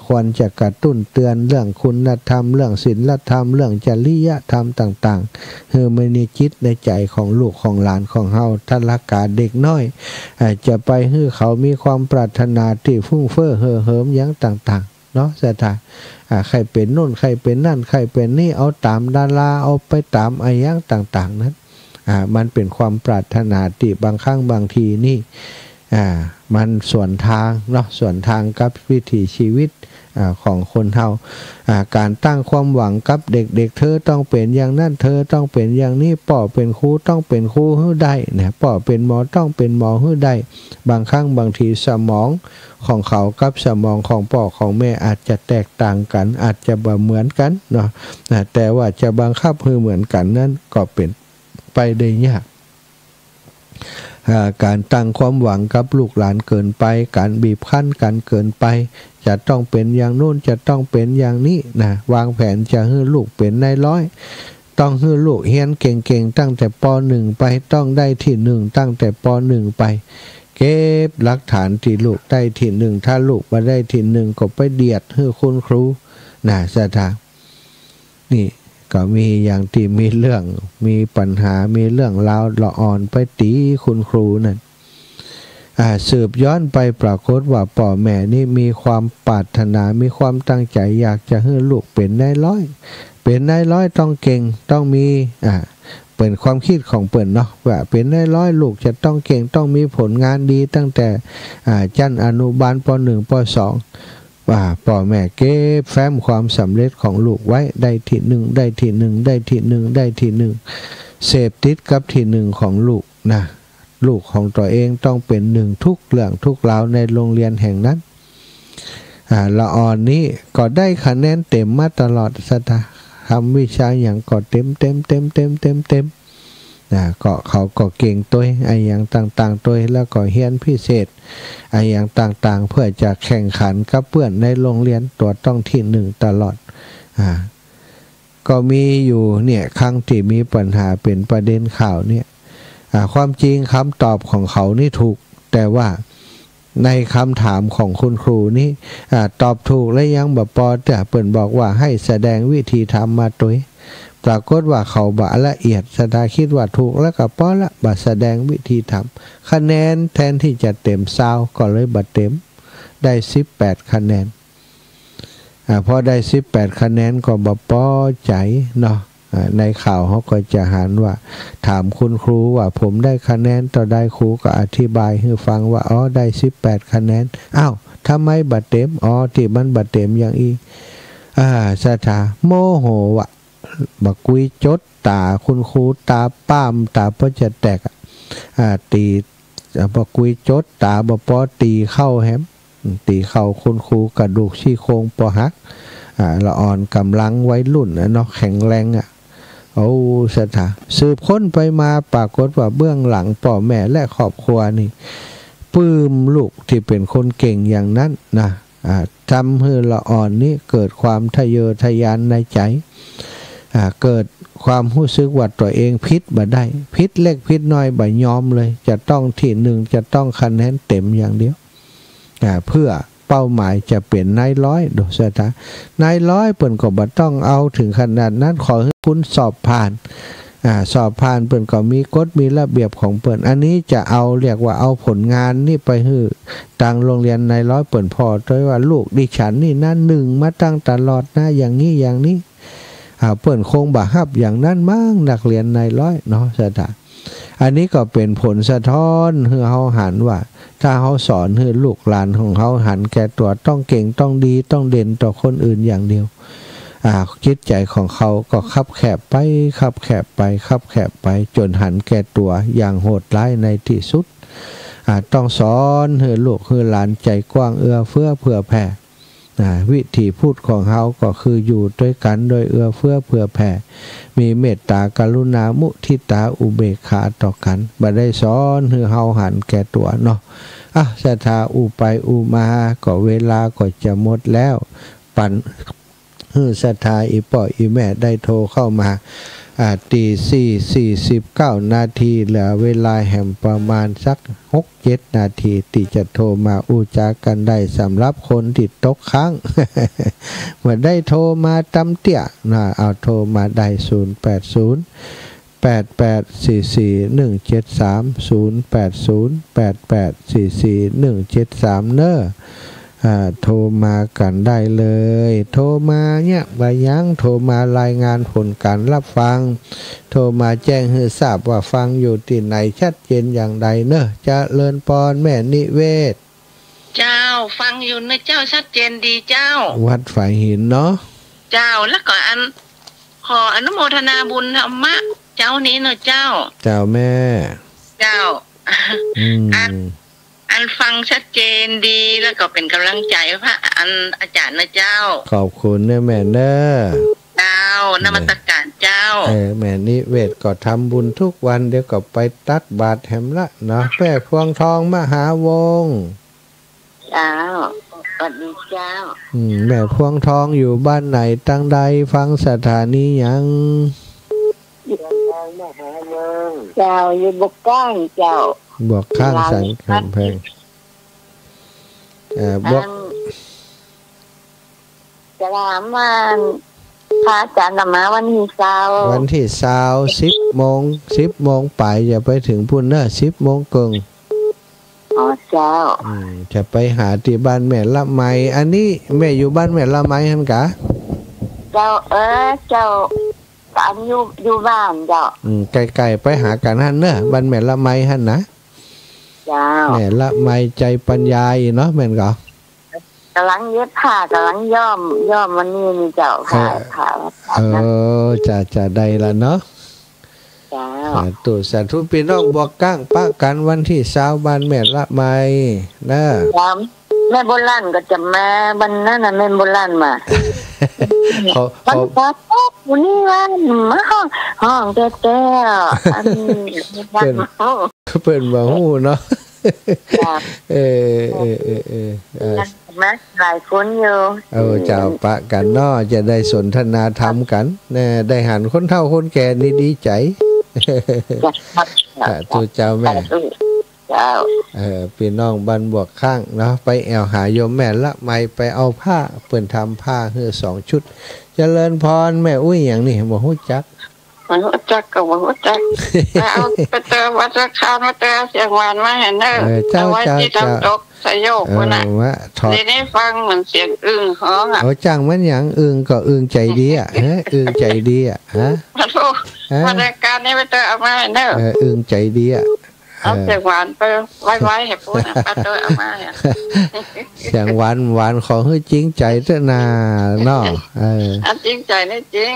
ควรจะกระตุ้นเตือนเรื่องคุณธรรมเรื่องศีลธรรมเรื่องจริยธรรมต่างๆไม่ในจิตในใจของลูกของหลานของเฮาทัลกาเด็กน้อยจะไปให้เขามีความปรารถนาที่ฟุ้งเฟ้อเห่อเหิมอย่างต่างๆเนาะศรัทธาใครเป็นโน่นใครเป็นนั่นใครเป็นนี่เอาตามดาราเอาไปตามอะไรอย่างต่างๆนั้นมันเป็นความปรารถนาที่บางครั้งบางทีนี่มันส่วนทางเนาะส่วนทางกับวิถีชีวิตของคนเฮาการตั้งความหวังกับเด็กๆเธอต้องเป็นอย่างนั้นเธอต้องเป็นอย่างนี้ป่อเป็นครูต้องเป็นครูให้ได้นะป่อเป็นหมอต้องเป็นหมอให้ได้บางครั้งบางทีสมองของเขากับสมองของพ่อของแม่อาจจะแตกต่างกันอาจจะบ่เหมือนกันเนาะแต่ว่าจะบังคับให้เหมือนกันนั้นก็เป็นไปได้ยากการตั้งความหวังกับลูกหลานเกินไปการบีบคั้นกันเกินไปจะต้องเป็นอย่างโน้นจะต้องเป็นอย่างนี้นะวางแผนจะให้ลูกเป็นนายร้อยต้องให้ลูกเรียนเก่งๆตั้งแต่ป.1 ไปต้องได้ที่ 1ตั้งแต่ป.1 ไปเก็บหลักฐานที่ลูกได้ที่ 1ถ้าลูกมาได้ที่ 1ก็ไปเดียดให้คุณครูนะสถานี่ก็มีอย่างที่มีเรื่องมีปัญหามีเรื่องราวละอ่อนไปตีคุณครูนั่นสืบย้อนไปปรากฏว่าพ่อแม่นี่มีความปรารถนามีความตั้งใจอยากจะให้ลูกเป็นนายร้อยเป็นนายร้อยต้องเก่งต้องมีเป็นความคิดของเปิ่นเนาะว่าเป็นนายร้อยลูกจะต้องเก่งต้องมีผลงานดีตั้งแต่ชั้นอนุบาลป.1 ป.2ว่าพ่อแม่เก็บแฟ้มความสำเร็จของลูกไว้ได้ที่ 1ได้ที่ 1ได้ที่ 1ได้ที่ 1เสพติดกับที่ 1ของลูกนะลูกของตัวเองต้องเป็น1ทุกเรื่องทุกราวในโรงเรียนแห่งนั้นละอ่อนนี้ก็ได้คะแนนเต็มมาตลอดสถาทำวิชาอย่างก็เต็มก็เขาก็เก่งตัวไอ้อย่างต่างๆตัวแล้วก็เรียนพิเศษไอ้อย่างต่างๆเพื่อจะแข่งขันกับเพื่อนในโรงเรียนตัวต้องที่ 1ตลอดก็มีอยู่เนี่ยครั้งที่มีปัญหาเป็นประเด็นข่าวเนี่ยความจริงคำตอบของเขานี่ถูกแต่ว่าในคำถามของคุณครูนี่ตอบถูกและยังแบบปอแต่เปิ่นบอกว่าให้แสดงวิธีทำมาตัวปรากฏว่าเขาบะละเอียดสตาคิดว่าถูกแล้วก็ปอละบะแสดงวิธีทำคะแนนแทนที่จะเต็ม20ก็เลยบะเต็มได้18คะแนนพอได้18คะแนนก็บะปอใจเนาะในข่าวเขาก็จะหันว่าถามคุณครูว่าผมได้คะแนนต่อได้ครูก็อธิบายให้ฟังว่าได้18คะแนนอ้าวทำไมบัดเต็มที่มันบัดเต็มอย่างอีสถาโมโหวะบักกุยจดตาคุณครูตาป้ามตาก็จะแตกตีบักกุยจดตาบปอตีเข้าแฮมตีเข้าคุณครูกระดูกซี่โครงปอหักละอ่อนกำลังไว้รุ่นเนาะแข็งแรงสถาสืบค้นไปมาปรากฏว่าเบื้องหลังพ่อแม่และครอบครัวนี่ปลื้มลูกที่เป็นคนเก่งอย่างนั้นนะทำให้ละอ่อนนี้เกิดความทะเยอทะยานในใจเกิดความรู้สึกว่าตัวเองพิษบ่ได้พิษเล็กพิษน้อยบ่ยอมเลยจะต้องที่ 1จะต้องคะแนนเต็มอย่างเดียวเพื่อ เป้าหมายจะเป็นนายร้อยโดสตานายร้อยเปิ่นก็บ่ต้องเอาถึงขนาดนั้นขอให้คุณสอบผ่านสอบผ่านเปิ่นก็มีกฎมีระเบียบของเปิ่นอันนี้จะเอาเรียกว่าเอาผลงานนี่ไปให้ต่างโรงเรียนนายร้อยเปิ่นพอด้วยว่าลูกดิฉันนี่นะ1มาตั้งตลอดนะอย่างนี้อย่างนี้เปิ่นคงบ่ฮับอย่างนั้นมั่งนักเรียนนายร้อยเนาะสตาอันนี้ก็เป็นผลสะท้อนให้เฮาหันว่าถ้าเฮาสอนให้ลูกหลานของเฮาหันแก่ตัวต้องเก่งต้องดีต้องเด่นต่อคนอื่นอย่างเดียวจิตใจของเขาก็คับแคบไปคับแคบไปคับแคบไปจนหันแก่ตัวอย่างโหดร้ายในที่สุดต้องสอนให้ลูกให้หลานใจกว้างเอื้อเฟื้อเผื่อแผ่วิธีพูดของเขาก็คืออยู่ด้วยกันโดยเอื้อเฟื้อเผื่อแผ่มีเมตตากรุณามุทิตาอุเบกขาต่อกันบ่ได้สอนให้เฮาหันแก่ตัวเนาะศรัทธาอุไปอุมาก็เวลาก็จะหมดแล้วปันศรัทธาอีป่ออีแม่ได้โทรเข้ามา4:49 นาทีเหลือเวลาแห่งประมาณสัก 6-7 นาทีที่จะโทรมาอู้จากันได้สำหรับคนที่ตกค้าง เมื่อได้โทรมาตำเตี้ยเอาโทรมาได้080-8844-173 เนอะโทรมากันได้เลยโทรมาเนี่ยบายังโทรมารายงานผลการรับฟังโทรมาแจ้งให้ทราบว่าฟังอยู่ที่ไหนชัดเจนอย่างใดเนอะจะเลินปอนแม่นิเวศเจ้าฟังอยู่นะเจ้าชัดเจนดีเจ้าวัดฝ่ายหินเนาะเจ้าแล้วก็ขออนุโมทนาบุญธรรมะเจ้านี้เนอะเจ้าเจ้าแม่เจ้าอันฟังชัดเจนดีแล้วก็เป็นกำลังใจพระอาจารย์นะเจ้าขอบคุณเนี่ยแม่เนอะเจ้านมัสการเจ้าแม่นิเวศก็ทำบุญทุกวันเดี๋ยวก็ไปตักบาตรแหมละเนาะแม่พวงทองมหาวงศ์เจ้าสวัสดีเจ้าแม่พวงทองอยู่บ้านไหนตั้งใดฟังสถานียังเจ้าอยู่บกก้างเจ้าบอกข้างสันกำแพงบอกจะถามว่าพระอาจารย์มาวันที่10 โมงไปอย่าไปถึงพุ่นเนอะ10 โมงกึ่งเจ้าจะไปหาที่บ้านแม่ละไมอันนี้แม่อยู่บ้านแม่ละไมหั่นกะเจ้าเจ้าการอยู่บ้านเจ้าไกลๆไปหากันหั่นเนอะบ้านแม่ละไมหั่นนะแม่ละไมใจปัญญาเนาะแม่นก็กำลังเย็บผ้ากำลังย่อมมันนี่เจ้าค่ะจะได้ละเนาะสาธุพี่น้องบอกก้างปะกันวันที่20บ้านแม่ละไมนะแม่โบราณก็จะมาวันนั้นน่ะแม่โบราณมาวันนี้วันมาห้องแก้วเปิ่นบ่ฮู้เนาะมาหลายคนอยู่เจ้าปะกันเนาะจะได้สนทนาธรรมกันแน่ได้หันคนเฒ่าคนแก่นี่ดีใจตัวเจ้าแม่พี่น้องบ้านบวกข้างเนาะไปแอวหาโยมแม่ละไมไปเอาผ้าเปิ่นทำผ้าให้2 ชุดเจริญพรแม่อุ้ยอย่างนี้บ่ฮู้จักมันว่าจักก็ว่าจักเอาไปเติมวัดข้าวมาเติมเสียงหวานมาเห็นเด้อเอาไว้ที่ทำตกสยโยกพุ่นน่ะได้ฟังเหมือนเสียงอึ้งฮ้องอ่ะจังมันหยังอึ้งก็อึ้งใจดีอ่ะอึ้งใจดีอ่ะฮะมารายการนี้ไปเติมเอามาเด้ออึ้งใจดีอ่ะเอาเสียงหวานไปไว้ให้พูดนะป้าเตยเอามาเนี่ยเสียงหวานของเฮ้ยจริงใจเจ้านาเนาะจริงใจนี่จริง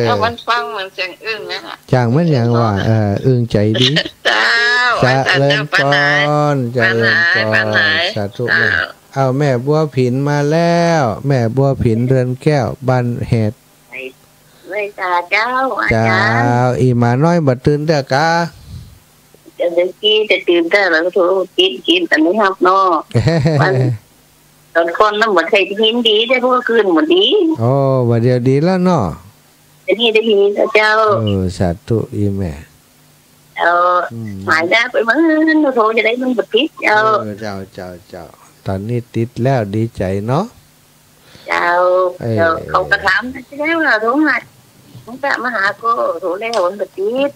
ถ้ามันฟังเหมือนเสียงอึ้งนะจังมันอย่างว่าอึ้งใจดีจะเล่นปอนจะเล่นปอนสาธุแม่เอาแม่บัวผินมาแล้วแม่บัวผินเรือนแก้วบ้านเห็ดไม่จ้าเจ้าอีมาน้อยบัดตื่นเด้อกะจะเดินกี้จะตื่นได้แล้วก็โทรกินแต่ไม่ฮับเนาะตอนคนนั้นหมดใครหินดีได้พวกคืนหมดดีวันเดียวดีแล้วเนาะได้ยินเจ้าสาธุอีแม่หมายได้ไปมั้งโทรจะได้มันบดพิษเจ้า ตอนนี้ติดแล้วดีใจเนาะเจ้าเขากระทำแล้วเรารู้ไหมผมจะมาหาก็โทรแล้วมันบัดติด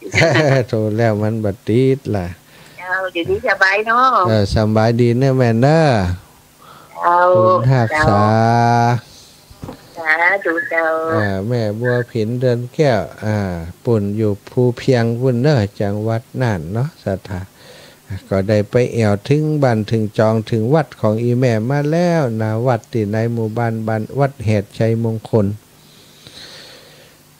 โทรแล้วมันบัดติดล่ะเจ้าอยู่ดีสบายเนาะสบายดีเนอะแม่เนอะคุณหักษาดูเจ้าแม่บัวผินเดินแก้วปุ่นอยู่ภูเพียงปุ่นเนอะจังหวัดน่านเนาะสถาก็ได้ไปแอวถึงบ้านถึงจองถึงวัดของอีแม่มาแล้วนะวัดที่ในหมู่บ้านวัดเหตุชัยมงคล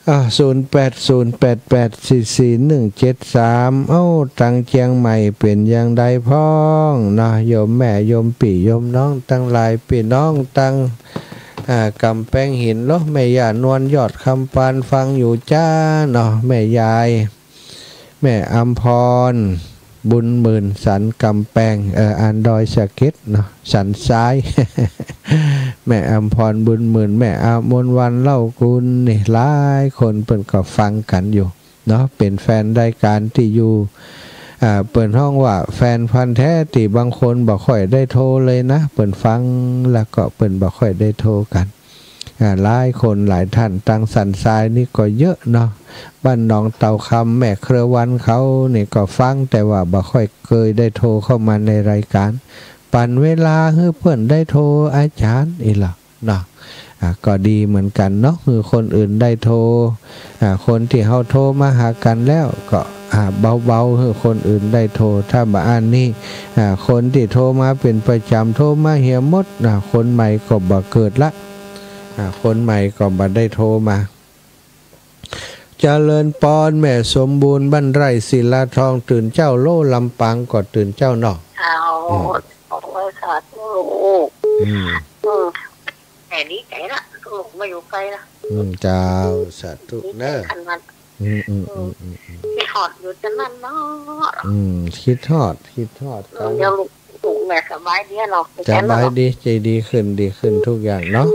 0808844173เอ้าตังเชียงใหม่เป็นอย่างใดพ้องนะโยมแม่โยมปี่โยมน้องตั้งหลายพี่น้องตั้งกำแพงหินเนาะแม่ย่านวลยอดคำปานฟังอยู่จ้าเนาะแม่ยายแม่อำพรบุญหมื่นสันกำแพงอันดอยสะเก็ดเนาะสันซ้าย แม่อำพรบุญหมื่นแม่อามนวันเล่ากุลนี่หลายคนเปิ่นก็ฟังกันอยู่เนาะเป็นแฟนรายการที่อยู่เปิ่นห้องว่าแฟนพันธุ์แท้ที่บางคนบ่ค่อยได้โทรเลยนะเปิ่นฟังแล้วก็เปิ่นบ่ค่อยได้โทรกันหลายคนหลายท่านตั้งสันทรายนี่ก็เยอะเนาะบ้านหนองเต่าคำแม่เครือวันเขานี่ก็ฟังแต่ว่าบ่ค่อยเคยได้โทรเข้ามาในรายการปั่นเวลาให้เพื่อนได้โทรอาจารย์อีหล่ะเนาะก็ดีเหมือนกันเนาะคือคนอื่นได้โทรคนที่เขาโทรมาหากันแล้วก็เบาๆคือคนอื่นได้โทรถ้าบ่อ่านนี่คนที่โทรมาเป็นประจำโทรมาเหี่ยมดคนใหม่ก็บ่เกิดละคนใหม่ก็บ่ได้โทรมาเจริญปอนแม่สมบูรณ์บ้านไร่ศิลาทองตื่นเจ้าโลลำปางก็ตื่นเจ้าเนาะสาธุแต่นี้ใจละลูกไม่อยู่ไกลละเจ้าสาธุเนอะคิดทอดอยู่จะนั่นเนาะคิดทอดเดี๋ยวลูกแม่สบายดีเนาะสบายดีใจดีขึ้นทุกอย่างเนาะ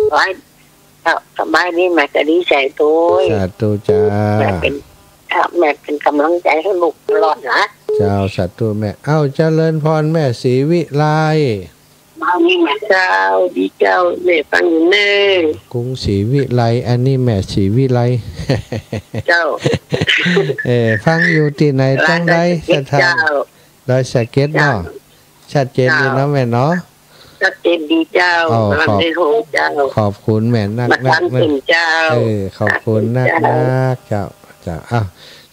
สบายดีแม่ก็ดีใจตัวสาธุจ้าแม่เป็นกำลังใจให้ลูกตลอดนะเจ้าสาธุแม่เอ้าเจริญพรแม่ศรีวิไลมามีแม่เจ้าดีเจ้าแม่ฟังอยู่เน่กรุงศรีวิไลอันนี้แม่ศรีวิไลเจ้าฟังอยู่ที่ไหนตั้งใดสถานดอยสะเก็ดเนาะชัดเจนดีเนาะแม่เนาะชัดเจนดีเจ้าขอบคุณแม่นักเจ้าขอบคุณนักเจ้าอ้าว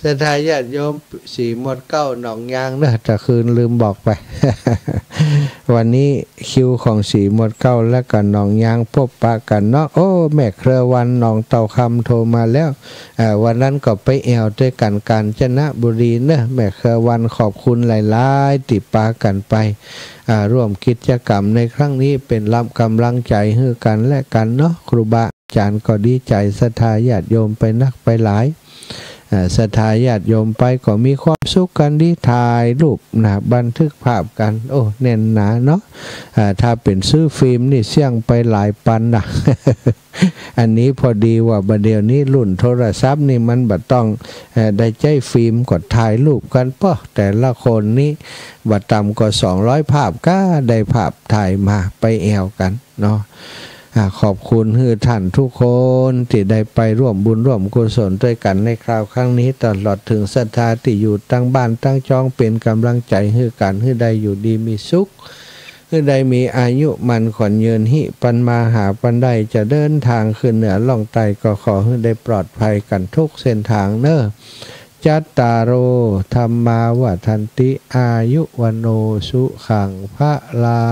สถานญาติโยมสีหมดเก้าหนองยางเนอะจะคืนลืมบอกไป วันนี้คิวของสีหมดเก้าและกันหนองยางพบปะกันเนาะโอ้แม่เครือวันหนองเต่าคำโทรมาแล้ววันนั้นก็ไปแอวด้วยกันกาญจนบุรีเนอะแม่เครือวันขอบคุณหลายๆติปากันไปร่วมกิจกรรมในครั้งนี้เป็นรับกำลังใจให้กันและกันเนาะครูบาอาจารย์ก็ดีใจศรัทธาญาติโยมไปนักไปหลายศรัทธาญาติโยมไปก็มีความสุขกันดีถ่ายรูปบันทึกภาพกันโอ้แน่นหนาเนาะถ้าเป็นซื้อฟิล์มนี่เสี่ยงไปหลายปันนะ อันนี้พอดีว่าบัดเดี๋ยวนี้รุ่นโทรศัพท์นี่มันบัดต้องได้ใจฟิล์มกดถ่ายรูปกันป่ะแต่ละคนนี่บัดต่ำกว่า200ภาพก็ได้ภาพถ่ายมาไปแอวกันเนาะขอบคุณท่านทุกคนที่ได้ไปร่วมบุญร่วมกุศลด้วยกันในคราวครั้งนี้ตลอดถึงศรัทธาที่อยู่ตั้งบ้านตั้งจองเป็นกำลังใจให้กันให้ได้อยู่ดีมีสุขให้ได้มีอายุมันขวัญยืนหิปันมาหาปันได้จะเดินทางขึ้นเหนือล่องใต้ก็ขอให้ได้ปลอดภัยกันทุกเส้นทางเนอะจัตตารโอธรรมาวัฏันติอายุวโนสุขังพระลา